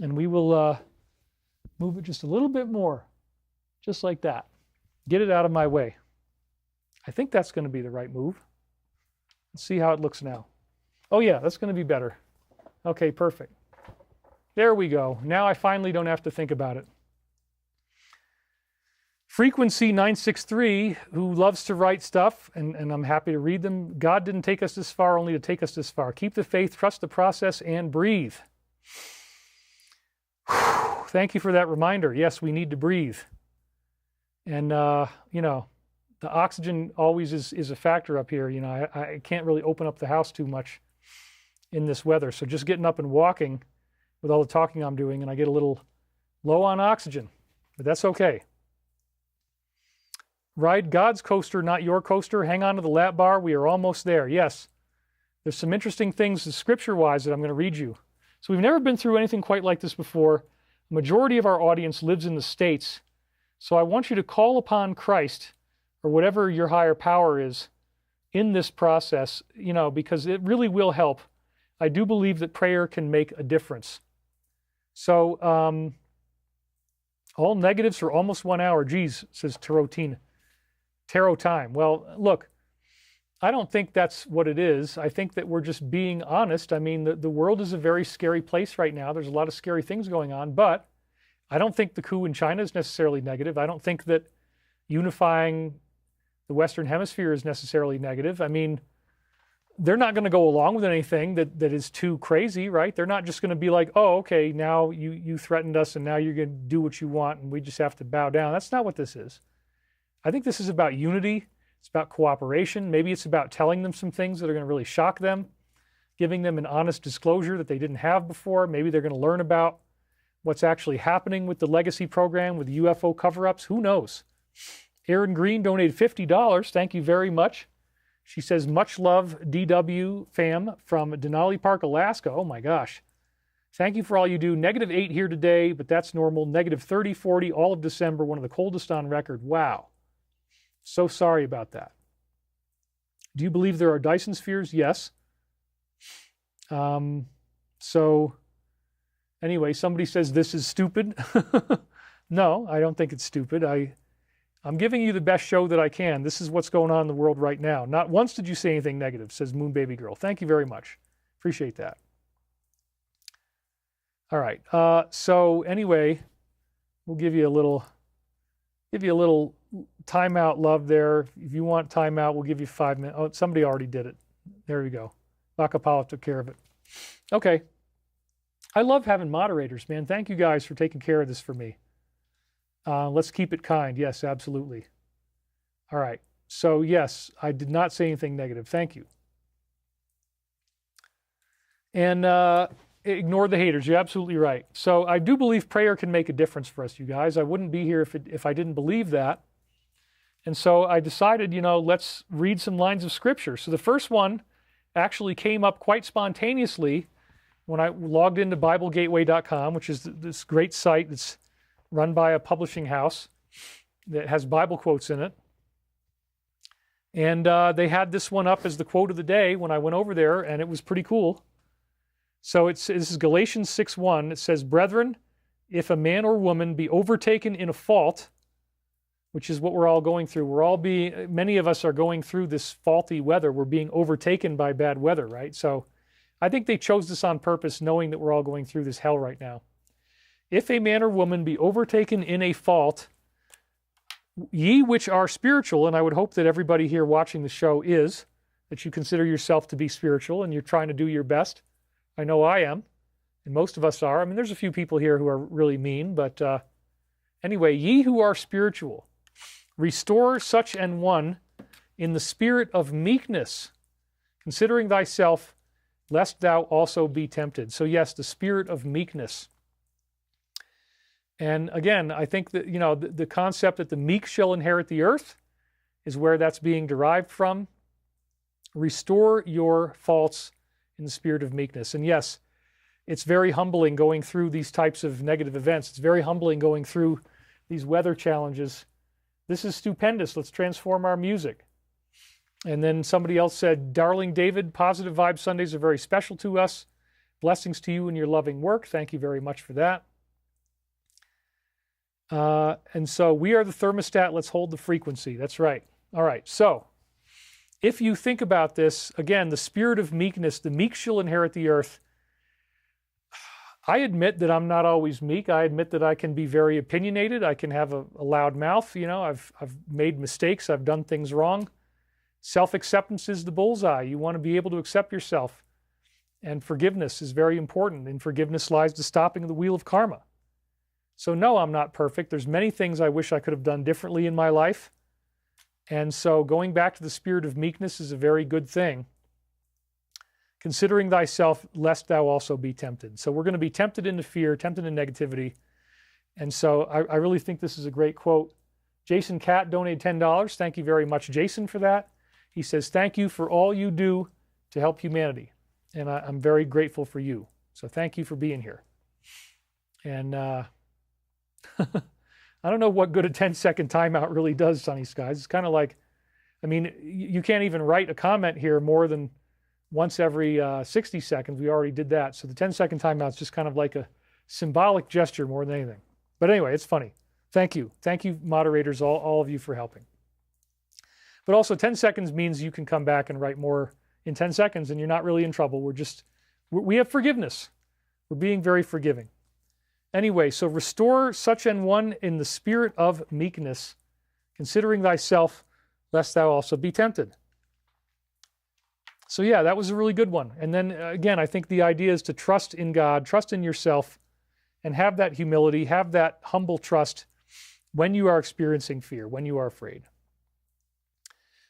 and we will move it just a little bit more, just like that. Get it out of my way. I think that's going to be the right move. Let's see how it looks now. Oh yeah, that's going to be better. Okay, perfect. There we go. Now I finally don't have to think about it. Frequency 963, who loves to write stuff, and I'm happy to read them. God didn't take us this far only to take us this far. Keep the faith, trust the process, and breathe. Thank you for that reminder. Yes, we need to breathe. And, you know, the oxygen always is a factor up here. You know, I can't really open up the house too much in this weather. So just getting up and walking with all the talking I'm doing, and I get a little low on oxygen, but that's okay. Ride God's coaster, not your coaster. Hang on to the lap bar. We are almost there. Yes, there's some interesting things scripture-wise that I'm going to read you. So we've never been through anything quite like this before. The majority of our audience lives in the States. So I want you to call upon Christ, or whatever your higher power is, in this process, you know, because it really will help. I do believe that prayer can make a difference. So all negatives for almost 1 hour. Geez, says Tarot time. Well, look, I don't think that's what it is. I think that we're just being honest. I mean, the world is a very scary place right now. There's a lot of scary things going on, but I don't think the coup in China is necessarily negative. I don't think that unifying the Western Hemisphere is necessarily negative. I mean, they're not going to go along with anything that is too crazy, right? They're not just going to be like, oh, okay, now you threatened us and now you're going to do what you want and we just have to bow down. That's not what this is. I think this is about unity. It's about cooperation. Maybe it's about telling them some things that are going to really shock them, giving them an honest disclosure that they didn't have before. Maybe they're going to learn about what's actually happening with the legacy program, with UFO cover-ups. Who knows? Erin Green donated $50. Thank you very much. She says, much love, DW fam from Denali Park, Alaska. Oh my gosh. Thank you for all you do. -8 here today, but that's normal. -30, 40, all of December, one of the coldest on record. Wow. So sorry about that. Do you believe there are Dyson spheres? Yes. So anyway, somebody says this is stupid. No, I don't think it's stupid. I'm giving you the best show that I can. This is what's going on in the world right now. Not once did you say anything negative, says Moon Baby Girl. Thank you very much. Appreciate that. All right. So anyway, we'll give you a little timeout love there. If you want timeout, we'll give you 5 minutes. Oh, somebody already did it. There we go. Bakapala took care of it. Okay. I love having moderators, man. Thank you guys for taking care of this for me. Let's keep it kind. Yes, absolutely. All right. So yes, I did not say anything negative. Thank you. And ignore the haters. You're absolutely right. So I do believe prayer can make a difference for us, you guys. I wouldn't be here if I didn't believe that. And so I decided, you know, let's read some lines of scripture. So the first one actually came up quite spontaneously when I logged into BibleGateway.com, which is this great site that's run by a publishing house that has Bible quotes in it. And they had this one up as the quote of the day when I went over there, and it was pretty cool. So this is Galatians 6:1. It says, "Brethren, if a man or woman be overtaken in a fault," which is what we're all going through. Many of us are going through this faulty weather. We're being overtaken by bad weather, right? So I think they chose this on purpose, knowing that we're all going through this hell right now. "If a man or woman be overtaken in a fault, ye which are spiritual," and I would hope that everybody here watching the show is, that you consider yourself to be spiritual and you're trying to do your best. I know I am, and most of us are. I mean, there's a few people here who are really mean, but anyway, "Ye who are spiritual, restore such an one in the spirit of meekness, considering thyself, lest thou also be tempted." So yes, the spirit of meekness. And again, I think that, you know, the concept that the meek shall inherit the earth is where that's being derived from. Restore your faults in the spirit of meekness. And yes, it's very humbling going through these types of negative events. It's very humbling going through these weather challenges This is stupendous. Let's transform our music. And then somebody else said, darling David, Positive Vibe Sundays are very special to us. Blessings to you and your loving work. Thank you very much for that. And so we are the thermostat. Let's hold the frequency. That's right. All right. So if you think about this, again, the spirit of meekness, the meek shall inherit the earth. I admit that I'm not always meek. I admit that I can be very opinionated. I can have a loud mouth. You know, I've made mistakes. I've done things wrong. Self-acceptance is the bullseye. You want to be able to accept yourself. And forgiveness is very important. In forgiveness lies the stopping of the wheel of karma. So no, I'm not perfect. There's many things I wish I could have done differently in my life. And so going back to the spirit of meekness is a very good thing. Considering thyself, lest thou also be tempted. So we're going to be tempted into fear, tempted into negativity. And so I really think this is a great quote. Jason Catt donated $10. Thank you very much, Jason, for that. He says, thank you for all you do to help humanity. And I'm very grateful for you. So thank you for being here. And I don't know what good a 10-second timeout really does, Sunny Skies. It's kind of like, I mean, you can't even write a comment here more than once every 60 seconds. We already did that. So the 10-second timeout is just kind of like a symbolic gesture more than anything. But anyway, it's funny. Thank you. Thank you, moderators, all of you for helping. But also 10 seconds means you can come back and write more in 10 seconds and you're not really in trouble. We have forgiveness. We're being very forgiving. Anyway, so restore such an one in the spirit of meekness, considering thyself, lest thou also be tempted. So yeah, that was a really good one. And then again, I think the idea is to trust in God, trust in yourself, and have that humility, have that humble trust when you are experiencing fear, when you are afraid.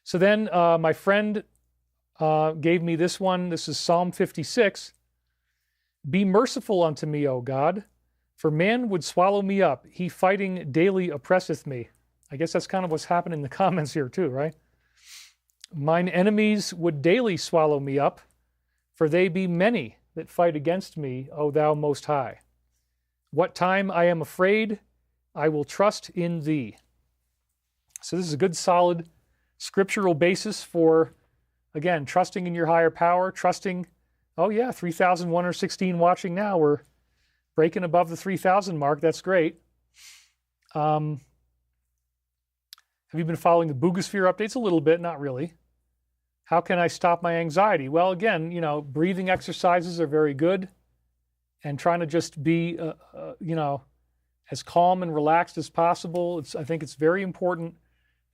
So then my friend gave me this one. This is Psalm 56. Be merciful unto me, O God, for man would swallow me up. He fighting daily oppresseth me. I guess that's kind of what's happening in the comments here too, right? Mine enemies would daily swallow me up, for they be many that fight against me, O thou most high. What time I am afraid, I will trust in thee. So this is a good solid scriptural basis for, again, trusting in your higher power, trusting, oh yeah, 3,116 watching now. We're breaking above the 3,000 mark. That's great. Have you been following the Boogosphere updates? A little bit, not really. How can I stop my anxiety? Well, again, you know, breathing exercises are very good, and trying to just be, you know, as calm and relaxed as possible. I think it's very important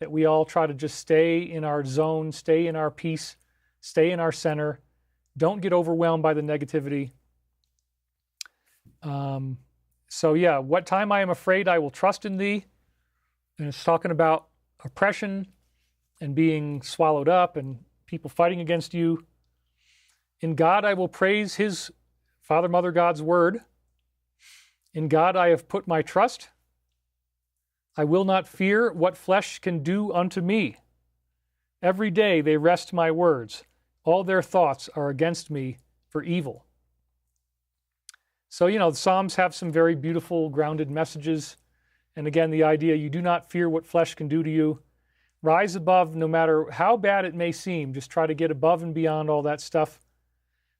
that we all try to just stay in our zone, stay in our peace, stay in our center. Don't get overwhelmed by the negativity. So yeah, what time I am afraid, I will trust in thee. And it's talking about oppression and being swallowed up and people fighting against you. In God I will praise his Father, Mother, God's word. In God I have put my trust. I will not fear what flesh can do unto me. Every day they wrest my words. All their thoughts are against me for evil. So, you know, the Psalms have some very beautiful, grounded messages. And again, the idea, you do not fear what flesh can do to you. Rise above, no matter how bad it may seem. Just try to get above and beyond all that stuff.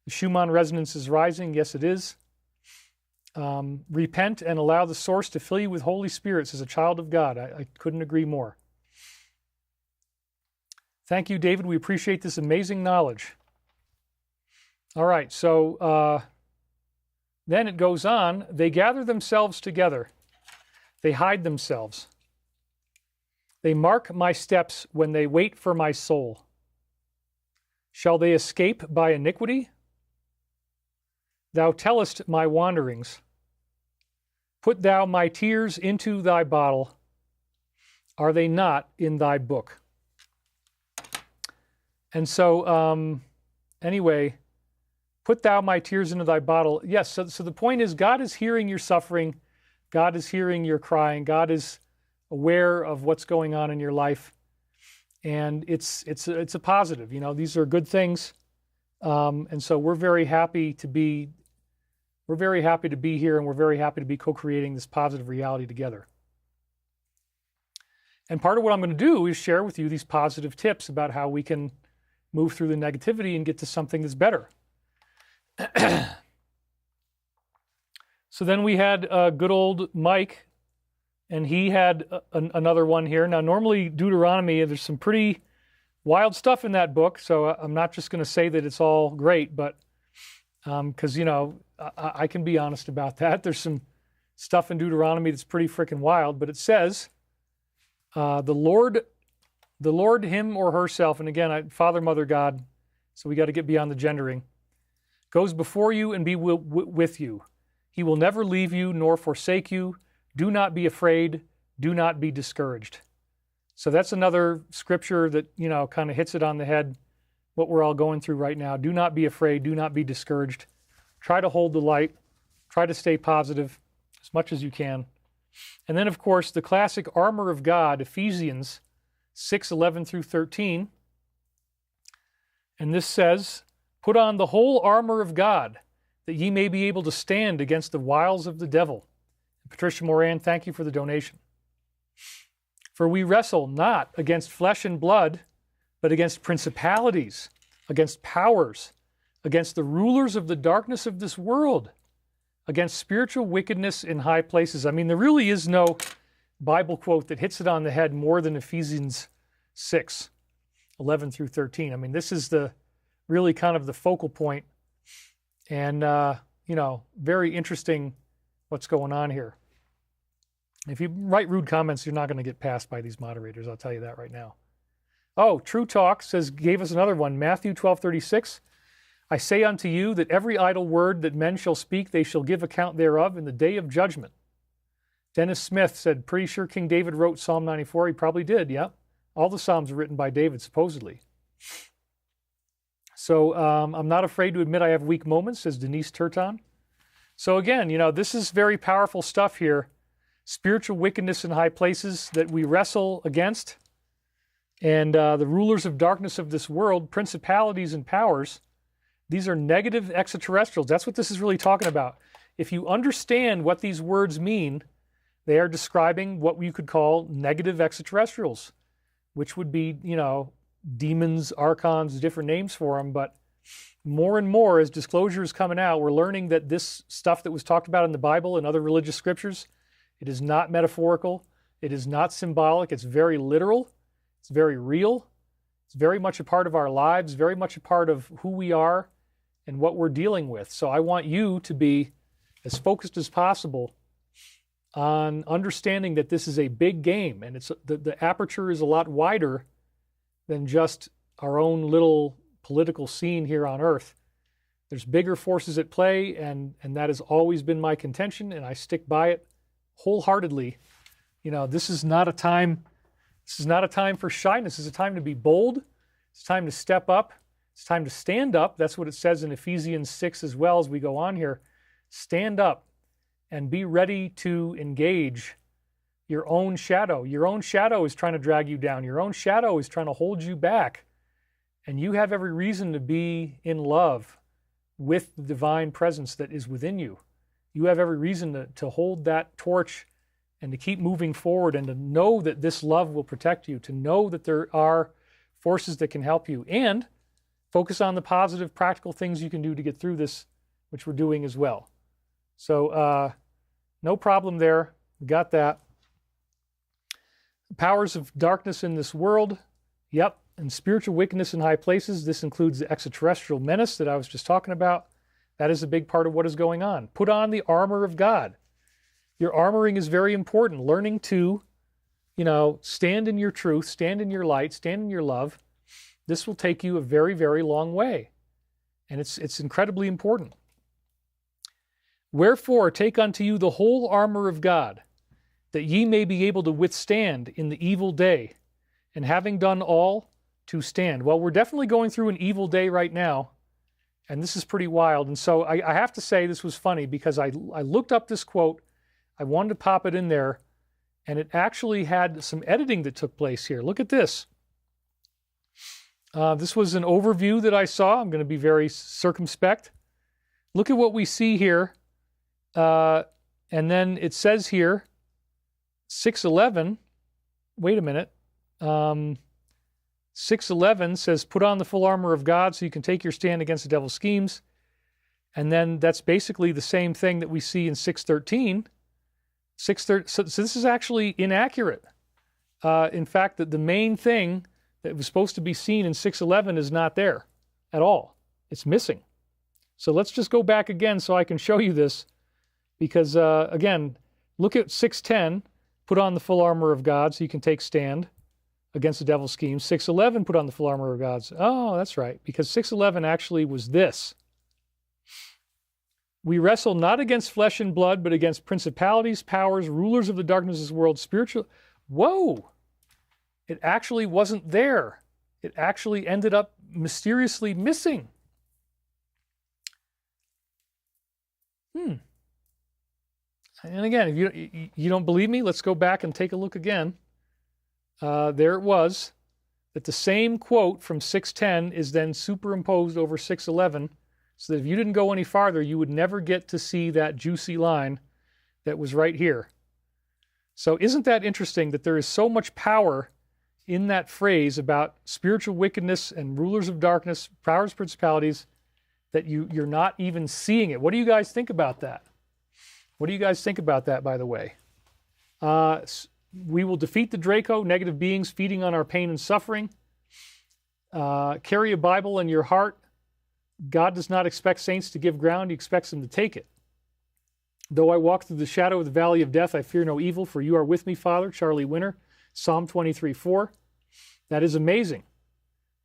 The Schumann resonance is rising. Yes, it is. Repent and allow the source to fill you with Holy Spirits as a child of God. I couldn't agree more. Thank you, David. We appreciate this amazing knowledge. All right, so then it goes on. They gather themselves together. They hide themselves. They mark my steps when they wait for my soul. Shall they escape by iniquity? Thou tellest my wanderings. Put thou my tears into thy bottle. Are they not in thy book? And so, anyway, put thou my tears into thy bottle. Yes, so the point is God is hearing your suffering. God is hearing your crying. God is aware of what's going on in your life. And it's a positive. You know, these are good things. And so we're very happy to be here, and we're very happy to be co-creating this positive reality together. And part of what I'm going to do is share with you these positive tips about how we can move through the negativity and get to something that's better. So then we had good old Mike, and he had another one here. Now, normally Deuteronomy, there's some pretty wild stuff in that book, so I'm not just going to say that it's all great, but because, I can be honest about that. There's some stuff in Deuteronomy that's pretty freaking wild, but it says, the Lord, him or herself, and again, Father, Mother, God, so we got to get beyond the gendering, goes before you and be with you. He will never leave you nor forsake you. Do not be afraid. Do not be discouraged. So that's another scripture that, kind of hits it on the head, what we're all going through right now. Do not be afraid. Do not be discouraged. Try to hold the light. Try to stay positive as much as you can. And then, of course, the classic armor of God, Ephesians 6:11 through 13. And this says, put on the whole armor of God, that ye may be able to stand against the wiles of the devil. Patricia Moran, thank you for the donation. For we wrestle not against flesh and blood, but against principalities, against powers, against the rulers of the darkness of this world, against spiritual wickedness in high places. I mean, there really is no Bible quote that hits it on the head more than Ephesians 6:11 through 13. I mean, this is really kind of the focal point. And, very interesting what's going on here. If you write rude comments, you're not going to get passed by these moderators. I'll tell you that right now. Oh, True Talk gave us another one. Matthew 12:36. I say unto you that every idle word that men shall speak, they shall give account thereof in the day of judgment. Dennis Smith said, pretty sure King David wrote Psalm 94. He probably did, yeah. All the Psalms are written by David, supposedly. So I'm not afraid to admit I have weak moments, says Denise Turton. So again, this is very powerful stuff here. Spiritual wickedness in high places that we wrestle against. And the rulers of darkness of this world, principalities and powers, these are negative extraterrestrials. That's what this is really talking about. If you understand what these words mean, they are describing what you could call negative extraterrestrials, which would be, demons, archons, different names for them. But more and more, as disclosure is coming out, we're learning that this stuff that was talked about in the Bible and other religious scriptures, it is not metaphorical. It is not symbolic. It's very literal. It's very real. It's very much a part of our lives, very much a part of who we are and what we're dealing with. So I want you to be as focused as possible on understanding that this is a big game, and the aperture is a lot wider than just our own little political scene here on Earth. There's bigger forces at play, and that has always been my contention, and I stick by it wholeheartedly. This is not a time for shyness. It's a time to be bold. It's time to step up. It's time to stand up. That's what it says in Ephesians 6 as well as we go on here. Stand up and be ready to engage your own shadow. Your own shadow is trying to drag you down. Your own shadow is trying to hold you back. And you have every reason to be in love with the divine presence that is within you. You have every reason to hold that torch and to keep moving forward and to know that this love will protect you, to know that there are forces that can help you, and focus on the positive, practical things you can do to get through this, which we're doing as well. So no problem there. We got that. The powers of darkness in this world. Yep. And spiritual wickedness in high places. This includes the extraterrestrial menace that I was just talking about. That is a big part of what is going on. Put on the armor of God. Your armoring is very important. Learning to, stand in your truth, stand in your light, stand in your love. This will take you a very, very long way. And it's incredibly important. Wherefore, take unto you the whole armor of God, that ye may be able to withstand in the evil day, and having done all, to stand. Well, we're definitely going through an evil day right now, and this is pretty wild. And so I have to say this was funny because I looked up this quote. I wanted to pop it in there, and it actually had some editing that took place here. Look at this. This was an overview that I saw. I'm going to be very circumspect. Look at what we see here. And then it says here, 6:11, wait a minute. 6:11 says, put on the full armor of God so you can take your stand against the devil's schemes. And then that's basically the same thing that we see in 6:13. So this is actually inaccurate. In fact, the main thing that was supposed to be seen in 6:11 is not there at all. It's missing. So let's just go back again so I can show you this. Because, again, look at 6:10, put on the full armor of God so you can take stand against the devil's schemes. 6:11, put on the full armor of God. Oh, that's right, because 6:11 actually was this. We wrestle not against flesh and blood, but against principalities, powers, rulers of the darkness of this world, spiritual. Whoa! It actually wasn't there. It actually ended up mysteriously missing. And again, if you don't believe me, let's go back and take a look again. There it was, that the same quote from 6:10 is then superimposed over 6:11, so that if you didn't go any farther, you would never get to see that juicy line that was right here. So isn't that interesting that there is so much power in that phrase about spiritual wickedness and rulers of darkness, powers, principalities, that you're not even seeing it? What do you guys think about that? What do you guys think about that, by the way? We will defeat the Draco, negative beings feeding on our pain and suffering. Carry a Bible in your heart. God does not expect saints to give ground. He expects them to take it. Though I walk through the shadow of the valley of death, I fear no evil, for you are with me, Father. Charlie Winter, Psalm 23:4. That is amazing.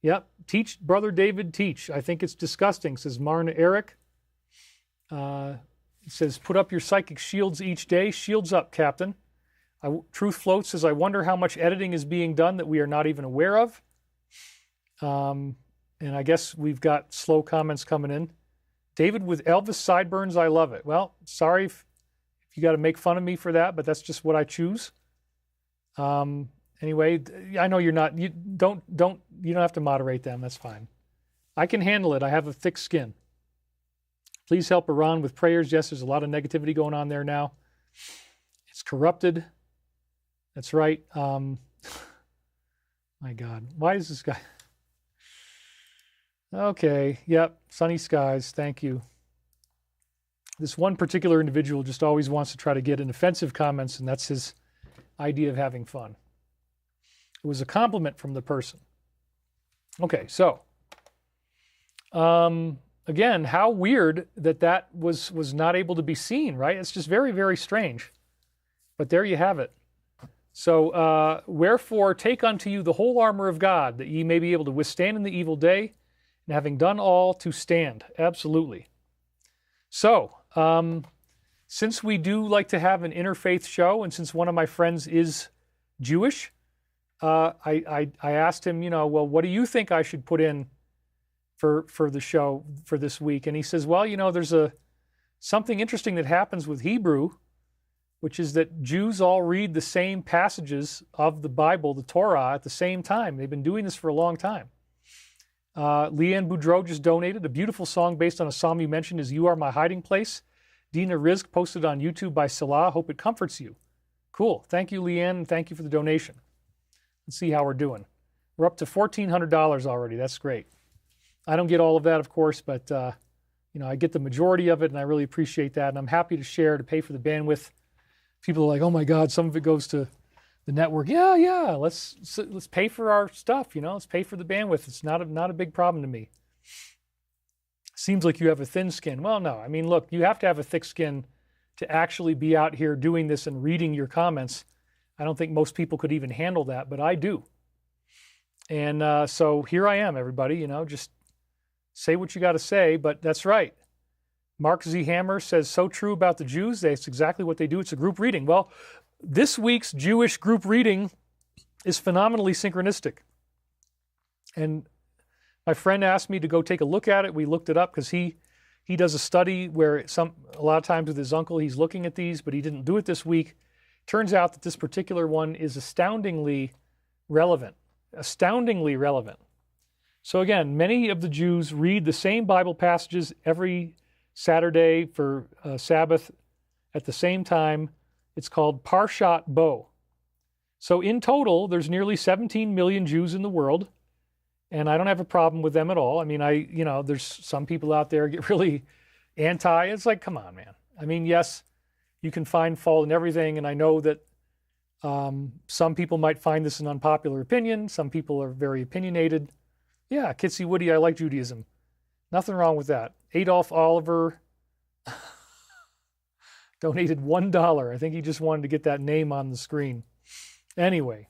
Yep. Teach, Brother David, teach. I think it's disgusting, says Marna Eric. It says, put up your psychic shields each day. Shields up, Captain. Truth Float says, I wonder how much editing is being done that we are not even aware of. And I guess we've got slow comments coming in. David with Elvis sideburns, I love it. Well, sorry if you got to make fun of me for that, but that's just what I choose. Anyway, I know you're not. You don't have to moderate them. That's fine. I can handle it. I have a thick skin. Please help Iran with prayers. Yes, there's a lot of negativity going on there now. It's corrupted. That's right. My God, why is this guy? Okay, yep, sunny skies, thank you. This one particular individual just always wants to try to get in offensive comments, and that's his idea of having fun. It was a compliment from the person. Okay, so, again, how weird that was not able to be seen, right? It's just very, very strange. But there you have it. So, wherefore take unto you the whole armor of God, that ye may be able to withstand in the evil day, and having done all, to stand. Absolutely. So, since we do like to have an interfaith show, and since one of my friends is Jewish, I asked him, well, what do you think I should put in for the show for this week? And he says, well, there's something interesting that happens with Hebrew, which is that Jews all read the same passages of the Bible, the Torah, at the same time. They've been doing this for a long time. Leanne Boudreau just donated a beautiful song based on a psalm you mentioned, is You Are My Hiding Place. Dina Rizk posted on YouTube by Salah. Hope it comforts you. Cool. Thank you, Leanne, and thank you for the donation. Let's see how we're doing. We're up to $1,400 already. That's great. I don't get all of that, of course, but I get the majority of it, and I really appreciate that. And I'm happy to share to pay for the bandwidth. People are like, oh my God, some of it goes to the network. Yeah, let's pay for our stuff, let's pay for the bandwidth. It's not a big problem to me. Seems like you have a thin skin. Well, no, look, you have to have a thick skin to actually be out here doing this and reading your comments. I don't think most people could even handle that, but I do. And so here I am, everybody, just say what you got to say, but that's right. Mark Z. Hammer says, so true about the Jews. That's exactly what they do. It's a group reading. Well, this week's Jewish group reading is phenomenally synchronistic. And my friend asked me to go take a look at it. We looked it up because he does a study where a lot of times with his uncle, he's looking at these, but he didn't do it this week. Turns out that this particular one is astoundingly relevant. Astoundingly relevant. So again, many of the Jews read the same Bible passages every Saturday for Sabbath at the same time. It's called Parshat Bo. So in total, there's nearly 17 million Jews in the world, and I don't have a problem with them at all. I mean, there's some people out there get really anti. It's like, come on, man. I mean, yes, you can find fault in everything, and I know that some people might find this an unpopular opinion. Some people are very opinionated. Yeah, Kitsy Woody, I like Judaism. Nothing wrong with that. Adolf Oliver donated $1. I think he just wanted to get that name on the screen. Anyway.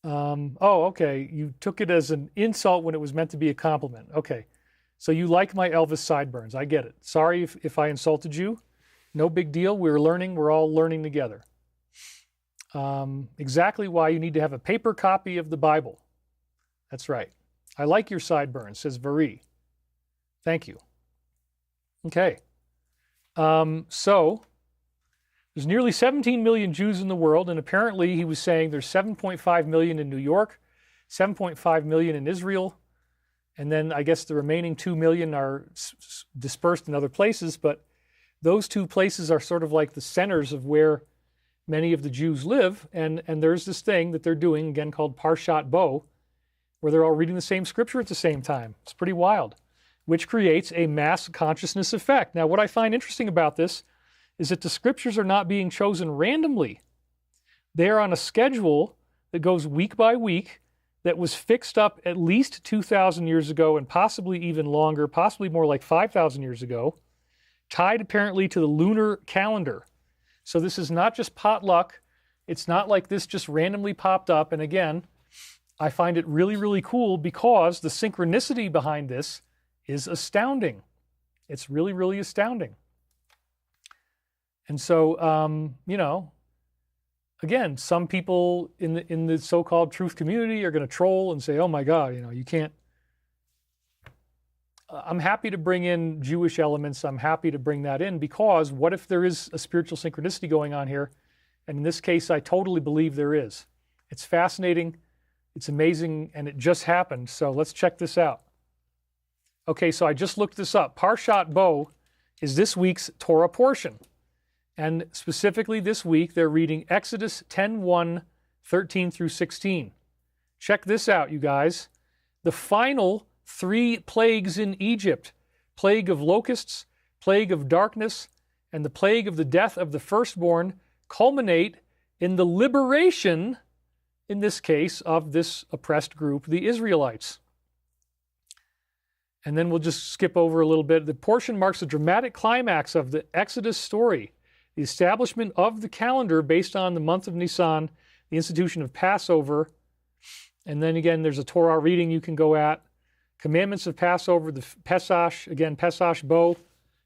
Okay. You took it as an insult when it was meant to be a compliment. Okay. So you like my Elvis sideburns. I get it. Sorry if I insulted you. No big deal. We're learning. We're all learning together. Exactly why you need to have a paper copy of the Bible. That's right. I like your sideburns, says Vari. Thank you. Okay. So there's nearly 17 million Jews in the world, and apparently he was saying there's 7.5 million in New York, 7.5 million in Israel, and then I guess the remaining 2 million are dispersed in other places, but those two places are sort of like the centers of where many of the Jews live, and there's this thing that they're doing, again, called Parshat Bo, where they're all reading the same scripture at the same time. It's pretty wild, which creates a mass consciousness effect. Now, what I find interesting about this is that the scriptures are not being chosen randomly. They are on a schedule that goes week by week that was fixed up at least 2,000 years ago and possibly even longer, possibly more like 5,000 years ago, tied apparently to the lunar calendar. So this is not just potluck. It's not like this just randomly popped up. And again, I find it really, really cool because the synchronicity behind this is astounding. It's really, really astounding. And so, again, some people in the so-called truth community are going to troll and say, oh my God, you can't. I'm happy to bring in Jewish elements. I'm happy to bring that in because what if there is a spiritual synchronicity going on here? And in this case, I totally believe there is. It's fascinating. It's amazing. And it just happened. So let's check this out. Okay, so I just looked this up. Parshat Bo is this week's Torah portion. And specifically this week, they're reading Exodus 10:1, 13 through 16. Check this out, you guys. The final 3 plagues in Egypt, plague of locusts, plague of darkness, and the plague of the death of the firstborn, culminate in the liberation, in this case, of this oppressed group, the Israelites. And then we'll just skip over a little bit. The portion marks the dramatic climax of the Exodus story, the establishment of the calendar based on the month of Nisan, the institution of Passover, and then again, there's a Torah reading you can go at. Commandments of Passover, the Pesach, again, Pesach Bo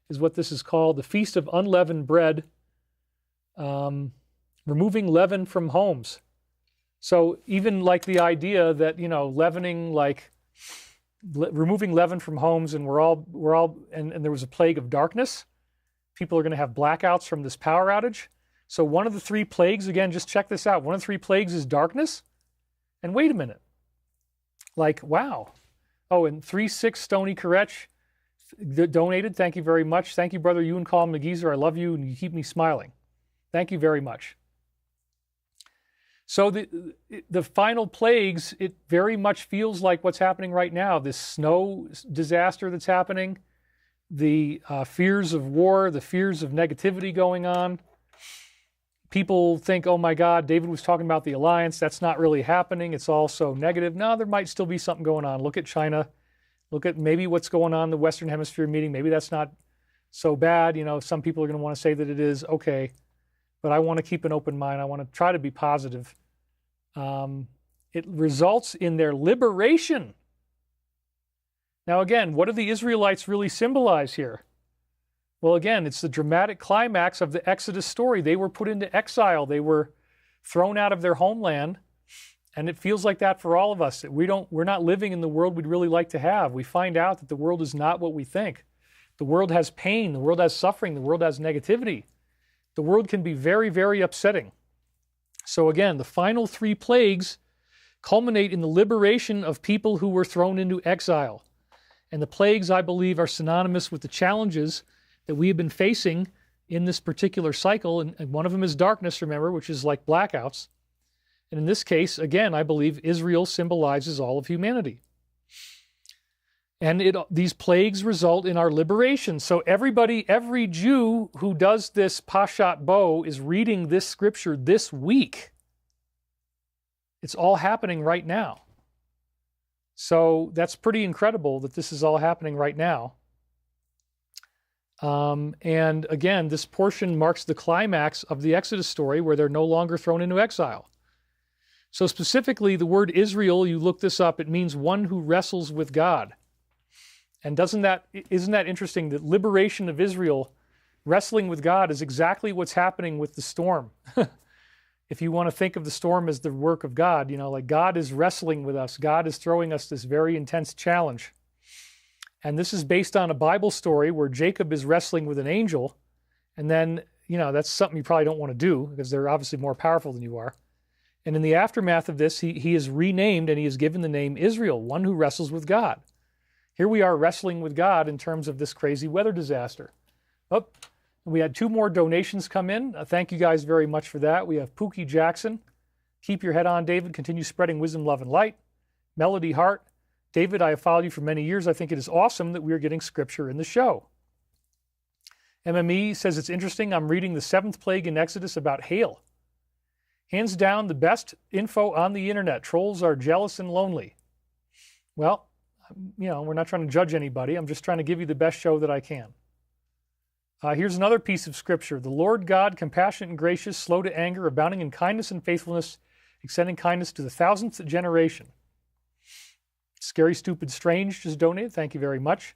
is what this is called, the Feast of Unleavened Bread, removing leaven from homes. So even like the idea that, leavening, like removing leaven from homes, and we're all, and there was a plague of darkness. People are going to have blackouts from this power outage. So one of the 3 plagues, again, just check this out. One of the 3 plagues is darkness. And wait a minute. Like, wow. Oh, and 3-6 Stony Korech donated. Thank you very much. Thank you, Brother Ewan Call McGeezer. I love you, and you keep me smiling. Thank you very much. So the final plagues, it very much feels like what's happening right now. This snow disaster that's happening, the fears of war, the fears of negativity going on. People think, oh my God, David was talking about the alliance. That's not really happening. It's all so negative. No, there might still be something going on. Look at China. Look at maybe what's going on in the Western Hemisphere meeting. Maybe that's not so bad. Some people are going to want to say that it is. Okay. But I want to keep an open mind. I want to try to be positive. It results in their liberation. Now, again, what do the Israelites really symbolize here? Well, again, it's the dramatic climax of the Exodus story. They were put into exile. They were thrown out of their homeland. And it feels like that for all of us. That we're not living in the world we'd really like to have. We find out that the world is not what we think. The world has pain. The world has suffering. The world has negativity. The world can be very, very upsetting. So again, the final 3 plagues culminate in the liberation of people who were thrown into exile. And the plagues, I believe, are synonymous with the challenges that we have been facing in this particular cycle, and one of them is darkness, remember, which is like blackouts. And in this case, again, I believe Israel symbolizes all of humanity. And these plagues result in our liberation. So every Jew who does this Pashat Bo is reading this scripture this week. It's all happening right now. So that's pretty incredible that this is all happening right now. And again, this portion marks the climax of the Exodus story where they're no longer thrown into exile. So specifically, the word Israel, you look this up, it means one who wrestles with God. And isn't that interesting that liberation of Israel, wrestling with God, is exactly what's happening with the storm. If you want to think of the storm as the work of God, like God is wrestling with us. God is throwing us this very intense challenge. And this is based on a Bible story where Jacob is wrestling with an angel. And then, that's something you probably don't want to do because they're obviously more powerful than you are. And in the aftermath of this, he is renamed and he is given the name Israel, one who wrestles with God. Here we are wrestling with God in terms of this crazy weather disaster. Oh, we had 2 more donations come in. Thank you guys very much for that. We have Pookie Jackson. Keep your head on, David. Continue spreading wisdom, love, and light. Melody Hart. David, I have followed you for many years. I think it is awesome that we are getting scripture in the show. MME says it's interesting. I'm reading the 7th plague in Exodus about hail. Hands down, the best info on the internet. Trolls are jealous and lonely. Well, we're not trying to judge anybody. I'm just trying to give you the best show that I can. Here's another piece of scripture. The Lord God, compassionate and gracious, slow to anger, abounding in kindness and faithfulness, extending kindness to the 1000th generation. Scary, Stupid, Strange just donated. Thank you very much.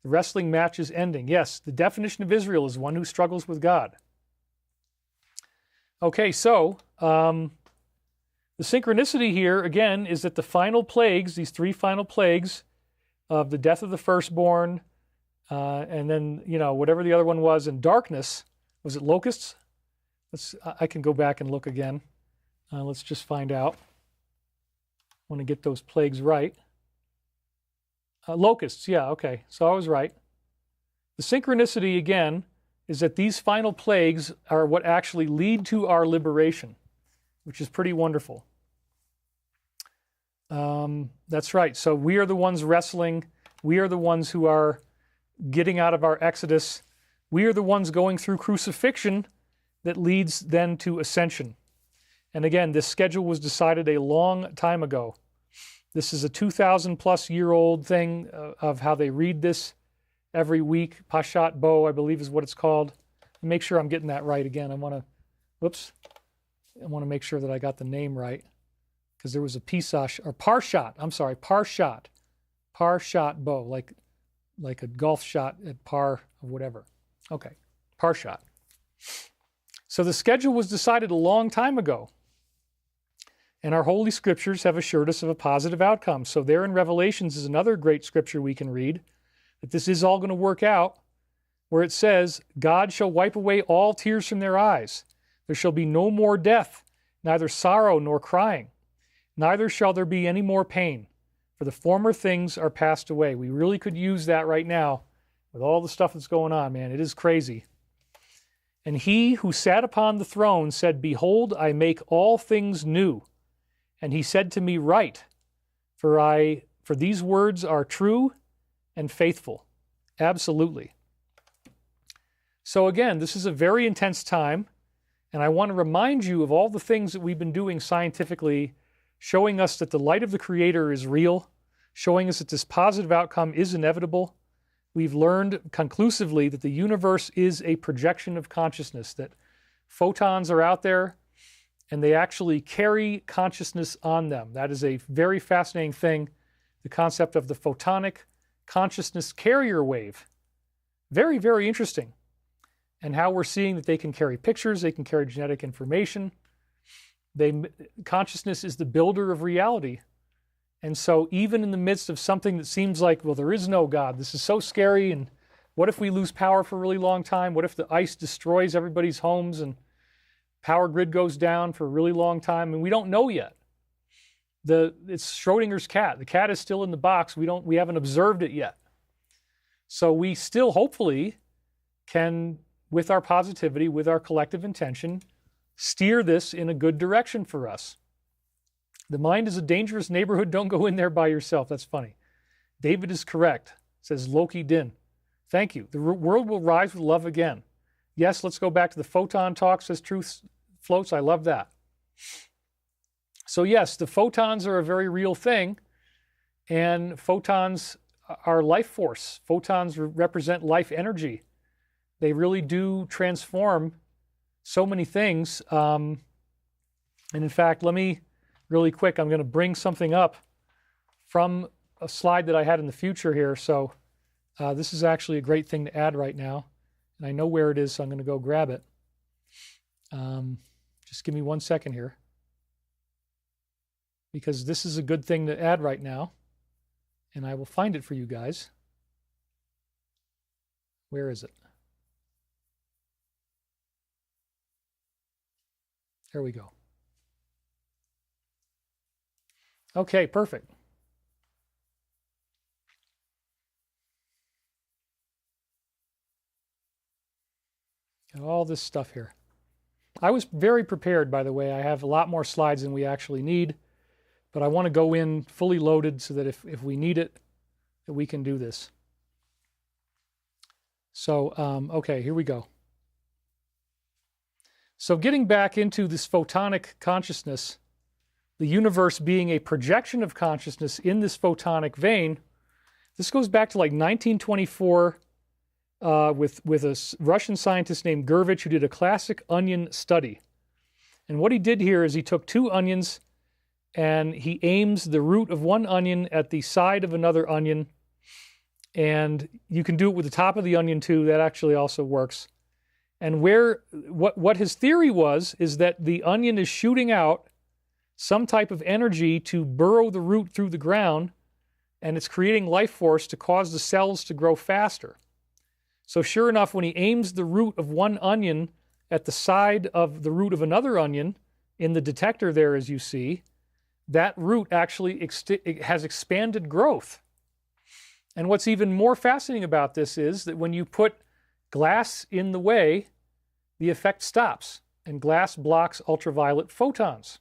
The wrestling match is ending. Yes, the definition of Israel is one who struggles with God. Okay, so the synchronicity here, again, is that the final plagues, these 3 final plagues of the death of the firstborn, and then, whatever the other one was, and darkness, was it locusts? I can go back and look again. Let's just find out. I want to get those plagues right. Locusts, yeah, okay, so I was right. The synchronicity, again, is that these final plagues are what actually lead to our liberation, which is pretty wonderful. That's right. So we are the ones wrestling. We are the ones who are getting out of our exodus. We are the ones going through crucifixion that leads then to ascension. And again, this schedule was decided a long time ago. This is a 2,000-plus-year-old thing of how they read this every week. Pashat Bo, I believe, is what it's called. Make sure I'm getting that right again. I want to make sure that I got the name right, because there was a Pisash, or Parshat. I'm sorry, Parshat. Parshat Bo, like a golf shot at par of whatever. Okay, Parshat. So the schedule was decided a long time ago. And our Holy Scriptures have assured us of a positive outcome. So there in Revelations is another great scripture we can read, that this is all going to work out, where it says, God shall wipe away all tears from their eyes. There shall be no more death, neither sorrow nor crying. Neither shall there be any more pain, for the former things are passed away. We really could use that right now with all the stuff that's going on, man. It is crazy. And he who sat upon the throne said, Behold, I make all things new. And he said to me, Write, for these words are true and faithful. Absolutely. So again, this is a very intense time, and I want to remind you of all the things that we've been doing scientifically, showing us that the light of the Creator is real, showing us that this positive outcome is inevitable. We've learned conclusively that the universe is a projection of consciousness, that photons are out there, and they actually carry consciousness on them. That is a very fascinating thing, the concept of the photonic consciousness carrier wave. Very, very interesting. And how we're seeing that they can carry pictures, they can carry genetic information. Consciousness is the builder of reality. And so even in the midst of something that seems like, well, there is no God, this is so scary, and what if we lose power for a really long time? What if the ice destroys everybody's homes and power grid goes down for a really long time? And we don't know yet. It's Schrodinger's cat. The cat is still in the box. We haven't observed it yet. So we still hopefully can with our positivity, with our collective intention, steer this in a good direction for us. The mind is a dangerous neighborhood. Don't go in there by yourself. That's funny. David is correct, says Loki Din. Thank you. The world will rise with love again. Yes, let's go back to the photon talk, says Truth Floats. I love that. So yes, the photons are a very real thing, and photons are life force. Photons represent life energy. They really do transform so many things. And in fact, let me really quick, I'm going to bring something up from a slide that I had in the future here. So this is actually a great thing to add right now. And I know where it is, so I'm going to go grab it. Just give me 1 second here, because this is a good thing to add right now. And I will find it for you guys. Where is it? There we go. Okay, perfect. Got all this stuff here. I was very prepared, by the way. I have a lot more slides than we actually need, but I want to go in fully loaded so that if we need it, that we can do this. So, okay, here we go. So getting back into this photonic consciousness, the universe being a projection of consciousness in this photonic vein, this goes back to like 1924 with a Russian scientist named Gurvich, who did a classic onion study. And what he did here is he took two onions and he aims the root of one onion at the side of another onion. And you can do it with the top of the onion too. That actually also works. And what his theory was is that the onion is shooting out some type of energy to burrow the root through the ground, and it's creating life force to cause the cells to grow faster. So sure enough, when he aims the root of one onion at the side of the root of another onion in the detector there, as you see, that root actually has expanded growth. And what's even more fascinating about this is that when you put glass in the way, the effect stops, and glass blocks ultraviolet photons.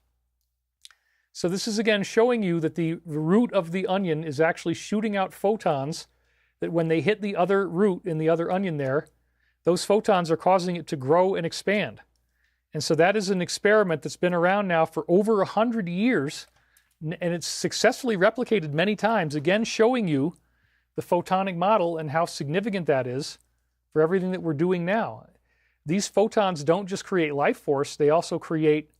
So this is again showing you that the root of the onion is actually shooting out photons that when they hit the other root in the other onion there, those photons are causing it to grow and expand. And so that is an experiment that's been around now for over 100 years, and it's successfully replicated many times, again showing you the photonic model and how significant that is for everything that we're doing now. These photons don't just create life force, they also create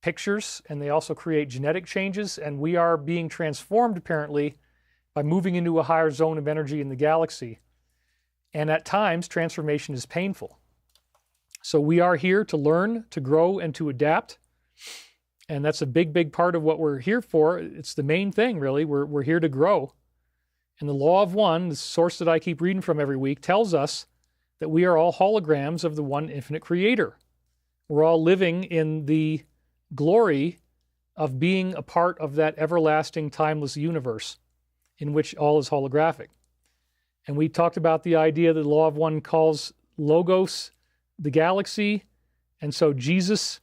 pictures, and they also create genetic changes, and we are being transformed apparently by moving into a higher zone of energy in the galaxy. And at times, transformation is painful. So we are here to learn, to grow, and to adapt. And that's a big, big part of what we're here for. It's the main thing, really. We're here to grow. And the law of one, the source that I keep reading from every week, tells us that we are all holograms of the one infinite creator. We're all living in the glory of being a part of that everlasting, timeless universe in which all is holographic. And we talked about the idea that the law of one calls Logos the galaxy. And so Jesus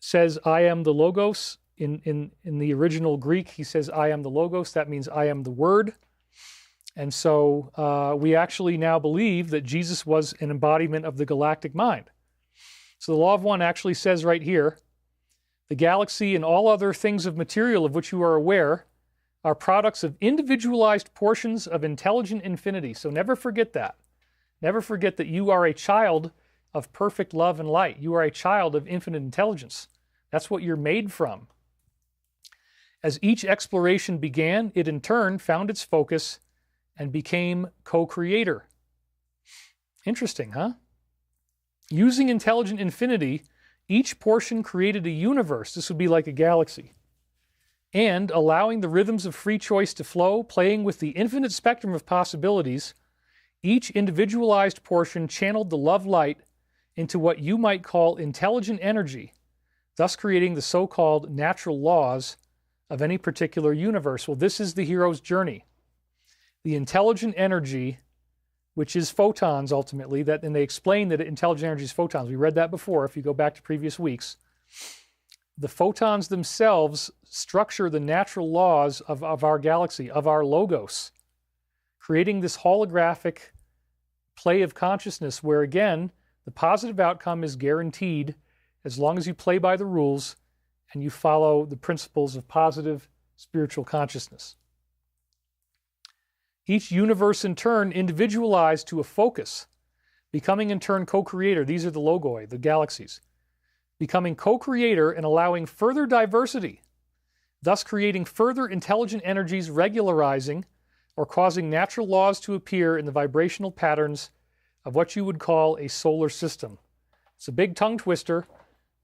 says, I am the Logos. In the original Greek, he says, I am the Logos. That means I am the Word. And so we actually now believe that Jesus was an embodiment of the galactic mind. So the law of one actually says right here, the galaxy and all other things of material of which you are aware are products of individualized portions of intelligent infinity. So never forget that. Never forget that you are a child of perfect love and light. You are a child of infinite intelligence. That's what you're made from. As each exploration began, it in turn found its focus and became co-creator. Interesting, huh? Using intelligent infinity, each portion created a universe. This would be like a galaxy. And allowing the rhythms of free choice to flow, playing with the infinite spectrum of possibilities, each individualized portion channeled the love light into what you might call intelligent energy, thus creating the so-called natural laws of any particular universe. Well, this is the hero's journey. The intelligent energy which is photons ultimately, and they explain that intelligent energy is photons. We read that before if you go back to previous weeks. The photons themselves structure the natural laws of our galaxy, of our logos, creating this holographic play of consciousness where, again, the positive outcome is guaranteed as long as you play by the rules and you follow the principles of positive spiritual consciousness. Each universe in turn individualized to a focus, becoming in turn co-creator. These are the logoi, the galaxies. Becoming co-creator and allowing further diversity, thus creating further intelligent energies regularizing or causing natural laws to appear in the vibrational patterns of what you would call a solar system. It's a big tongue twister,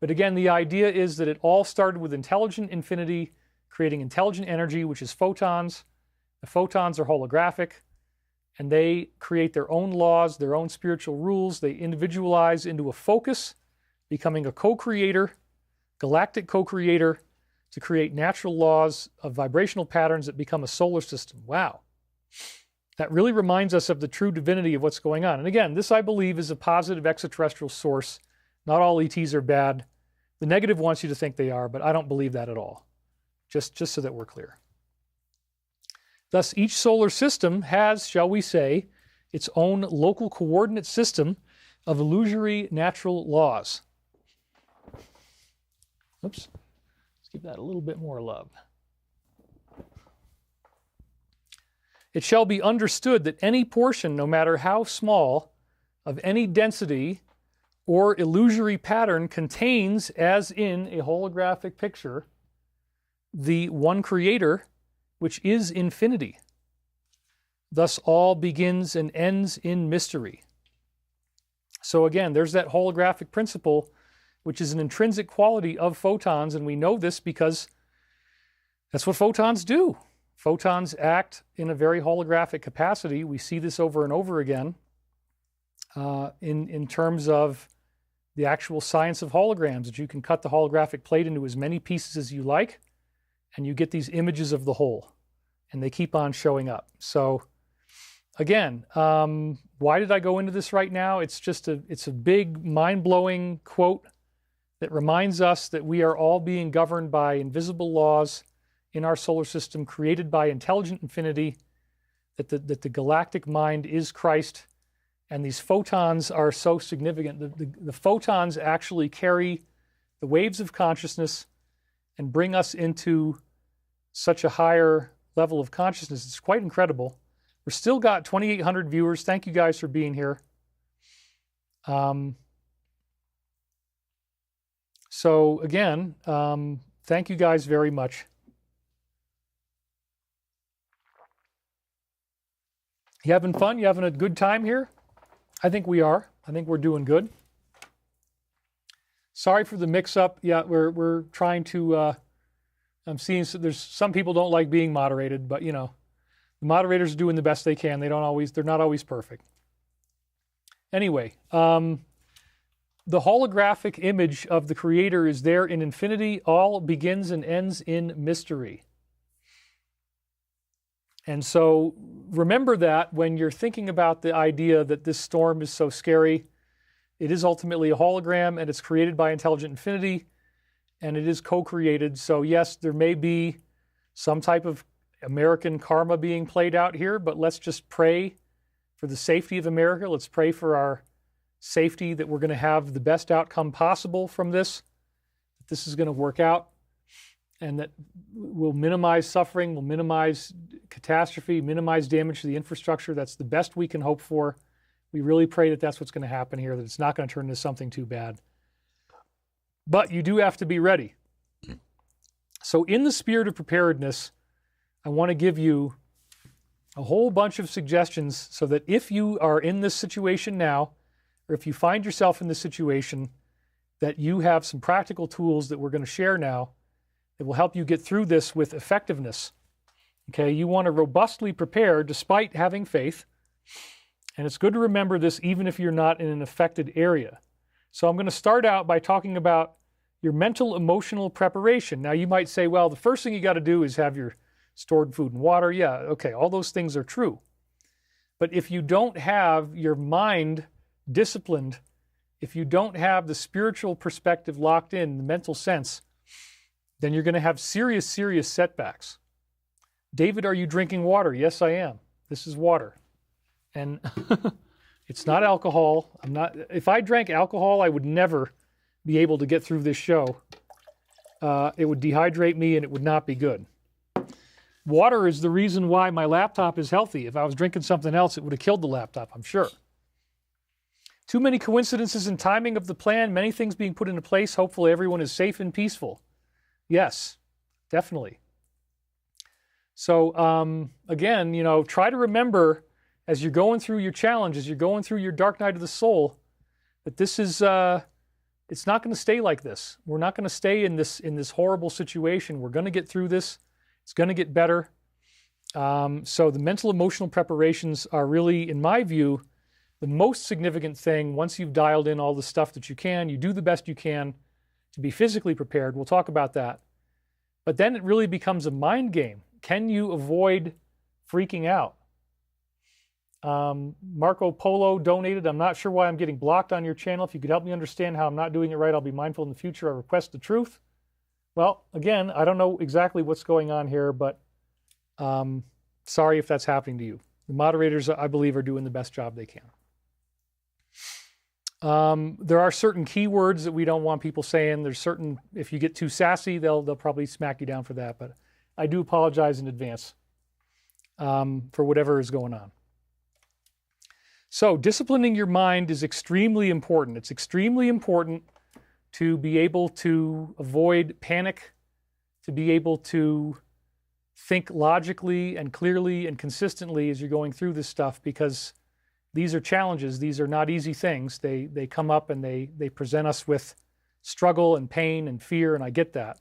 but again, the idea is that it all started with intelligent infinity, creating intelligent energy, which is photons. The photons are holographic, and they create their own laws, their own spiritual rules. They individualize into a focus, becoming a co-creator, galactic co-creator, to create natural laws of vibrational patterns that become a solar system. Wow. That really reminds us of the true divinity of what's going on. And again, this, I believe, is a positive extraterrestrial source. Not all ETs are bad. The negative wants you to think they are, but I don't believe that at all. Just so that we're clear. Thus, each solar system has, shall we say, its own local coordinate system of illusory natural laws. Oops. Let's give that a little bit more love. It shall be understood that any portion, no matter how small, of any density or illusory pattern contains, as in a holographic picture, the one creator, which is infinity. Thus all begins and ends in mystery. So again, there's that holographic principle, which is an intrinsic quality of photons, and we know this because that's what photons do. Photons act in a very holographic capacity. We see this over and over again in terms of the actual science of holograms, that you can cut the holographic plate into as many pieces as you like, and you get these images of the whole, and they keep on showing up. So again, why did I go into this right now? It's a big, mind-blowing quote that reminds us that we are all being governed by invisible laws in our solar system created by intelligent infinity, that the galactic mind is Christ, and these photons are so significant. The photons actually carry the waves of consciousness and bring us into such a higher level of consciousness. It's quite incredible. We've still got 2,800 viewers. Thank you guys for being here. So again, thank you guys very much. You having fun? You having a good time here? I think we are. I think we're doing good. Sorry for the mix-up. Yeah, we're trying to. I'm seeing there's some people don't like being moderated, but you know, the moderators are doing the best they can. They're not always perfect. Anyway, the holographic image of the Creator is there in infinity. All begins and ends in mystery. And so remember that when you're thinking about the idea that this storm is so scary. It is ultimately a hologram, and it's created by intelligent infinity, and it is co-created. So yes, there may be some type of American karma being played out here, but let's just pray for the safety of America. Let's pray for our safety, that we're going to have the best outcome possible from this, that this is going to work out, and that we'll minimize suffering, we'll minimize catastrophe, minimize damage to the infrastructure. That's the best we can hope for. We really pray that that's what's going to happen here, that it's not going to turn into something too bad. But you do have to be ready. So in the spirit of preparedness, I want to give you a whole bunch of suggestions so that if you are in this situation now, or if you find yourself in this situation, that you have some practical tools that we're going to share now that will help you get through this with effectiveness. Okay, you want to robustly prepare despite having faith. And it's good to remember this even if you're not in an affected area. So I'm going to start out by talking about your mental, emotional preparation. Now you might say, well, the first thing you got to do is have your stored food and water. Yeah, okay, all those things are true. But if you don't have your mind disciplined, if you don't have the spiritual perspective locked in, the mental sense, then you're going to have serious, serious setbacks. David, are you drinking water? Yes, I am. This is water. And it's not alcohol. If I drank alcohol, I would never be able to get through this show. It would dehydrate me and it would not be good. Water is the reason why my laptop is healthy. If I was drinking something else, it would have killed the laptop, I'm sure. Too many coincidences in timing of the plan, many things being put into place. Hopefully everyone is safe and peaceful. Yes, definitely. So again, try to remember as you're going through your challenge, as you're going through your dark night of the soul, that this is, it's not going to stay like this. We're not going to stay in this horrible situation. We're going to get through this. It's going to get better. So the mental emotional preparations are really, in my view, the most significant thing. Once you've dialed in all the stuff that you can, you do the best you can to be physically prepared. We'll talk about that. But then it really becomes a mind game. Can you avoid freaking out? Marco Polo donated. I'm not sure why I'm getting blocked on your channel. If you could help me understand how I'm not doing it right, I'll be mindful in the future. I request the truth. Well, again, I don't know exactly what's going on here, but sorry if that's happening to you. The moderators, I believe, are doing the best job they can. There are certain keywords that we don't want people saying. There's certain, if you get too sassy, they'll probably smack you down for that. But I do apologize in advance for whatever is going on. So disciplining your mind is extremely important. It's extremely important to be able to avoid panic, to be able to think logically and clearly and consistently as you're going through this stuff, because these are challenges. These are not easy things. They come up and they present us with struggle and pain and fear, and I get that.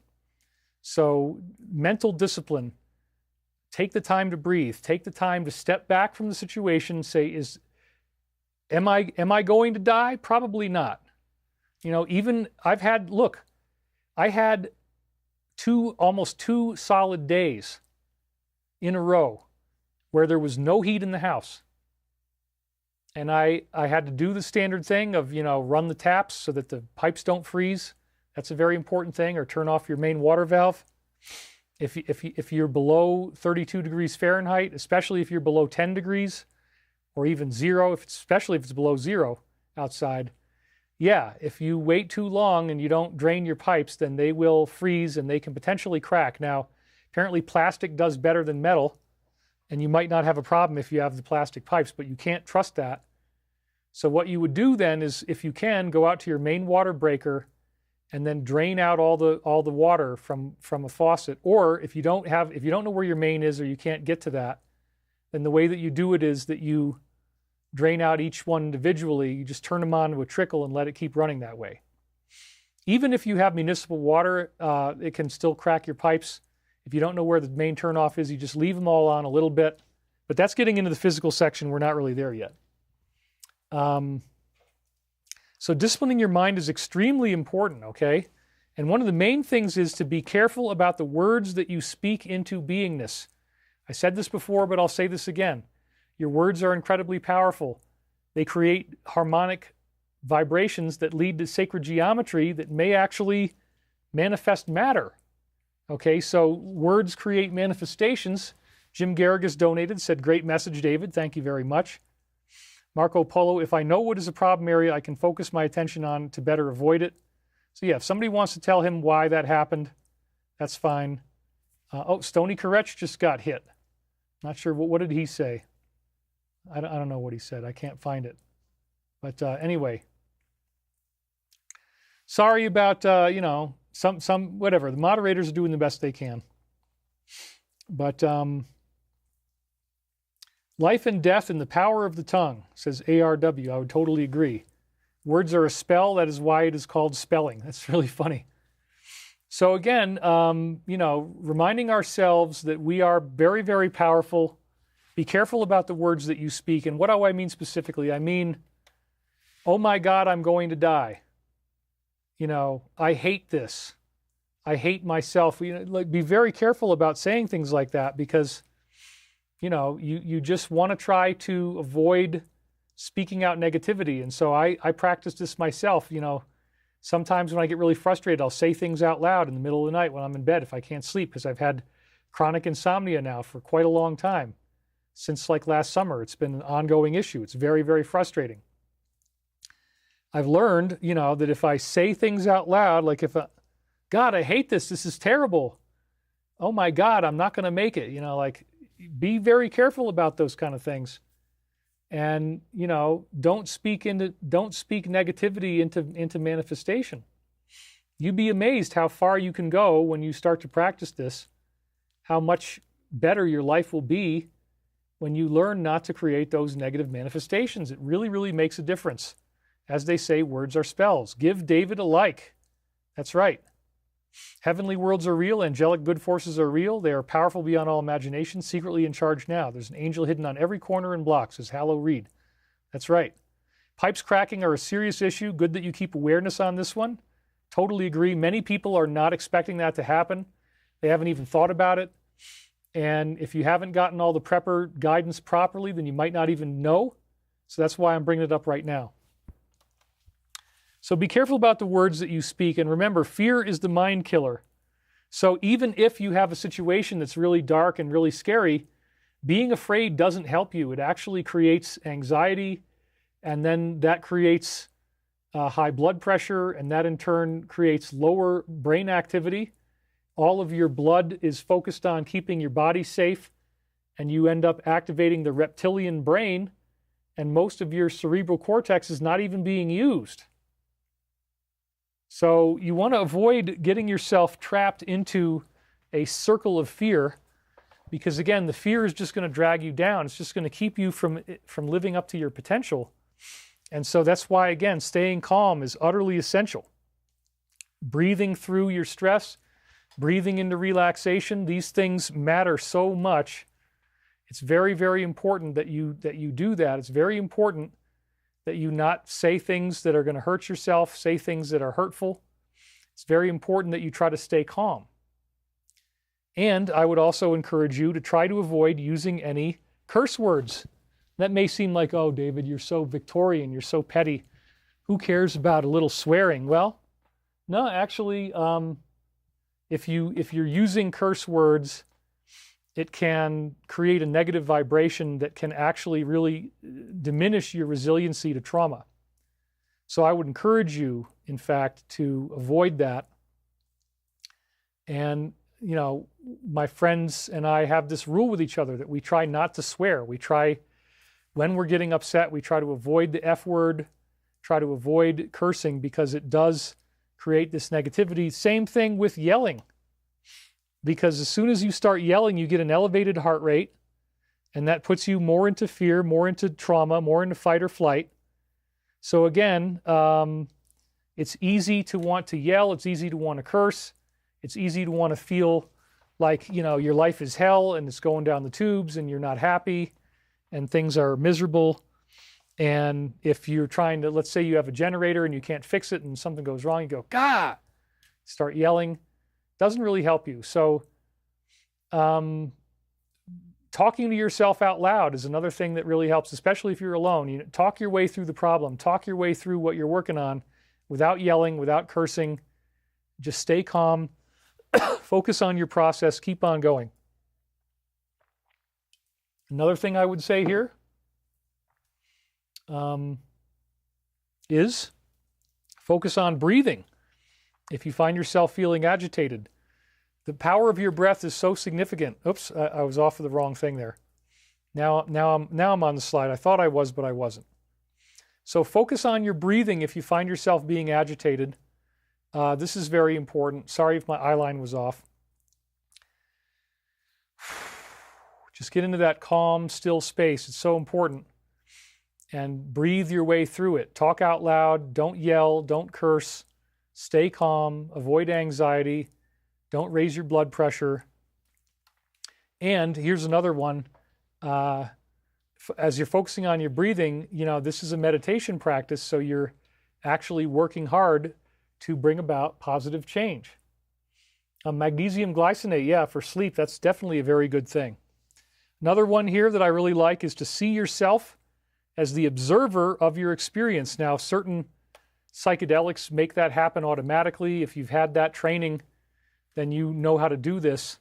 So mental discipline, take the time to breathe, take the time to step back from the situation, say, am I going to die? Probably not. Even I had almost two solid days in a row where there was no heat in the house. And I had to do the standard thing of, run the taps so that the pipes don't freeze. That's a very important thing, or turn off your main water valve. If you're below 32 degrees Fahrenheit, especially if you're below 10 degrees or even zero, especially if it's below zero outside, yeah, if you wait too long and you don't drain your pipes, then they will freeze and they can potentially crack. Now, apparently plastic does better than metal, and you might not have a problem if you have the plastic pipes, but you can't trust that. So what you would do then is, if you can, go out to your main water breaker and then drain out all the water from a faucet. Or if you don't know where your main is, or you can't get to that, then the way that you do it is that you drain out each one individually. You just turn them on to a trickle and let it keep running that way. Even if you have municipal water, it can still crack your pipes. If you don't know where the main turnoff is, you just leave them all on a little bit. But that's getting into the physical section. We're not really there yet. So disciplining your mind is extremely important, okay? And one of the main things is to be careful about the words that you speak into beingness. I said this before, but I'll say this again. Your words are incredibly powerful. They create harmonic vibrations that lead to sacred geometry that may actually manifest matter. Okay, so words create manifestations. Jim Garrigus donated, said, great message, David. Thank you very much. Marco Polo, if I know what is a problem area, I can focus my attention on to better avoid it. So yeah, if somebody wants to tell him why that happened, that's fine. Stony Koretch just got hit. Not sure, what did he say? I don't know what he said. I can't find it. But anyway, sorry about, some whatever. The moderators are doing the best they can. But life and death in the power of the tongue, says ARW. I would totally agree. Words are a spell. That is why it is called spelling. That's really funny. So again, reminding ourselves that we are very, very powerful. Be careful about the words that you speak. And what do I mean specifically? I mean, oh my God, I'm going to die. I hate this. I hate myself. Be very careful about saying things like that, because, you just want to try to avoid speaking out negativity. And so I practice this myself. Sometimes when I get really frustrated, I'll say things out loud in the middle of the night when I'm in bed if I can't sleep, because I've had chronic insomnia now for quite a long time. Since like last summer, it's been an ongoing issue. It's very, very frustrating. I've learned, that if I say things out loud, like God, I hate this. This is terrible. Oh my God, I'm not going to make it. Be very careful about those kind of things. And, don't speak negativity into manifestation. You'd be amazed how far you can go when you start to practice this, how much better your life will be when you learn not to create those negative manifestations. It really, really makes a difference. As they say, words are spells. Give David a like. That's right. Heavenly worlds are real. Angelic good forces are real. They are powerful beyond all imagination, secretly in charge now. There's an angel hidden on every corner and block, says Hallow Reed. That's right. Pipes cracking are a serious issue. Good that you keep awareness on this one. Totally agree. Many people are not expecting that to happen. They haven't even thought about it. And if you haven't gotten all the prepper guidance properly, then you might not even know. So that's why I'm bringing it up right now. So be careful about the words that you speak. And remember, fear is the mind killer. So even if you have a situation that's really dark and really scary, being afraid doesn't help you. It actually creates anxiety, and then that creates high blood pressure, and that in turn creates lower brain activity. All of your blood is focused on keeping your body safe, and you end up activating the reptilian brain, and most of your cerebral cortex is not even being used. So you want to avoid getting yourself trapped into a circle of fear, because again, the fear is just going to drag you down. It's just going to keep you from living up to your potential. And so that's why, again, staying calm is utterly essential. Breathing through your stress, breathing into relaxation, these things matter so much. It's very, very important that you do that. It's very important that you not say things that are going to hurt yourself, say things that are hurtful. It's very important that you try to stay calm. And I would also encourage you to try to avoid using any curse words. That may seem like, oh, David, you're so Victorian, you're so petty. Who cares about a little swearing? Well, no, actually, if you're using curse words, it can create a negative vibration that can actually really diminish your resiliency to trauma. So I would encourage you, in fact, to avoid that. And, my friends and I have this rule with each other that we try not to swear. We try, when we're getting upset, we try to avoid the F word, try to avoid cursing, because it does create this negativity. Same thing with yelling. Because as soon as you start yelling, you get an elevated heart rate, and that puts you more into fear, more into trauma, more into fight or flight. So again, it's easy to want to yell. It's easy to want to curse. It's easy to want to feel like, your life is hell and it's going down the tubes and you're not happy and things are miserable. And if you're trying to, let's say you have a generator and you can't fix it and something goes wrong, you go, "Gah!" Start yelling. Doesn't really help you. So talking to yourself out loud is another thing that really helps, especially if you're alone. Talk your way through the problem. Talk your way through what you're working on without yelling, without cursing. Just stay calm. Focus on your process. Keep on going. Another thing I would say here is focus on breathing. If you find yourself feeling agitated, the power of your breath is so significant. Oops, I was off of the wrong thing there. Now I'm on the slide. I thought I was, but I wasn't. So focus on your breathing if you find yourself being agitated. This is very important. Sorry if my eye line was off. Just get into that calm, still space. It's so important. And breathe your way through it. Talk out loud. Don't yell. Don't curse. Stay calm. Avoid anxiety. Don't raise your blood pressure. And here's another one. As you're focusing on your breathing, this is a meditation practice, so you're actually working hard to bring about positive change. Magnesium glycinate, for sleep, that's definitely a very good thing. Another one here that I really like is to see yourself as the observer of your experience. Now, certain psychedelics make that happen automatically. If you've had that training, then you know how to do this.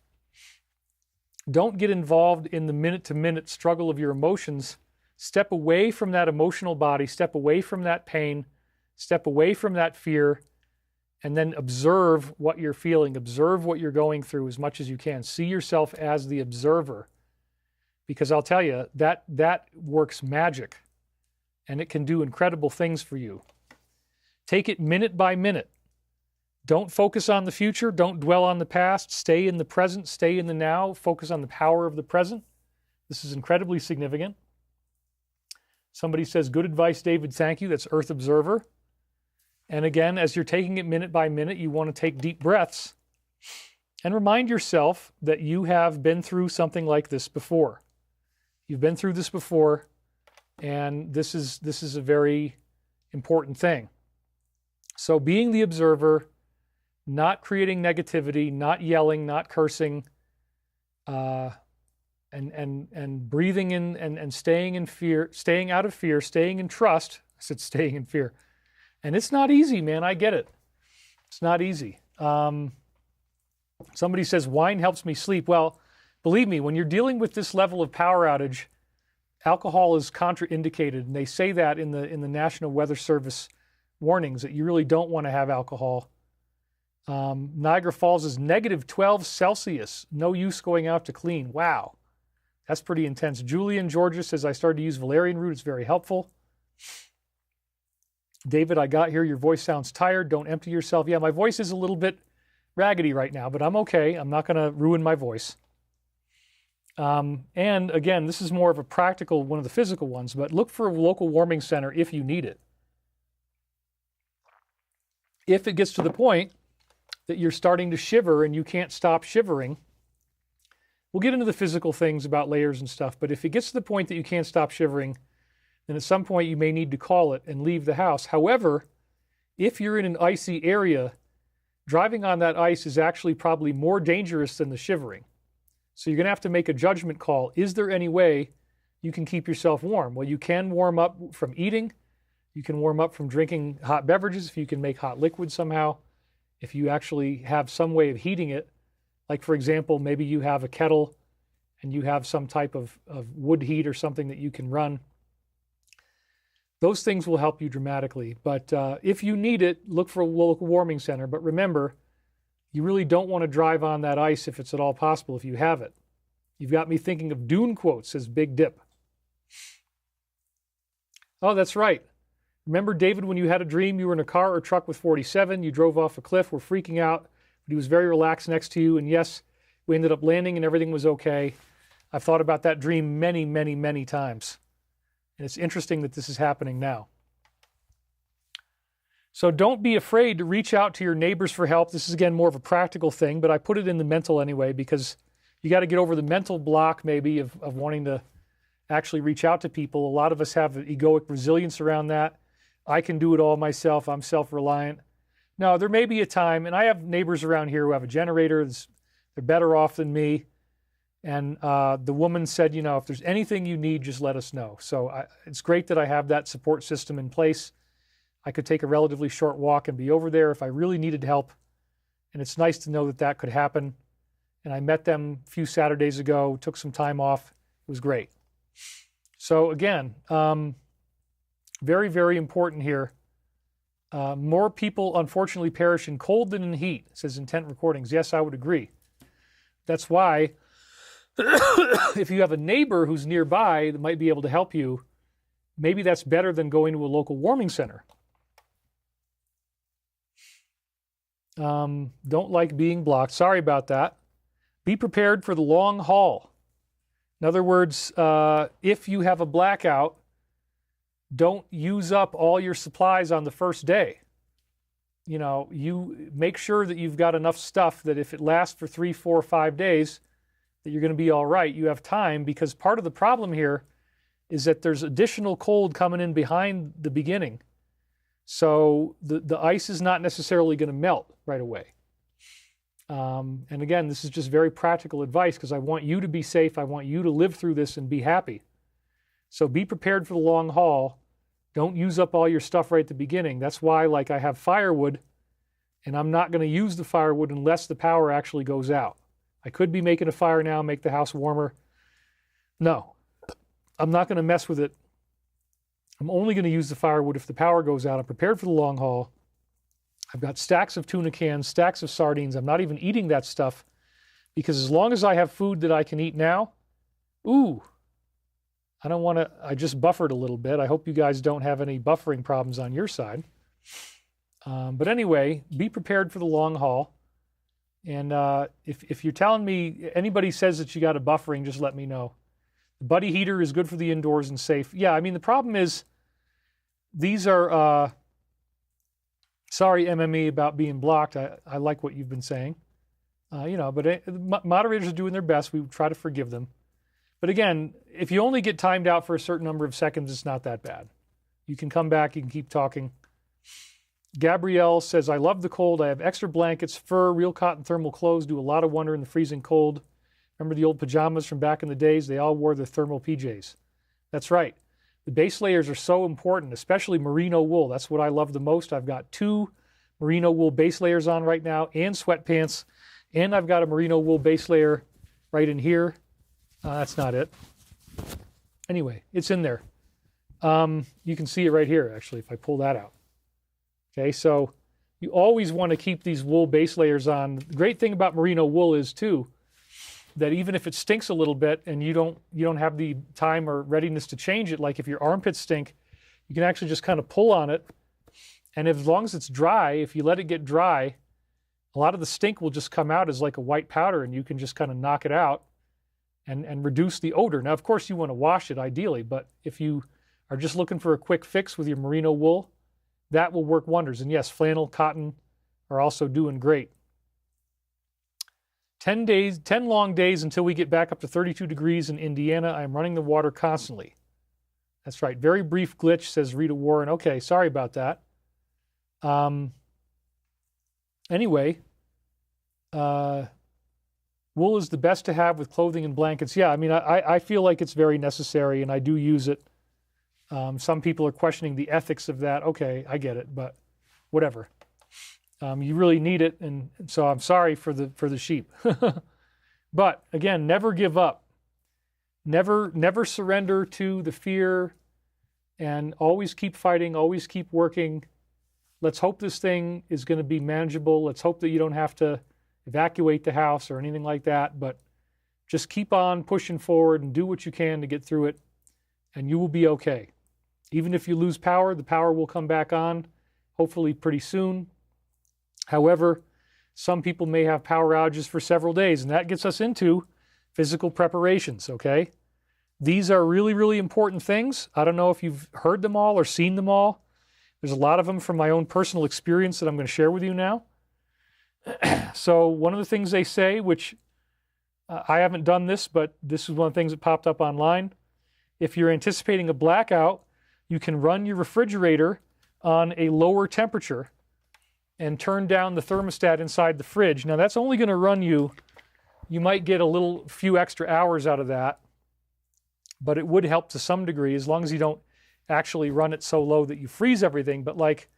Don't get involved in the minute-to-minute struggle of your emotions. Step away from that emotional body, step away from that pain, step away from that fear, and then observe what you're feeling, observe what you're going through as much as you can. See yourself as the observer, because I'll tell you, that works magic, and it can do incredible things for you. Take it minute by minute. Don't focus on the future. Don't dwell on the past. Stay in the present. Stay in the now. Focus on the power of the present. This is incredibly significant. Somebody says, good advice, David. Thank you. That's Earth Observer. And again, as you're taking it minute by minute, you want to take deep breaths and remind yourself that you have been through something like this before. You've been through this before, and this is a very important thing. So being the observer, not creating negativity, not yelling, not cursing, and breathing in and staying in fear, staying out of fear, staying in trust. I said staying in fear. And it's not easy, man. I get it. It's not easy. Somebody says, wine helps me sleep. Well, believe me, when you're dealing with this level of power outage, alcohol is contraindicated. And they say that in the National Weather Service warnings that you really don't want to have alcohol. Niagara Falls is -12 Celsius. No use going out to clean. Wow. That's pretty intense. Julie in Georgia says, I started to use valerian root. It's very helpful. David, I got here. Your voice sounds tired. Don't empty yourself. Yeah, my voice is a little bit raggedy right now, but I'm okay. I'm not going to ruin my voice. And again, this is more of a practical, one of the physical ones, but look for a local warming center if you need it. If it gets to the point that you're starting to shiver and you can't stop shivering, we'll get into the physical things about layers and stuff, but if it gets to the point that you can't stop shivering, then at some point you may need to call it and leave the house. However, if you're in an icy area, driving on that ice is actually probably more dangerous than the shivering. So you're going to have to make a judgment call. Is there any way you can keep yourself warm? Well, you can warm up from eating. You can warm up from drinking hot beverages if you can make hot liquid somehow. If you actually have some way of heating it, like for example, maybe you have a kettle and you have some type of wood heat or something that you can run. Those things will help you dramatically. But if you need it, look for a local warming center. But remember, you really don't want to drive on that ice if it's at all possible if you have it. You've got me thinking of Dune quotes, says Big Dip. Oh, that's right. Remember, David, when you had a dream you were in a car or truck with 47, you drove off a cliff, were freaking out, but he was very relaxed next to you, and yes, we ended up landing and everything was okay. I've thought about that dream many, many, many times. And it's interesting that this is happening now. So don't be afraid to reach out to your neighbors for help. This is, again, more of a practical thing, but I put it in the mental anyway because you got to get over the mental block maybe of wanting to actually reach out to people. A lot of us have egoic resilience around that. I can do it all myself. I'm self-reliant. No, there may be a time, and I have neighbors around here who have a generator. They're better off than me. And the woman said, you know, if there's anything you need, just let us know. So it's great that I have that support system in place. I could take a relatively short walk and be over there if I really needed help. And it's nice to know that that could happen. And I met them a few Saturdays ago, took some time off. It was great. So again, very, very important here. More people, unfortunately, perish in cold than in heat, says Intent Recordings. Yes, I would agree. That's why if you have a neighbor who's nearby that might be able to help you, maybe that's better than going to a local warming center. Don't like being blocked. Sorry about that. Be prepared for the long haul. In other words, if you have a blackout, don't use up all your supplies on the first day. You know, you make sure that you've got enough stuff that if it lasts for 3, 4, 5 days, that you're going to be all right. You have time, because part of the problem here is that there's additional cold coming in behind the beginning. So the ice is not necessarily going to melt right away. And again, this is just very practical advice because I want you to be safe. I want you to live through this and be happy. So be prepared for the long haul. Don't use up all your stuff right at the beginning. That's why, like, I have firewood, and I'm not going to use the firewood unless the power actually goes out. I could be making a fire now, make the house warmer. No, I'm not going to mess with it. I'm only going to use the firewood if the power goes out. I'm prepared for the long haul. I've got stacks of tuna cans, stacks of sardines. I'm not even eating that stuff because as long as I have food that I can eat now, I don't want to, I just buffered a little bit. I hope you guys don't have any buffering problems on your side. But anyway, be prepared for the long haul. And if you're telling me, anybody says that you got a buffering, just let me know. The buddy heater is good for the indoors and safe. Yeah, I mean, the problem is these are, sorry, MME, about being blocked. I like what you've been saying. But moderators are doing their best. We try to forgive them. But again, if you only get timed out for a certain number of seconds, it's not that bad. You can come back, you can keep talking. Gabrielle says, I love the cold. I have extra blankets, fur, real cotton thermal clothes, do a lot of wonder in the freezing cold. Remember the old pajamas from back in the days? They all wore their thermal PJs. That's right. The base layers are so important, especially merino wool. That's what I love the most. I've got 2 merino wool base layers on right now and sweatpants. And I've got a merino wool base layer right in here. That's not it. Anyway, it's in there. You can see it right here, actually, if I pull that out. Okay, so you always want to keep these wool base layers on. The great thing about merino wool is, too, that even if it stinks a little bit and you don't have the time or readiness to change it, like if your armpits stink, you can actually just kind of pull on it. And as long as it's dry, if you let it get dry, a lot of the stink will just come out as like a white powder, and you can just kind of knock it out and reduce the odor. Now, of course, you want to wash it ideally, but if you are just looking for a quick fix with your merino wool, that will work wonders. And yes, flannel, cotton are also doing great. 10 long days until we get back up to 32 degrees in Indiana. I'm running the water constantly. That's right. Very brief glitch, says Rita Warren. Okay, sorry about that. Anyway, wool is the best to have with clothing and blankets. Yeah, I mean, I feel like it's very necessary, and I do use it. Some people are questioning the ethics of that. Okay, I get it, but whatever. You really need it, and so I'm sorry for the sheep. But again, never give up. Never surrender to the fear, and always keep fighting, always keep working. Let's hope this thing is going to be manageable. Let's hope that you don't have to evacuate the house or anything like that, but just keep on pushing forward and do what you can to get through it, and you will be okay. Even if you lose power, the power will come back on, hopefully pretty soon. However, some people may have power outages for several days, and that gets us into physical preparations, okay? These are really, really important things. I don't know if you've heard them all or seen them all. There's a lot of them from my own personal experience that I'm going to share with you now. So one of the things they say, which I haven't done this, but this is one of the things that popped up online. If you're anticipating a blackout, you can run your refrigerator on a lower temperature and turn down the thermostat inside the fridge. Now that's only going to run you might get a few extra hours out of that, but it would help to some degree as long as you don't actually run it so low that you freeze everything. But like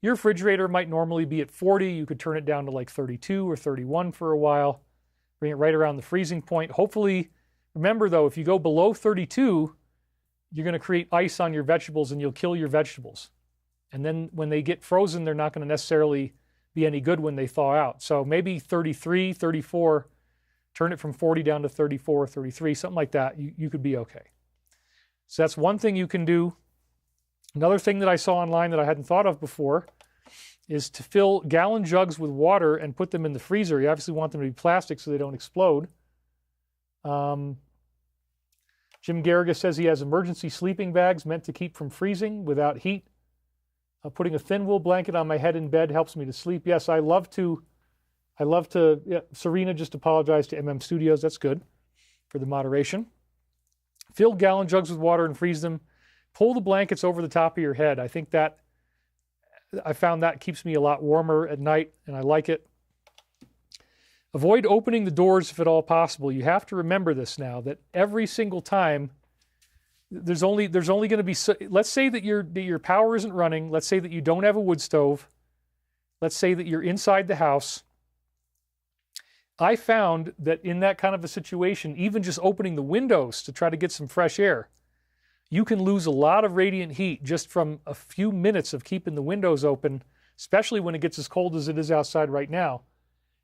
your refrigerator might normally be at 40, you could turn it down to like 32 or 31 for a while, bring it right around the freezing point. Hopefully, remember though, if you go below 32, you're going to create ice on your vegetables and you'll kill your vegetables. And then when they get frozen, they're not going to necessarily be any good when they thaw out. So maybe 33, 34, turn it from 40 down to 34, 33, something like that. You could be okay. So that's one thing you can do. Another thing that I saw online that I hadn't thought of before is to fill gallon jugs with water and put them in the freezer. You obviously want them to be plastic so they don't explode. Jim Garriga says he has emergency sleeping bags meant to keep from freezing without heat. Putting a thin wool blanket on my head in bed helps me to sleep. Yes, I love to. Yeah, Serena just apologized to MM Studios. That's good for the moderation. Fill gallon jugs with water and freeze them. Pull the blankets over the top of your head. I found that keeps me a lot warmer at night, and I like it. Avoid opening the doors if at all possible. You have to remember this now, that every single time there's only going to be, let's say that your power isn't running. Let's say that you don't have a wood stove. Let's say that you're inside the house. I found that in that kind of a situation, even just opening the windows to try to get some fresh air, you can lose a lot of radiant heat just from a few minutes of keeping the windows open, especially when it gets as cold as it is outside right now.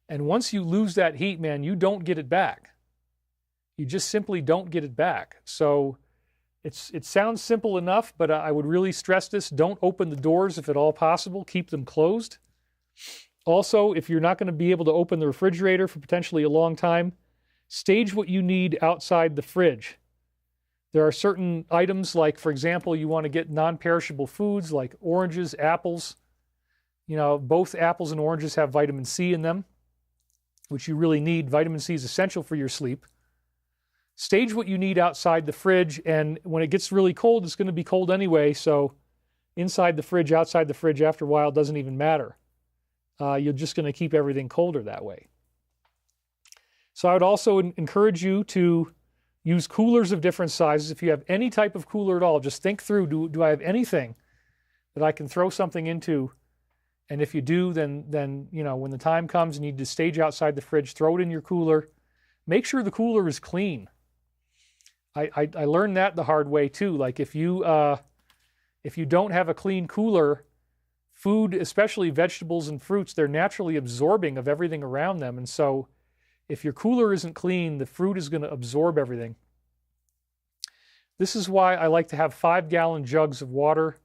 And once you lose that heat, man, you don't get it back. You just simply don't get it back. So it sounds simple enough, but I would really stress this. Don't open the doors if at all possible. Keep them closed. Also, if you're not going to be able to open the refrigerator for potentially a long time, stage what you need outside the fridge. There are certain items like, for example, you want to get non-perishable foods like oranges, apples. You know, both apples and oranges have vitamin C in them, which you really need. Vitamin C is essential for your sleep. Stage what you need outside the fridge, and when it gets really cold, it's going to be cold anyway, so inside the fridge, outside the fridge, after a while, it doesn't even matter. You're just going to keep everything colder that way. So I would also encourage you to use coolers of different sizes. If you have any type of cooler at all, just think through, do I have anything that I can throw something into? And if you do, then you know, when the time comes and you need to stage outside the fridge, throw it in your cooler. Make sure the cooler is clean. I learned that the hard way too. Like if you don't have a clean cooler, food, especially vegetables and fruits, they're naturally absorbing of everything around them. And so if your cooler isn't clean, the fruit is going to absorb everything. This is why I like to have 5-gallon jugs of water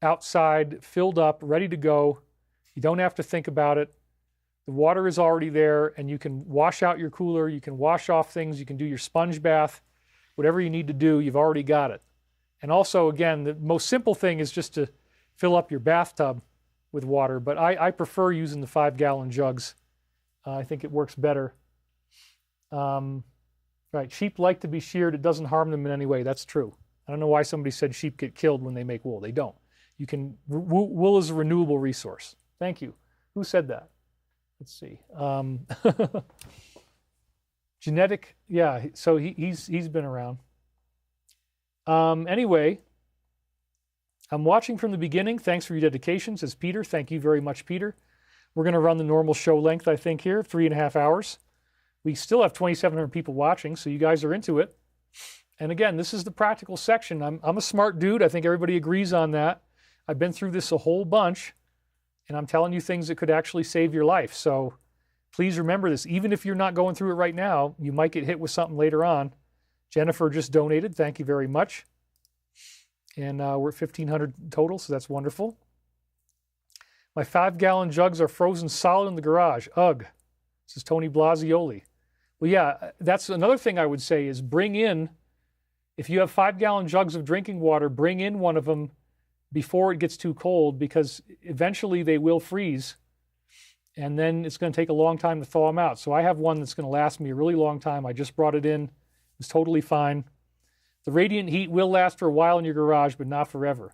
outside, filled up, ready to go. You don't have to think about it. The water is already there, and you can wash out your cooler. You can wash off things. You can do your sponge bath. Whatever you need to do, you've already got it. And also, again, the most simple thing is just to fill up your bathtub with water. But I prefer using the 5-gallon jugs. I think it works better. Right, sheep like to be sheared. It doesn't harm them in any way. That's true. I don't know why somebody said sheep get killed when they make wool. They don't. You can, wool is a renewable resource. Thank you. Who said that? Let's see. Genetic, yeah, so he's been around. Anyway, I'm watching from the beginning. Thanks for your dedication, says Peter. Thank you very much, Peter. We're going to run the normal show length, I think, here, 3.5 hours. We still have 2,700 people watching, so you guys are into it. And again, this is the practical section. I'm a smart dude. I think everybody agrees on that. I've been through this a whole bunch, and I'm telling you things that could actually save your life. So please remember this. Even if you're not going through it right now, you might get hit with something later on. Jennifer just donated. Thank you very much. And we're at 1,500 total, so that's wonderful. My 5-gallon jugs are frozen solid in the garage. Ugh. This is Tony Blasioli. Well, yeah, that's another thing I would say is bring in, if you have 5-gallon jugs of drinking water, bring in one of them before it gets too cold, because eventually they will freeze, and then it's going to take a long time to thaw them out. So I have one that's going to last me a really long time. I just brought it in. It's totally fine. The radiant heat will last for a while in your garage, but not forever.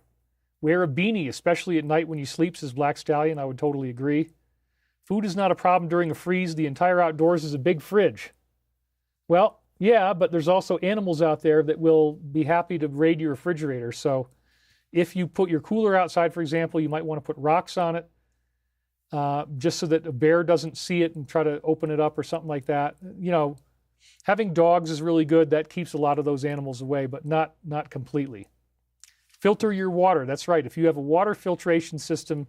Wear a beanie, especially at night when you sleep, says Black Stallion. I would totally agree. Food is not a problem during a freeze. The entire outdoors is a big fridge. Well, yeah, but there's also animals out there that will be happy to raid your refrigerator. So if you put your cooler outside, for example, you might want to put rocks on it, just so that a bear doesn't see it and try to open it up or something like that. You know, having dogs is really good. That keeps a lot of those animals away, but not completely. Filter your water. That's right. If you have a water filtration system,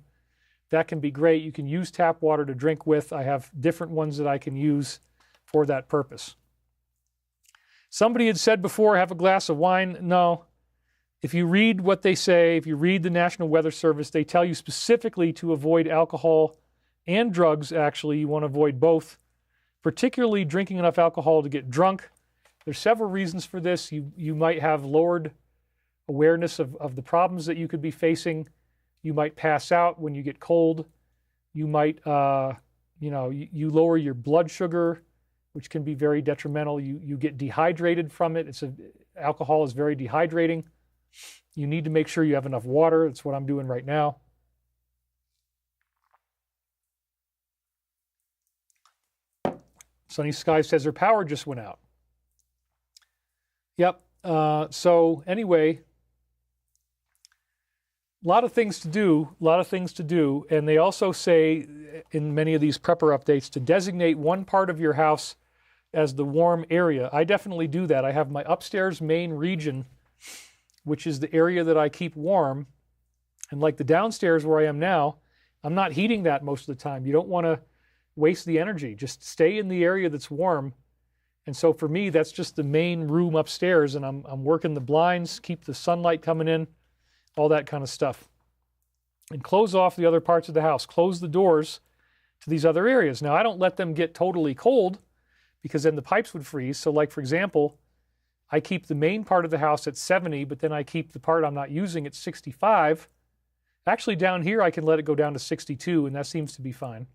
that can be great. You can use tap water to drink with. I have different ones that I can use for that purpose. Somebody had said before, have a glass of wine. No. If you read what they say, if you read the National Weather Service, they tell you specifically to avoid alcohol and drugs, actually. You want to avoid both, particularly drinking enough alcohol to get drunk. There's several reasons for this. You might have lowered awareness of the problems that you could be facing. You might pass out when you get cold. You might, you lower your blood sugar, which can be very detrimental. You get dehydrated from it. Alcohol is very dehydrating. You need to make sure you have enough water. That's what I'm doing right now. Sunny Sky says her power just went out. Yep. So anyway, a lot of things to do, and they also say in many of these prepper updates to designate one part of your house as the warm area. I definitely do that. I have my upstairs main region, which is the area that I keep warm, and like the downstairs where I am now, I'm not heating that most of the time. You don't want to waste the energy. Just stay in the area that's warm. And so for me, that's just the main room upstairs, and I'm working the blinds, keep the sunlight coming in, all that kind of stuff. And close off the other parts of the house. Close the doors to these other areas. Now, I don't let them get totally cold because then the pipes would freeze. So like, for example, I keep the main part of the house at 70, but then I keep the part I'm not using at 65. Actually, down here, I can let it go down to 62, and that seems to be fine.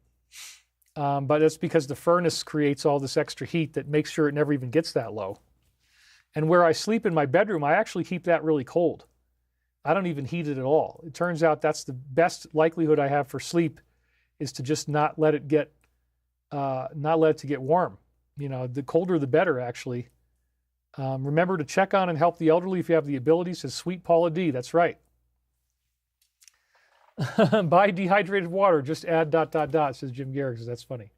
But that's because the furnace creates all this extra heat that makes sure it never even gets that low. And where I sleep in my bedroom, I actually keep that really cold. I don't even heat it at all. It turns out that's the best likelihood I have for sleep, is to just not let it get warm. You know, the colder the better, actually. Remember to check on and help the elderly if you have the ability, says Sweet Paula D. That's right. Buy dehydrated water, just add ... says Jim Garrix. That's funny.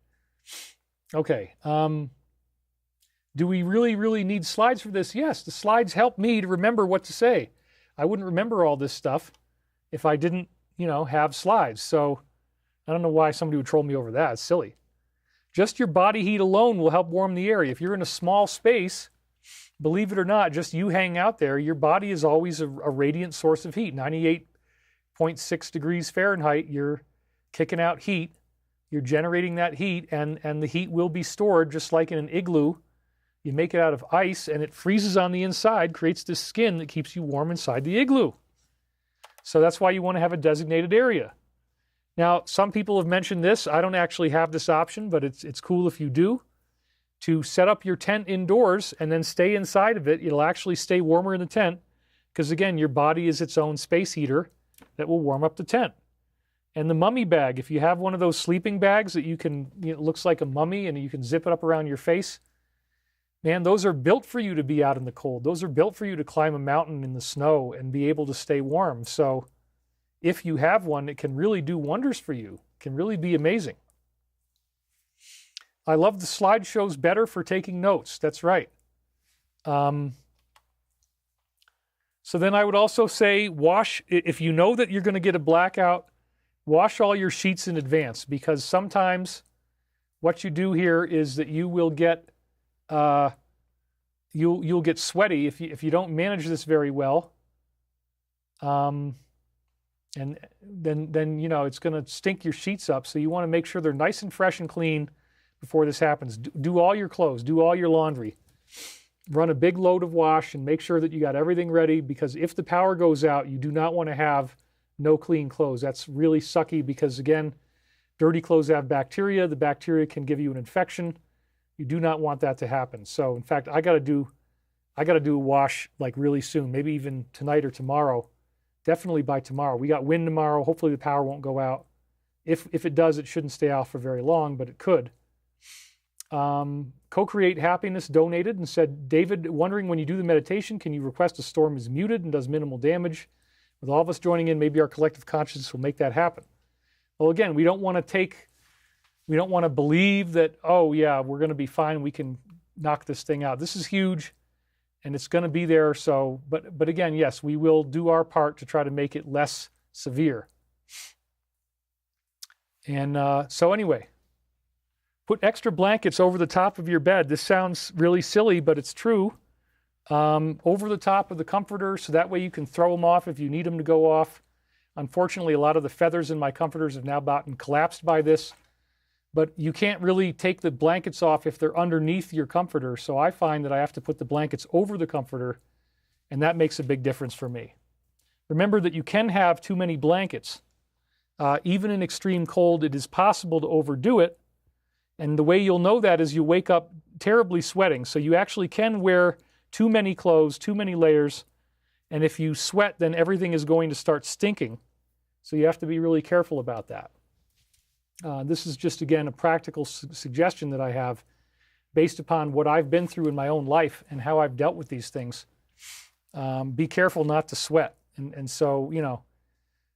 Okay. Do we really need slides for this? Yes, the slides help me to remember what to say. I wouldn't remember all this stuff if I didn't, have slides. So I don't know why somebody would troll me over that. It's silly. Just your body heat alone will help warm the area. If you're in a small space, believe it or not, just you hang out there, your body is always a radiant source of heat. 98.6 degrees Fahrenheit, you're kicking out heat. You're generating that heat, and the heat will be stored just like in an igloo. You make it out of ice, and it freezes on the inside, creates this skin that keeps you warm inside the igloo. So that's why you want to have a designated area. Now, some people have mentioned this. I don't actually have this option, but it's cool if you do. To set up your tent indoors and then stay inside of it. It'll actually stay warmer in the tent because, again, your body is its own space heater that will warm up the tent. And the mummy bag, if you have one of those sleeping bags that you can, it looks like a mummy and you can zip it up around your face, man, those are built for you to be out in the cold. Those are built for you to climb a mountain in the snow and be able to stay warm. So if you have one, it can really do wonders for you. It can really be amazing. I love the slideshows better for taking notes. That's right. So then I would also say wash, if you know that you're going to get a blackout, wash all your sheets in advance, because sometimes what you do here is that you will get you'll get sweaty if you don't manage this very well. And then it's going to stink your sheets up. So you want to make sure they're nice and fresh and clean before this happens. Do all your clothes, do all your laundry. Run a big load of wash and make sure that you got everything ready, because if the power goes out, you do not want to have no clean clothes. That's really sucky because, again, dirty clothes have bacteria. The bacteria can give you an infection. You do not want that to happen. So, in fact, I got to do a wash like really soon, maybe even tonight or tomorrow. Definitely by tomorrow. We got wind tomorrow. Hopefully the power won't go out. If it does, it shouldn't stay out for very long, but it could. Co-Create Happiness donated and said, David, wondering when you do the meditation, can you request a storm is muted and does minimal damage? With all of us joining in, maybe our collective consciousness will make that happen. Well, again, we don't want to believe that, oh yeah, we're going to be fine, we can knock this thing out. This is huge and it's going to be there. So, but again, yes, we will do our part to try to make it less severe. And so anyway, put extra blankets over the top of your bed. This sounds really silly, but it's true. Over the top of the comforter, so that way you can throw them off if you need them to go off. Unfortunately, a lot of the feathers in my comforters have now gotten collapsed by this, but you can't really take the blankets off if they're underneath your comforter, so I find that I have to put the blankets over the comforter, and that makes a big difference for me. Remember that you can have too many blankets. Even in extreme cold, it is possible to overdo it, and the way you'll know that is you wake up terribly sweating, so you actually can wear too many clothes, too many layers, and if you sweat, then everything is going to start stinking. So you have to be really careful about that. This is just, again, a practical suggestion that I have. based upon what I've been through in my own life and how I've dealt with these things. Be careful not to sweat. And so, you know,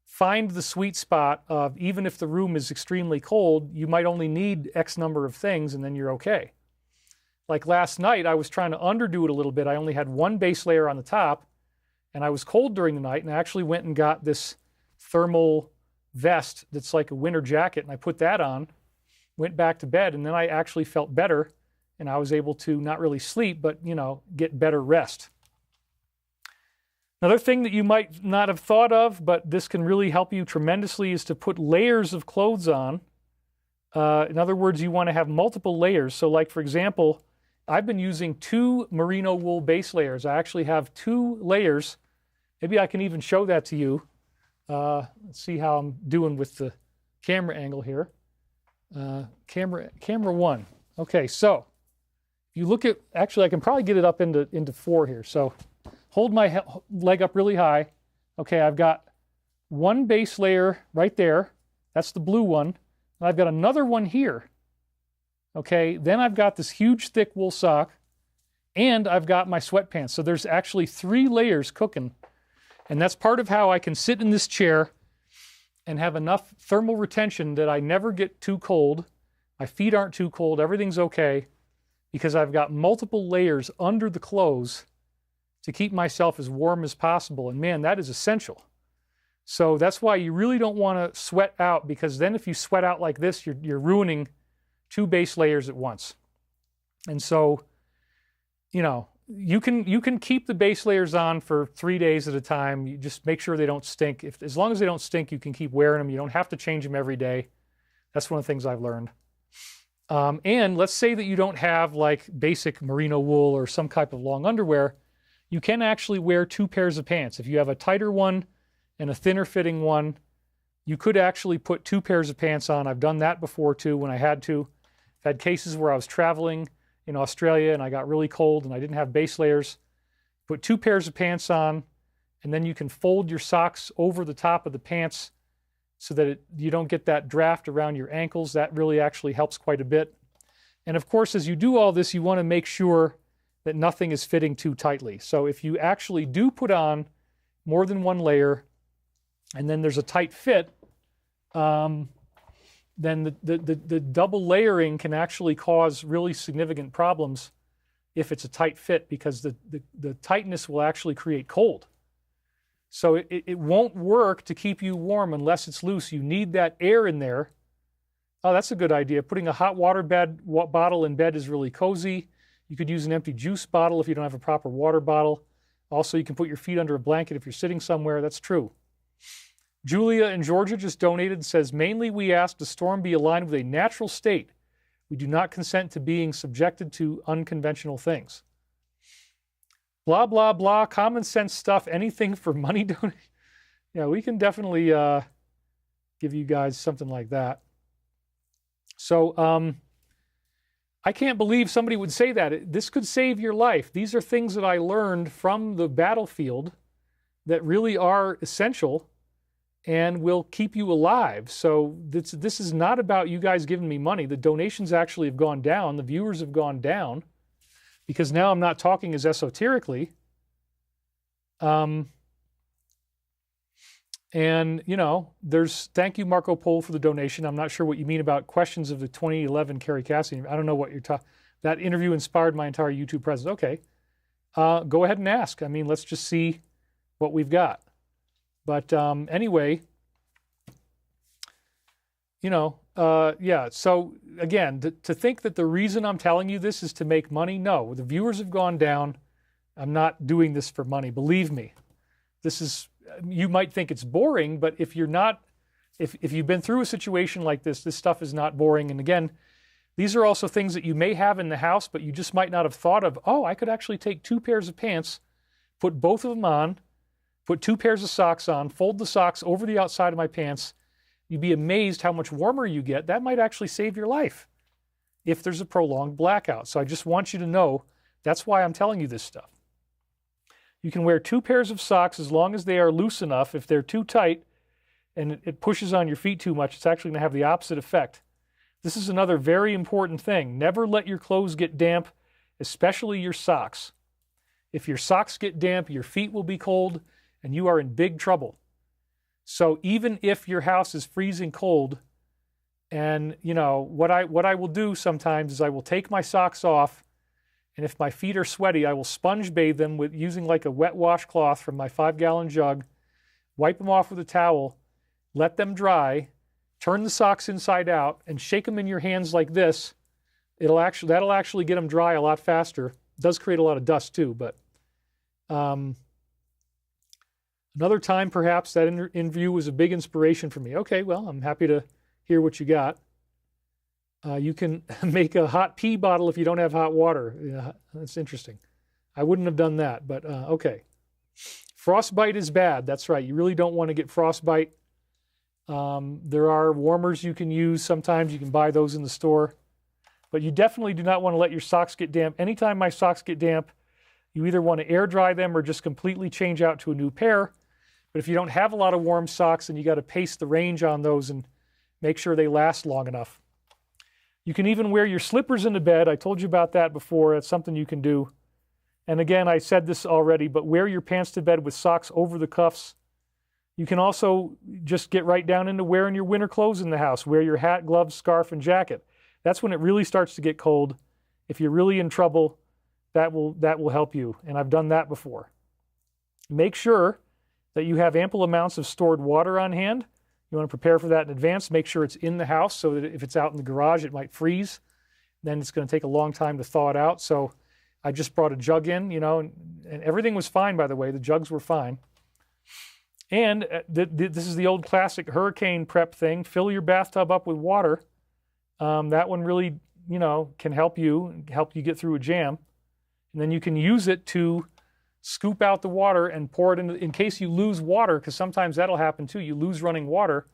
find the sweet spot of, even if the room is extremely cold, you might only need X number of things and then you're okay. Like last night, I was trying to underdo it a little bit. I only had one base layer on the top, and I was cold during the night, and I actually went and got this thermal vest that's like a winter jacket, and I put that on, went back to bed, and then I actually felt better, and I was able to not really sleep, but, you know, get better rest. Another thing that you might not have thought of, but this can really help you tremendously, is to put layers of clothes on. In other words, you want to have multiple layers. So like, for example, I've been using 2 merino wool base layers. I actually have 2 layers. Maybe I can even show that to you. Let's see how I'm doing with the camera angle here. Camera 1. Okay, so you look at, actually I can probably get it up into 4 here. So hold my leg up really high. Okay, I've got 1 base layer right there. That's the blue one. And I've got another one here. Okay, then I've got this huge thick wool sock, and I've got my sweatpants. So there's actually 3 layers cooking. And that's part of how I can sit in this chair and have enough thermal retention that I never get too cold. My feet aren't too cold. Everything's okay, because I've got multiple layers under the clothes to keep myself as warm as possible. And man, that is essential. So that's why you really don't want to sweat out, because then if you sweat out like this, you're ruining 2 base layers at once. And so, you know, you can keep the base layers on for 3 days at a time. You just make sure they don't stink. As long as they don't stink, you can keep wearing them. You don't have to change them every day. That's one of the things I've learned. And let's say that you don't have like basic merino wool or some type of long underwear. You can actually wear 2 pairs of pants. If you have a tighter one and a thinner fitting one, you could actually put 2 pairs of pants on. I've done that before too when I had to. I've had cases where I was traveling in Australia and I got really cold and I didn't have base layers. Put 2 pairs of pants on, and then you can fold your socks over the top of the pants so that you don't get that draft around your ankles. That really actually helps quite a bit. And of course, as you do all this, you want to make sure that nothing is fitting too tightly. So if you actually do put on more than 1 layer, and then there's a tight fit, then the double layering can actually cause really significant problems if it's a tight fit, because the tightness will actually create cold. So it won't work to keep you warm unless it's loose. You need that air in there. Oh, that's a good idea. Putting a hot water bottle in bed is really cozy. You could use an empty juice bottle if you don't have a proper water bottle. Also, you can put your feet under a blanket if you're sitting somewhere. That's true. Julia in Georgia just donated and says, mainly we ask the storm be aligned with a natural state. We do not consent to being subjected to unconventional things. Blah, blah, blah, common sense stuff, anything for money donation. Yeah, we can definitely give you guys something like that. So I can't believe somebody would say that. This could save your life. These are things that I learned from the battlefield that really are essential and will keep you alive. So this is not about you guys giving me money. The donations actually have gone down. The viewers have gone down because now I'm not talking as esoterically. And, you know, thank you, Marco Polo, for the donation. I'm not sure what you mean about questions of the 2011 Kerry Cassidy. I don't know what you're talking. That interview inspired my entire YouTube presence. Okay. Go ahead and ask. I mean, let's just see what we've got. But anyway, you know, yeah. So again, to think that the reason I'm telling you this is to make money, no. The viewers have gone down. I'm not doing this for money. Believe me. This is, you might think it's boring, but if you're not, if you've been through a situation like this stuff is not boring. And again, these are also things that you may have in the house, but you just might not have thought of, oh, I could actually take 2 pairs of pants, put both of them on, put 2 pairs of socks on, fold the socks over the outside of my pants. You'd be amazed how much warmer you get. That might actually save your life if there's a prolonged blackout. So I just want you to know that's why I'm telling you this stuff. You can wear 2 pairs of socks as long as they are loose enough. If they're too tight and it pushes on your feet too much, it's actually going to have the opposite effect. This is another very important thing. Never let your clothes get damp, especially your socks. If your socks get damp, your feet will be cold, and you are in big trouble. So even if your house is freezing cold, and what I will do sometimes is I will take my socks off, and if my feet are sweaty, I will sponge bathe them with using like a wet washcloth from my 5-gallon jug, wipe them off with a towel, let them dry, turn the socks inside out, and shake them in your hands like this. That'll actually get them dry a lot faster. It does create a lot of dust too, but another time perhaps that interview was a big inspiration for me. Okay, well, I'm happy to hear what you got. You can make a hot pee bottle if you don't have hot water. Yeah, that's interesting. I wouldn't have done that, but okay. Frostbite is bad. That's right. You really don't want to get frostbite. There are warmers you can use. Sometimes you can buy those in the store. But you definitely do not want to let your socks get damp. Anytime my socks get damp, you either want to air dry them or just completely change out to a new pair. But if you don't have a lot of warm socks, then you got to pace the range on those and make sure they last long enough. You can even wear your slippers into bed. I told you about that before. That's something you can do. And again, I said this already, but wear your pants to bed with socks over the cuffs. You can also just get right down into wearing your winter clothes in the house. Wear your hat, gloves, scarf, and jacket. That's when it really starts to get cold. If you're really in trouble, that will help you. And I've done that before. Make sure that you have ample amounts of stored water on hand. You want to prepare for that in advance. Make sure it's in the house so that if it's out in the garage, it might freeze. Then it's going to take a long time to thaw it out. So I just brought a jug in, and everything was fine, by the way. The jugs were fine. And this is the old classic hurricane prep thing. Fill your bathtub up with water. That one really, can help you get through a jam. And then you can use it to scoop out the water and pour it in case you lose water, because sometimes that'll happen too. You lose running water.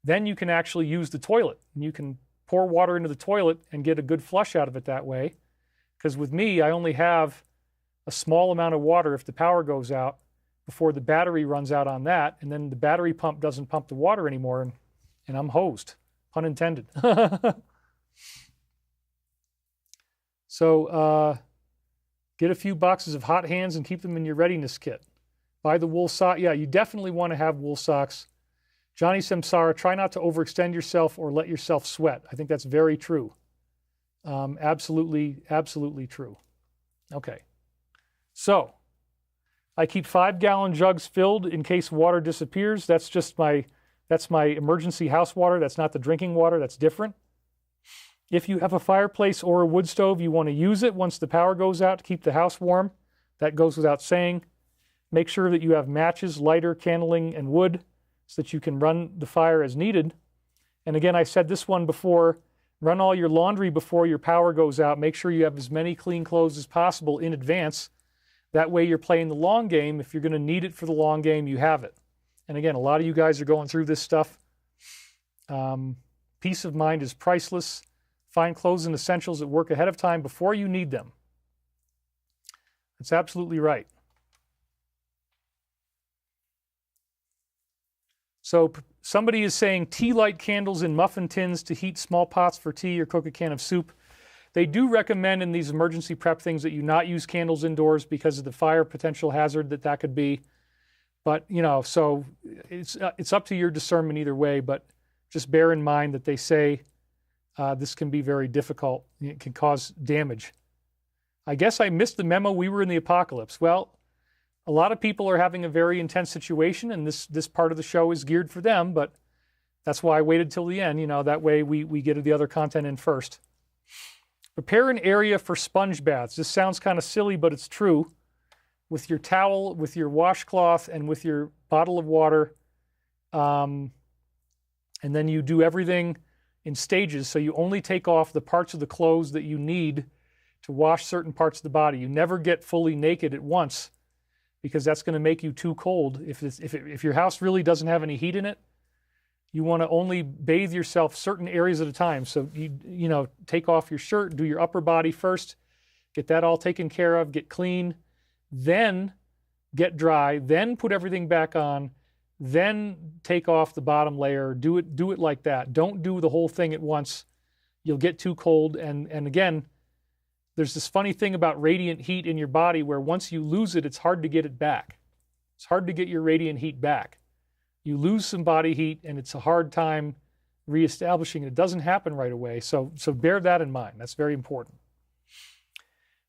Then you can actually use the toilet. And you can pour water into the toilet and get a good flush out of it that way. Because with me, I only have a small amount of water if the power goes out before the battery runs out on that. And then the battery pump doesn't pump the water anymore. And I'm hosed, pun intended. So get a few boxes of hot hands and keep them in your readiness kit. Buy the wool sock. Yeah, you definitely want to have wool socks. Johnny Samsara, try not to overextend yourself or let yourself sweat. I think that's very true. Absolutely, absolutely true. Okay. So I keep 5-gallon jugs filled in case water disappears. That's my emergency house water. That's not the drinking water. That's different. If you have a fireplace or a wood stove, you want to use it once the power goes out to keep the house warm. That goes without saying. Make sure that you have matches, lighter, candling, and wood so that you can run the fire as needed. And again, I said this one before, run all your laundry before your power goes out. Make sure you have as many clean clothes as possible in advance. That way you're playing the long game. If you're going to need it for the long game, you have it. And again, a lot of you guys are going through this stuff. Peace of mind is priceless. Find clothes and essentials that work ahead of time before you need them. That's absolutely right. So somebody is saying tea light candles in muffin tins to heat small pots for tea or cook a can of soup. They do recommend in these emergency prep things that you not use candles indoors because of the fire potential hazard that could be. But, so it's up to your discernment either way, but just bear in mind that they say this can be very difficult. It can cause damage. I guess I missed the memo. We were in the apocalypse. Well, a lot of people are having a very intense situation, and this part of the show is geared for them, but that's why I waited till the end. That way we get the other content in first. Prepare an area for sponge baths. This sounds kind of silly, but it's true. With your towel, with your washcloth, and with your bottle of water. And then you do everything in stages, so you only take off the parts of the clothes that you need to wash certain parts of the body. You never get fully naked at once because that's going to make you too cold. If your house really doesn't have any heat in it, you want to only bathe yourself certain areas at a time. So you take off your shirt, do your upper body first, get that all taken care of, get clean, then get dry, then put everything back on, then take off the bottom layer. Do it like that. Don't do the whole thing at once. you'll get too cold. And again, there's this funny thing about radiant heat in your body where once you lose it, it's hard to get it back. It's hard to get your radiant heat back. You lose some body heat and it's a hard time reestablishing it. It doesn't happen right away. So bear that in mind. That's very important.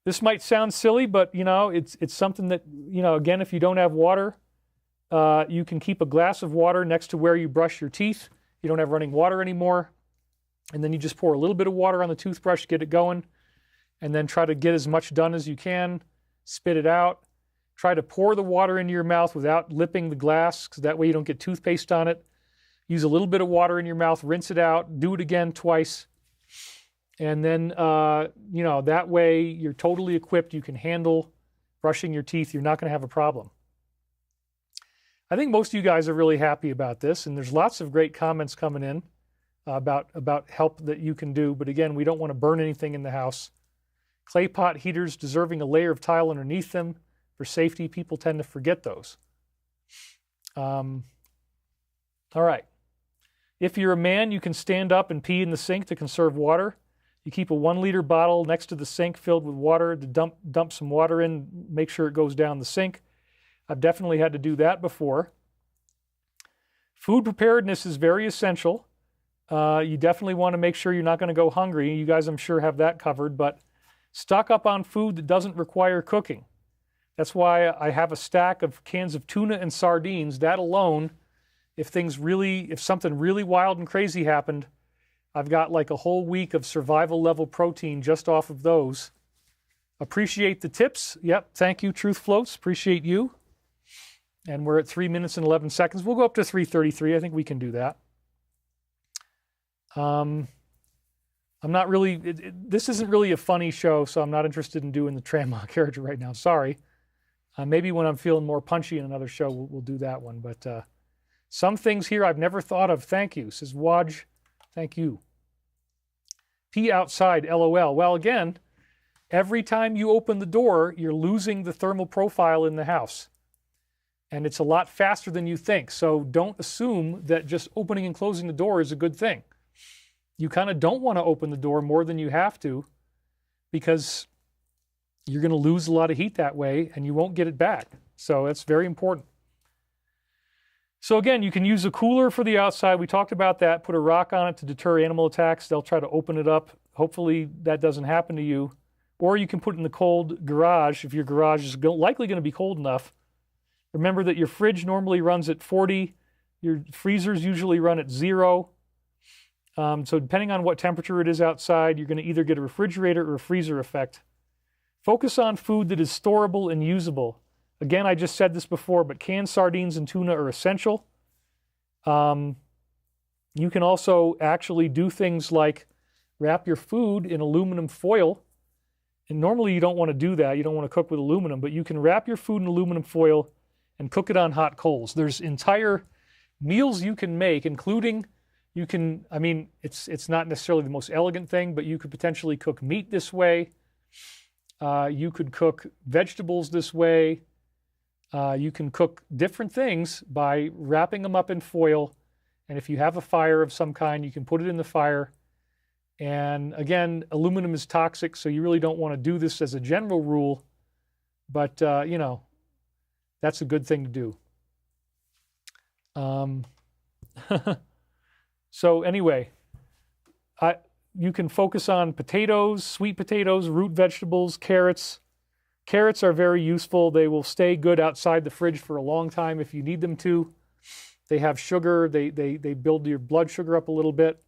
This might sound silly, but it's something that, again, if you don't have water, you can keep a glass of water next to where you brush your teeth. You don't have running water anymore. And then you just pour a little bit of water on the toothbrush, get it going, and then try to get as much done as you can. Spit it out. Try to pour the water into your mouth without lipping the glass, because that way you don't get toothpaste on it. Use a little bit of water in your mouth, rinse it out, do it again twice. And then, that way you're totally equipped. You can handle brushing your teeth. You're not going to have a problem. I think most of you guys are really happy about this, and there's lots of great comments coming in about help that you can do. But again, we don't want to burn anything in the house. Clay pot heaters deserving a layer of tile underneath them for safety. People tend to forget those. All right. If you're a man, you can stand up and pee in the sink to conserve water. You keep a 1-liter bottle next to the sink filled with water to dump some water in, make sure it goes down the sink. I've definitely had to do that before. Food preparedness is very essential. You definitely want to make sure you're not going to go hungry. You guys, I'm sure, have that covered, but stock up on food that doesn't require cooking. That's why I have a stack of cans of tuna and sardines. That alone, if something really wild and crazy happened, I've got like a whole week of survival level protein just off of those. Appreciate the tips. Yep, thank you, Truth Floats. Appreciate you. And we're at 3 minutes and 11 seconds. We'll go up to 3:33. I think we can do that. I'm not really, this isn't really a funny show, so I'm not interested in doing the Tramma character right now. Sorry. Maybe when I'm feeling more punchy in another show, we'll do that one. But some things here I've never thought of. Thank you, says Waj. Thank you. Pee outside, LOL. Well, again, every time you open the door, you're losing the thermal profile in the house. And it's a lot faster than you think. So don't assume that just opening and closing the door is a good thing. You kind of don't want to open the door more than you have to, because you're going to lose a lot of heat that way and you won't get it back. So that's very important. So again, you can use a cooler for the outside. We talked about that. Put a rock on it to deter animal attacks. They'll try to open it up. Hopefully that doesn't happen to you. Or you can put it in the cold garage if your garage is likely going to be cold enough. Remember that your fridge normally runs at 40. Your freezers usually run at 0. So depending on what temperature it is outside, you're going to either get a refrigerator or a freezer effect. Focus on food that is storable and usable. Again, I just said this before, but canned sardines and tuna are essential. You can also actually do things like wrap your food in aluminum foil. And normally you don't want to do that. You don't want to cook with aluminum, but you can wrap your food in aluminum foil and cook it on hot coals. There's entire meals you can make, including it's not necessarily the most elegant thing, but you could potentially cook meat this way. You could cook vegetables this way. You can cook different things by wrapping them up in foil. And if you have a fire of some kind, you can put it in the fire. And again, aluminum is toxic, so you really don't want to do this as a general rule. But, that's a good thing to do. So anyway, you can focus on potatoes, sweet potatoes, root vegetables, carrots. Carrots are very useful. They will stay good outside the fridge for a long time if you need them to. They have sugar. They build your blood sugar up a little bit,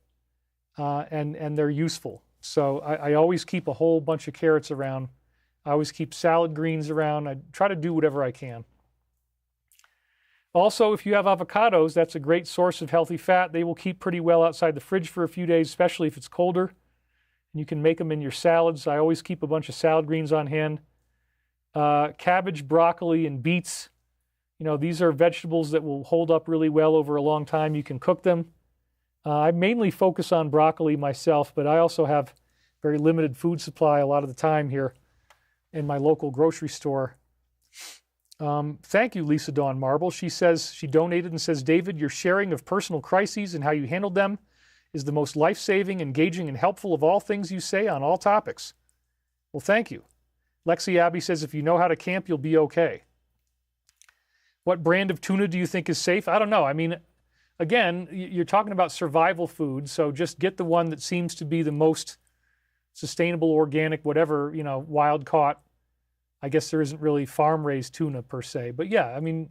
and they're useful. So I always keep a whole bunch of carrots around. I always keep salad greens around. I try to do whatever I can. Also, if you have avocados, that's a great source of healthy fat. They will keep pretty well outside the fridge for a few days, especially if it's colder. And you can make them in your salads. I always keep a bunch of salad greens on hand. Cabbage, broccoli, and beets. These are vegetables that will hold up really well over a long time. You can cook them. I mainly focus on broccoli myself, but I also have very limited food supply a lot of the time here in my local grocery store. Thank you, Lisa Dawn Marble. She says, she donated and says, David, your sharing of personal crises and how you handled them is the most life-saving, engaging, and helpful of all things you say on all topics. Well, thank you. Lexi Abbey says, if you know how to camp, you'll be okay. What brand of tuna do you think is safe? I don't know. I mean, again, you're talking about survival food, so just get the one that seems to be the most sustainable, organic, whatever, wild caught. I guess there isn't really farm-raised tuna per se. But yeah, I mean,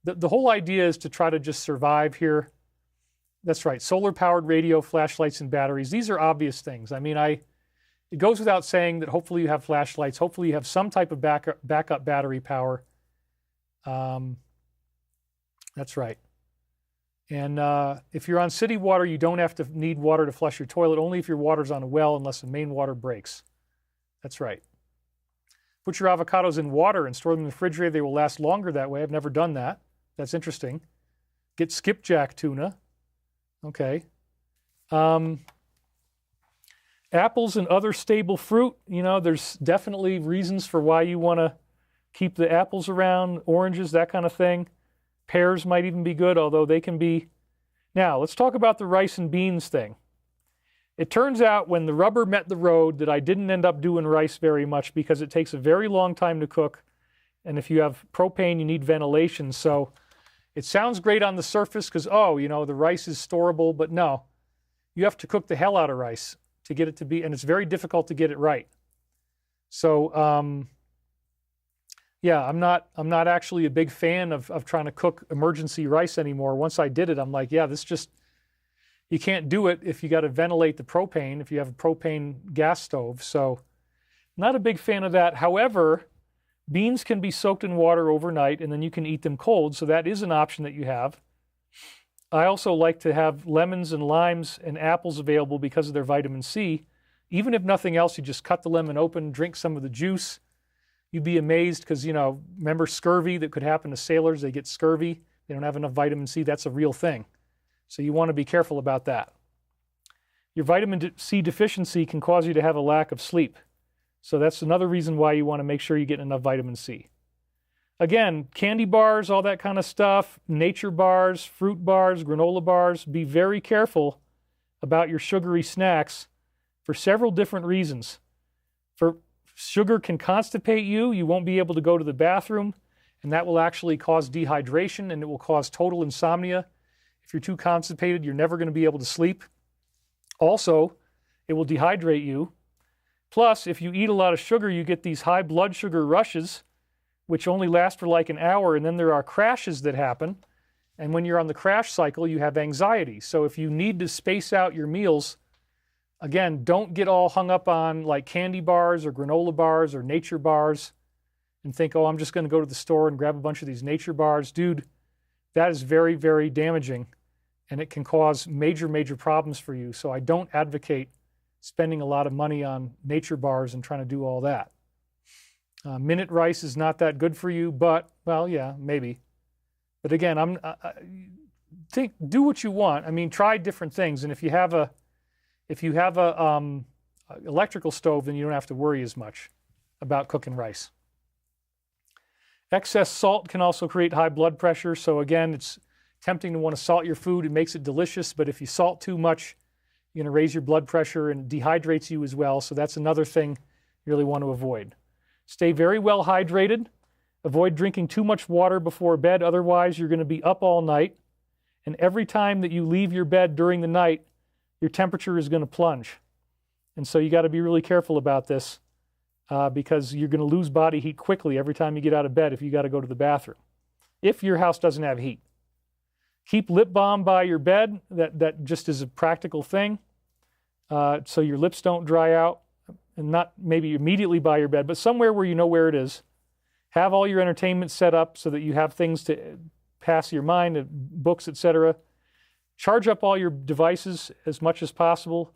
the whole idea is to try to just survive here. That's right, solar-powered radio, flashlights, and batteries. These are obvious things. I mean, it goes without saying that hopefully you have flashlights. Hopefully you have some type of backup battery power. That's right. And if you're on city water, you don't have to need water to flush your toilet, only if your water's on a well unless the main water breaks. That's right. Put your avocados in water and store them in the refrigerator. They will last longer that way. I've never done that. That's interesting. Get skipjack tuna. Okay. Apples and other stable fruit. There's definitely reasons for why you want to keep the apples around, oranges, that kind of thing. Pears might even be good, although they can be. Now, let's talk about the rice and beans thing. It turns out when the rubber met the road that I didn't end up doing rice very much because it takes a very long time to cook. And if you have propane, you need ventilation. So it sounds great on the surface because, the rice is storable, but no. You have to cook the hell out of rice to get it to be, and it's very difficult to get it right. So, yeah, I'm not actually a big fan of trying to cook emergency rice anymore. Once I did it, I'm like, yeah, you can't do it if you got to ventilate the propane, if you have a propane gas stove. So not a big fan of that. However, beans can be soaked in water overnight and then you can eat them cold. So that is an option that you have. I also like to have lemons and limes and apples available because of their vitamin C. Even if nothing else, you just cut the lemon open, drink some of the juice. You'd be amazed because, remember scurvy that could happen to sailors? They get scurvy. They don't have enough vitamin C. That's a real thing. So you want to be careful about that. Your vitamin C deficiency can cause you to have a lack of sleep. So that's another reason why you want to make sure you get enough vitamin C. Again, candy bars, all that kind of stuff, nature bars, fruit bars, granola bars. Be very careful about your sugary snacks for several different reasons. Sugar can constipate you. You won't be able to go to the bathroom, and that will actually cause dehydration, and it will cause total insomnia. If you're too constipated, you're never going to be able to sleep. Also, it will dehydrate you. Plus, if you eat a lot of sugar, you get these high blood sugar rushes, which only last for like an hour, and then there are crashes that happen. And when you're on the crash cycle, you have anxiety. So if you need to space out your meals, again, don't get all hung up on like candy bars or granola bars or nature bars and think, I'm just going to go to the store and grab a bunch of these nature bars. Dude, that is very, very damaging, and it can cause major, major problems for you. So I don't advocate spending a lot of money on nature bars and trying to do all that. Minute rice is not that good for you, but, well, yeah, maybe. But again, do what you want. I mean, try different things. And if you have a electrical stove, then you don't have to worry as much about cooking rice. Excess salt can also create high blood pressure. So again, it's tempting to want to salt your food. It makes it delicious, but if you salt too much, you're going to raise your blood pressure and dehydrates you as well. So that's another thing you really want to avoid. Stay very well hydrated. Avoid drinking too much water before bed. Otherwise, you're going to be up all night. And every time that you leave your bed during the night, your temperature is going to plunge. And so you got to be really careful about this because you're going to lose body heat quickly every time you get out of bed if you got to go to the bathroom, if your house doesn't have heat. Keep lip balm by your bed. That just is a practical thing so your lips don't dry out, and not maybe immediately by your bed, but somewhere where you know where it is. Have all your entertainment set up so that you have things to pass your mind, books, etc. Charge up all your devices as much as possible,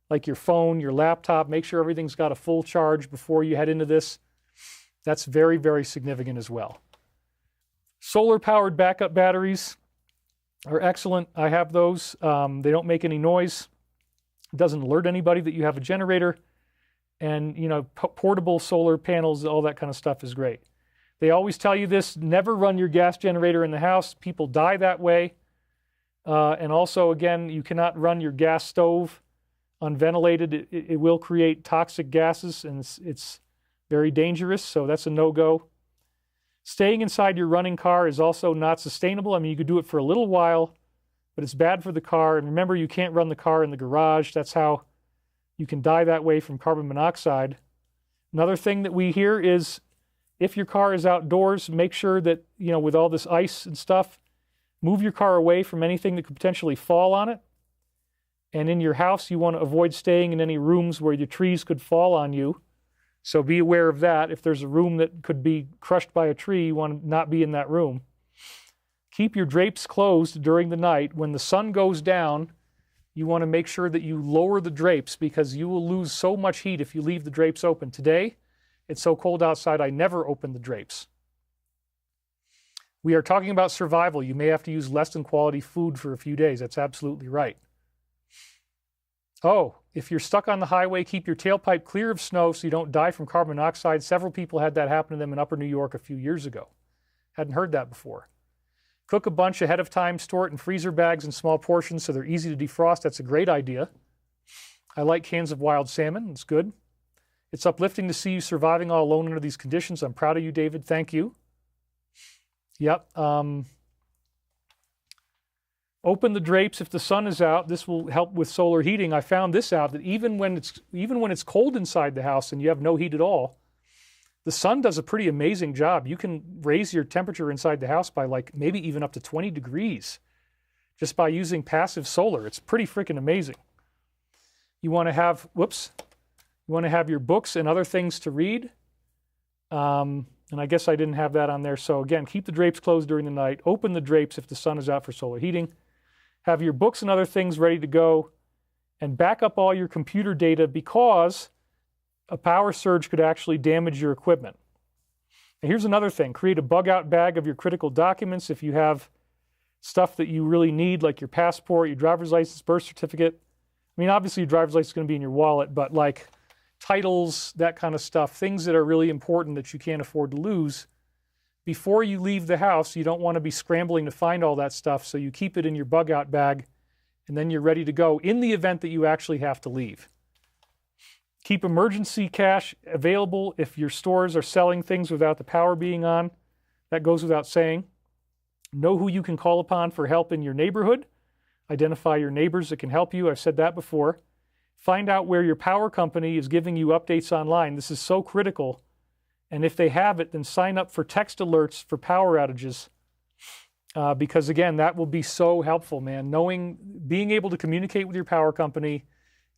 like your phone, your laptop. Make sure everything's got a full charge before you head into this. That's very, very significant as well. Solar-powered backup batteries are excellent. I have those. They don't make any noise. It doesn't alert anybody that you have a generator. And, portable solar panels, all that kind of stuff is great. They always tell you this, never run your gas generator in the house. People die that way. And also, again, you cannot run your gas stove unventilated. It will create toxic gases, and it's very dangerous, so that's a no-go. Staying inside your running car is also not sustainable. I mean, you could do it for a little while, but it's bad for the car. And remember, you can't run the car in the garage. That's how you can die that way from carbon monoxide. Another thing that we hear is if your car is outdoors, make sure that, with all this ice and stuff, move your car away from anything that could potentially fall on it. And in your house, you want to avoid staying in any rooms where the trees could fall on you. So be aware of that. If there's a room that could be crushed by a tree, you want to not be in that room. Keep your drapes closed during the night. When the sun goes down, you want to make sure that you lower the drapes because you will lose so much heat if you leave the drapes open. Today, it's so cold outside, I never open the drapes. We are talking about survival. You may have to use less than quality food for a few days. That's absolutely right. Oh, if you're stuck on the highway, keep your tailpipe clear of snow so you don't die from carbon monoxide. Several people had that happen to them in Upper New York a few years ago. Hadn't heard that before. Cook a bunch ahead of time, store it in freezer bags in small portions so they're easy to defrost. That's a great idea. I like cans of wild salmon. It's good. It's uplifting to see you surviving all alone under these conditions. I'm proud of you, David. Thank you. Yep. Open the drapes if the sun is out. This will help with solar heating. I found this out, that even when it's cold inside the house and you have no heat at all, the sun does a pretty amazing job. You can raise your temperature inside the house by maybe even up to 20 degrees just by using passive solar. It's pretty freaking amazing. You want to have, your books and other things to read. And I guess I didn't have that on there. So again, keep the drapes closed during the night. Open the drapes if the sun is out for solar heating. Have your books and other things ready to go. And back up all your computer data because a power surge could actually damage your equipment. And here's another thing. Create a bug-out bag of your critical documents if you have stuff that you really need, like your passport, your driver's license, birth certificate. I mean, obviously your driver's license is going to be in your wallet, but like titles, that kind of stuff, things that are really important that you can't afford to lose. Before you leave the house, you don't want to be scrambling to find all that stuff, so you keep it in your bug-out bag, and then you're ready to go in the event that you actually have to leave. Keep emergency cash available if your stores are selling things without the power being on. That goes without saying. Know who you can call upon for help in your neighborhood. Identify your neighbors that can help you. I've said that before. Find out where your power company is giving you updates online. This is so critical. And if they have it, then sign up for text alerts for power outages. Because again, that will be so helpful, man. Being able to communicate with your power company,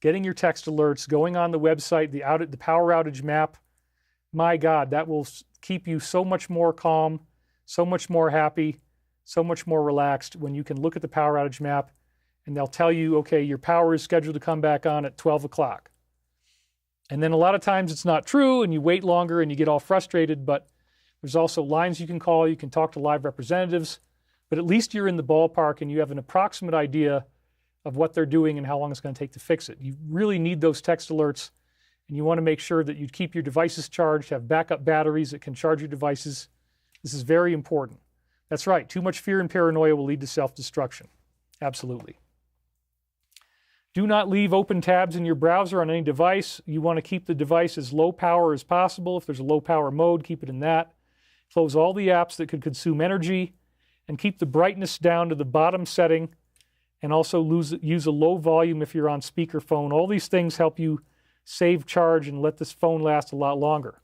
getting your text alerts, going on the website, the power outage map. My God, that will keep you so much more calm, so much more happy, so much more relaxed when you can look at the power outage map and they'll tell you, okay, your power is scheduled to come back on at 12 o'clock. And then a lot of times it's not true and you wait longer and you get all frustrated, but there's also lines you can call, you can talk to live representatives, but at least you're in the ballpark and you have an approximate idea of what they're doing and how long it's going to take to fix it. You really need those text alerts, and you want to make sure that you keep your devices charged, have backup batteries that can charge your devices. This is very important. That's right, too much fear and paranoia will lead to self-destruction. Absolutely. Do not leave open tabs in your browser on any device. You want to keep the device as low power as possible. If there's a low power mode, keep it in that. Close all the apps that could consume energy, and keep the brightness down to the bottom setting, and also use a low volume if you're on speakerphone. All these things help you save charge and let this phone last a lot longer.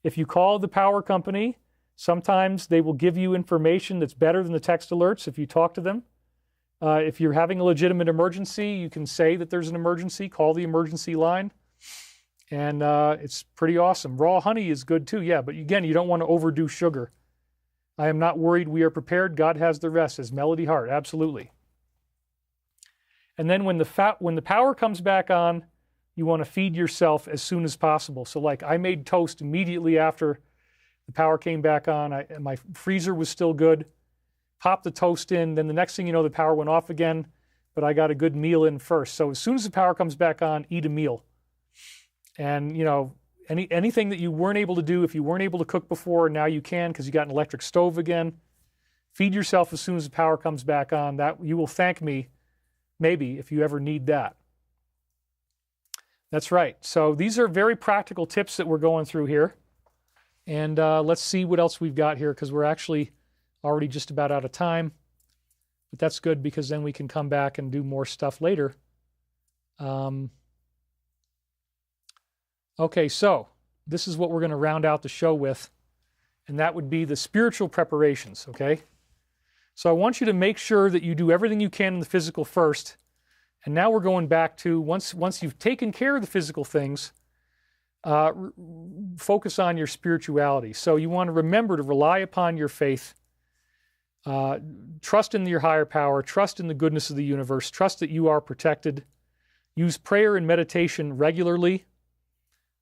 If you call the power company, sometimes they will give you information that's better than the text alerts if you talk to them. If you're having a legitimate emergency, you can say that there's an emergency, call the emergency line, and it's pretty awesome. Raw honey is good too, yeah, but again, you don't want to overdo sugar. I am not worried, we are prepared, God has the rest, says Melody Hart, absolutely. And then when the power comes back on, you want to feed yourself as soon as possible. So like I made toast immediately after the power came back on. My freezer was still good. Popped the toast in. Then the next thing you know, the power went off again, but I got a good meal in first. So as soon as the power comes back on, eat a meal. And anything that you weren't able to do, if you weren't able to cook before, now you can because you got an electric stove again. Feed yourself as soon as the power comes back on. That you will thank me, maybe, if you ever need that. That's right. So these are very practical tips that we're going through here. And let's see what else we've got here, because we're actually already just about out of time. But that's good, because then we can come back and do more stuff later. Okay, so this is what we're going to round out the show with, and that would be the spiritual preparations, okay? So I want you to make sure that you do everything you can in the physical first, and now we're going back to, once you've taken care of the physical things, focus on your spirituality. So you want to remember to rely upon your faith, trust in your higher power, trust in the goodness of the universe, trust that you are protected. Use prayer and meditation regularly.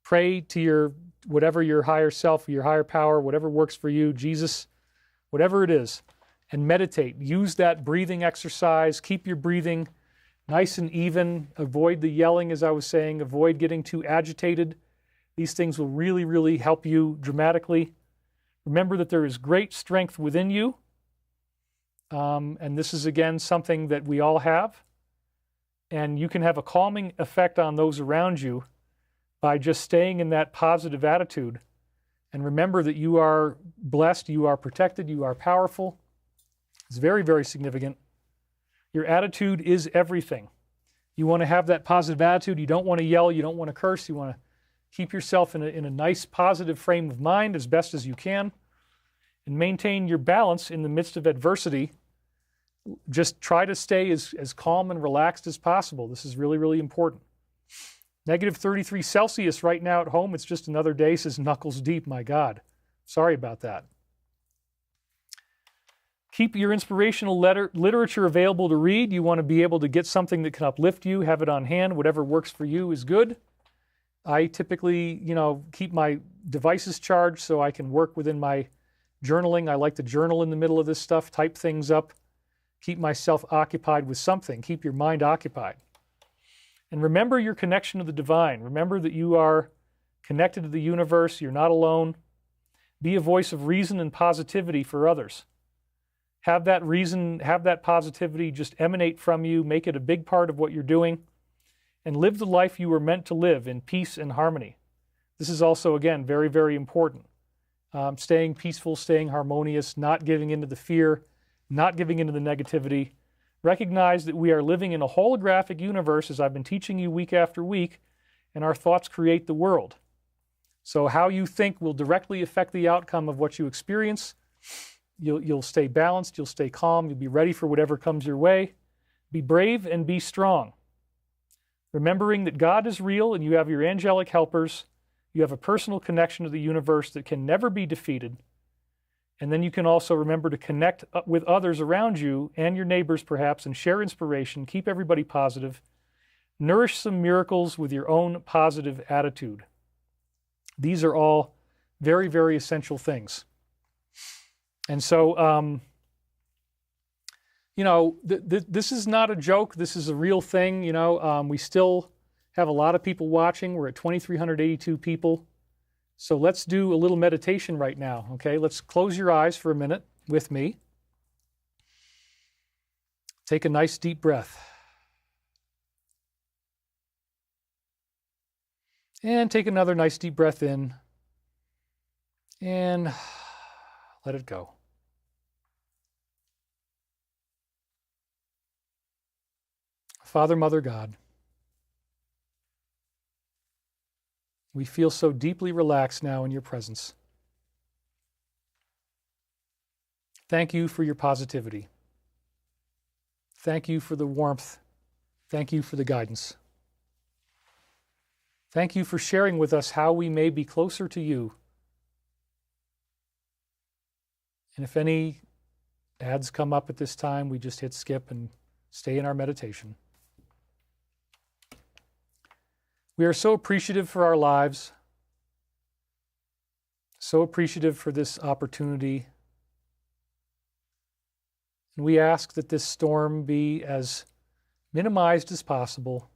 Pray to your, whatever your higher self, your higher power, whatever works for you, Jesus, whatever it is, and meditate. Use that breathing exercise. Keep your breathing nice and even. Avoid the yelling, as I was saying. Avoid getting too agitated. These things will really, really help you dramatically. Remember that there is great strength within you. And this is, again, something that we all have. And you can have a calming effect on those around you by just staying in that positive attitude. And remember that you are blessed, you are protected, you are powerful. It's very, very significant. Your attitude is everything. You want to have that positive attitude. You don't want to yell, you don't want to curse. You want to keep yourself in a nice, positive frame of mind as best as you can. And maintain your balance in the midst of adversity. Just try to stay as calm and relaxed as possible. This is really, really important. Negative 33 Celsius right now at home. It's just another day, says knuckles deep. My God. Sorry about that. Keep your inspirational literature available to read. You want to be able to get something that can uplift you. Have it on hand. Whatever works for you is good. I typically, keep my devices charged so I can work within my journaling. I like to journal in the middle of this stuff, type things up, keep myself occupied with something. Keep your mind occupied. And remember your connection to the divine. Remember that you are connected to the universe. You're not alone. Be a voice of reason and positivity for others. Have that reason, have that positivity just emanate from you. Make it a big part of what you're doing. And live the life you were meant to live in peace and harmony. This is also, again, very, very important. Staying peaceful, staying harmonious, not giving into the fear, not giving into the negativity. Recognize that we are living in a holographic universe, as I've been teaching you week after week, and our thoughts create the world. So how you think will directly affect the outcome of what you experience. You'll stay balanced, you'll stay calm, you'll be ready for whatever comes your way. Be brave and be strong. Remembering that God is real and you have your angelic helpers, you have a personal connection to the universe that can never be defeated. And then you can also remember to connect with others around you and your neighbors perhaps and share inspiration, keep everybody positive, nourish some miracles with your own positive attitude. These are all very, very essential things. And so, this is not a joke. This is a real thing. We still have a lot of people watching. We're at 2,382 people. So let's do a little meditation right now, okay? Let's close your eyes for a minute with me. Take a nice deep breath. And take another nice deep breath in. And let it go. Father, Mother, God, we feel so deeply relaxed now in your presence. Thank you for your positivity. Thank you for the warmth. Thank you for the guidance. Thank you for sharing with us how we may be closer to you. And if any ads come up at this time, we just hit skip and stay in our meditation. We are so appreciative for our lives, so appreciative for this opportunity. And we ask that this storm be as minimized as possible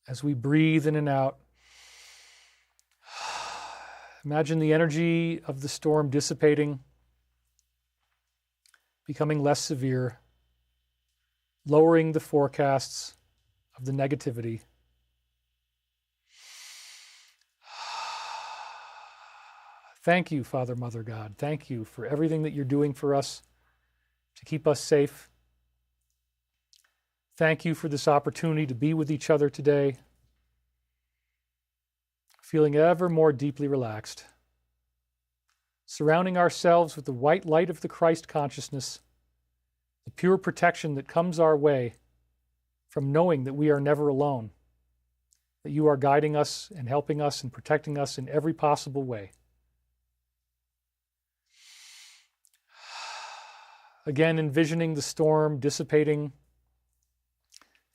as we breathe in and out. Imagine the energy of the storm dissipating, becoming less severe, lowering the forecasts of the negativity. Thank you, Father, Mother, God. Thank you for everything that you're doing for us to keep us safe. Thank you for this opportunity to be with each other today, feeling ever more deeply relaxed, surrounding ourselves with the white light of the Christ consciousness, the pure protection that comes our way from knowing that we are never alone, that you are guiding us and helping us and protecting us in every possible way. Again, envisioning the storm dissipating,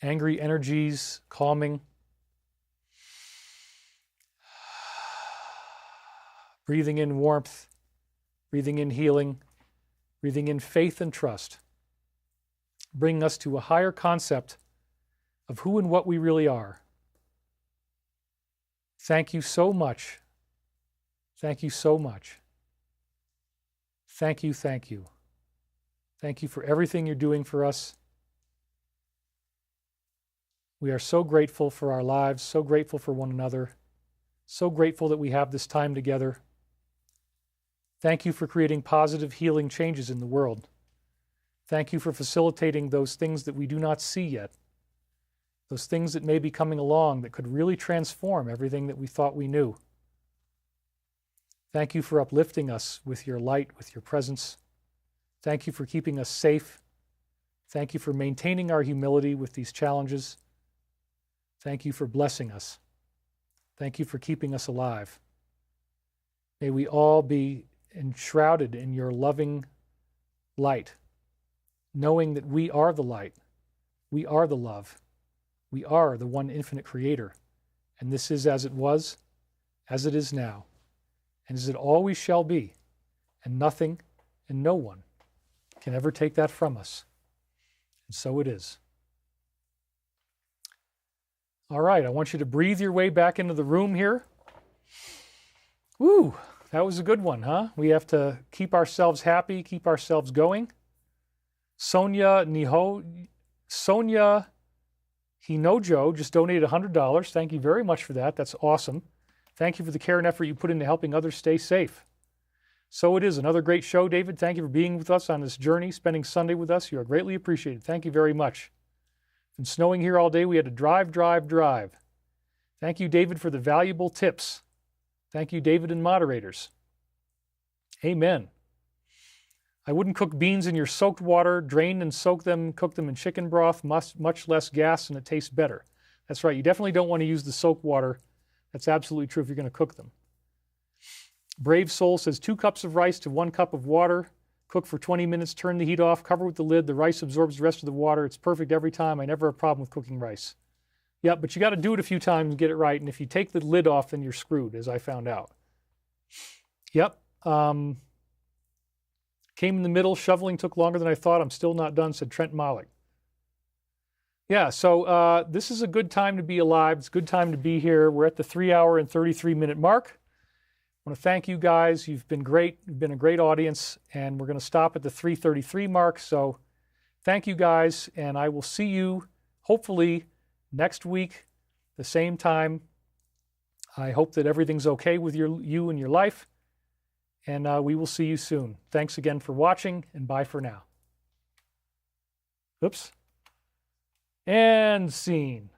angry energies calming, breathing in warmth, breathing in healing, breathing in faith and trust, bringing us to a higher concept of who and what we really are. Thank you so much. Thank you so much. Thank you, thank you. Thank you for everything you're doing for us. We are so grateful for our lives, so grateful for one another, so grateful that we have this time together. Thank you for creating positive healing changes in the world. Thank you for facilitating those things that we do not see yet, those things that may be coming along that could really transform everything that we thought we knew. Thank you for uplifting us with your light, with your presence. Thank you for keeping us safe. Thank you for maintaining our humility with these challenges. Thank you for blessing us. Thank you for keeping us alive. May we all be enshrouded in your loving light, knowing that we are the light, we are the love, we are the one infinite creator, and this is as it was, as it is now, and as it always shall be, and nothing and no one can ever take that from us. And so it is. All right, I want you to breathe your way back into the room here. Woo, that was a good one, huh? We have to keep ourselves happy, keep ourselves going. Sonia Hinojo just donated $100. Thank you very much for that. That's awesome. Thank you for the care and effort you put into helping others stay safe. So it is another great show, David. Thank you for being with us on this journey, spending Sunday with us. You are greatly appreciated. Thank you very much. It's been snowing here all day. We had to drive. Thank you, David, for the valuable tips. Thank you, David and moderators. Amen. I wouldn't cook beans in your soaked water, drain and soak them, cook them in chicken broth, much less gas, and it tastes better. That's right. You definitely don't want to use the soaked water. That's absolutely true if you're going to cook them. Brave Soul says 2 cups of rice to 1 cup of water. Cook for 20 minutes, turn the heat off, cover with the lid. The rice absorbs the rest of the water. It's perfect every time. I never have a problem with cooking rice. Yeah, but you got to do it a few times and get it right. And if you take the lid off, then you're screwed, as I found out. Yep. Came in the middle. Shoveling took longer than I thought. I'm still not done, said Trent Malik. Yeah, so this is a good time to be alive. It's a good time to be here. We're at the 3-hour and 33-minute mark. I want to thank you guys. You've been great. You've been a great audience. And we're going to stop at the 3:33 mark. So thank you guys. And I will see you hopefully next week, the same time. I hope that everything's okay with you and your life. And we will see you soon. Thanks again for watching, and bye for now. Oops. And scene.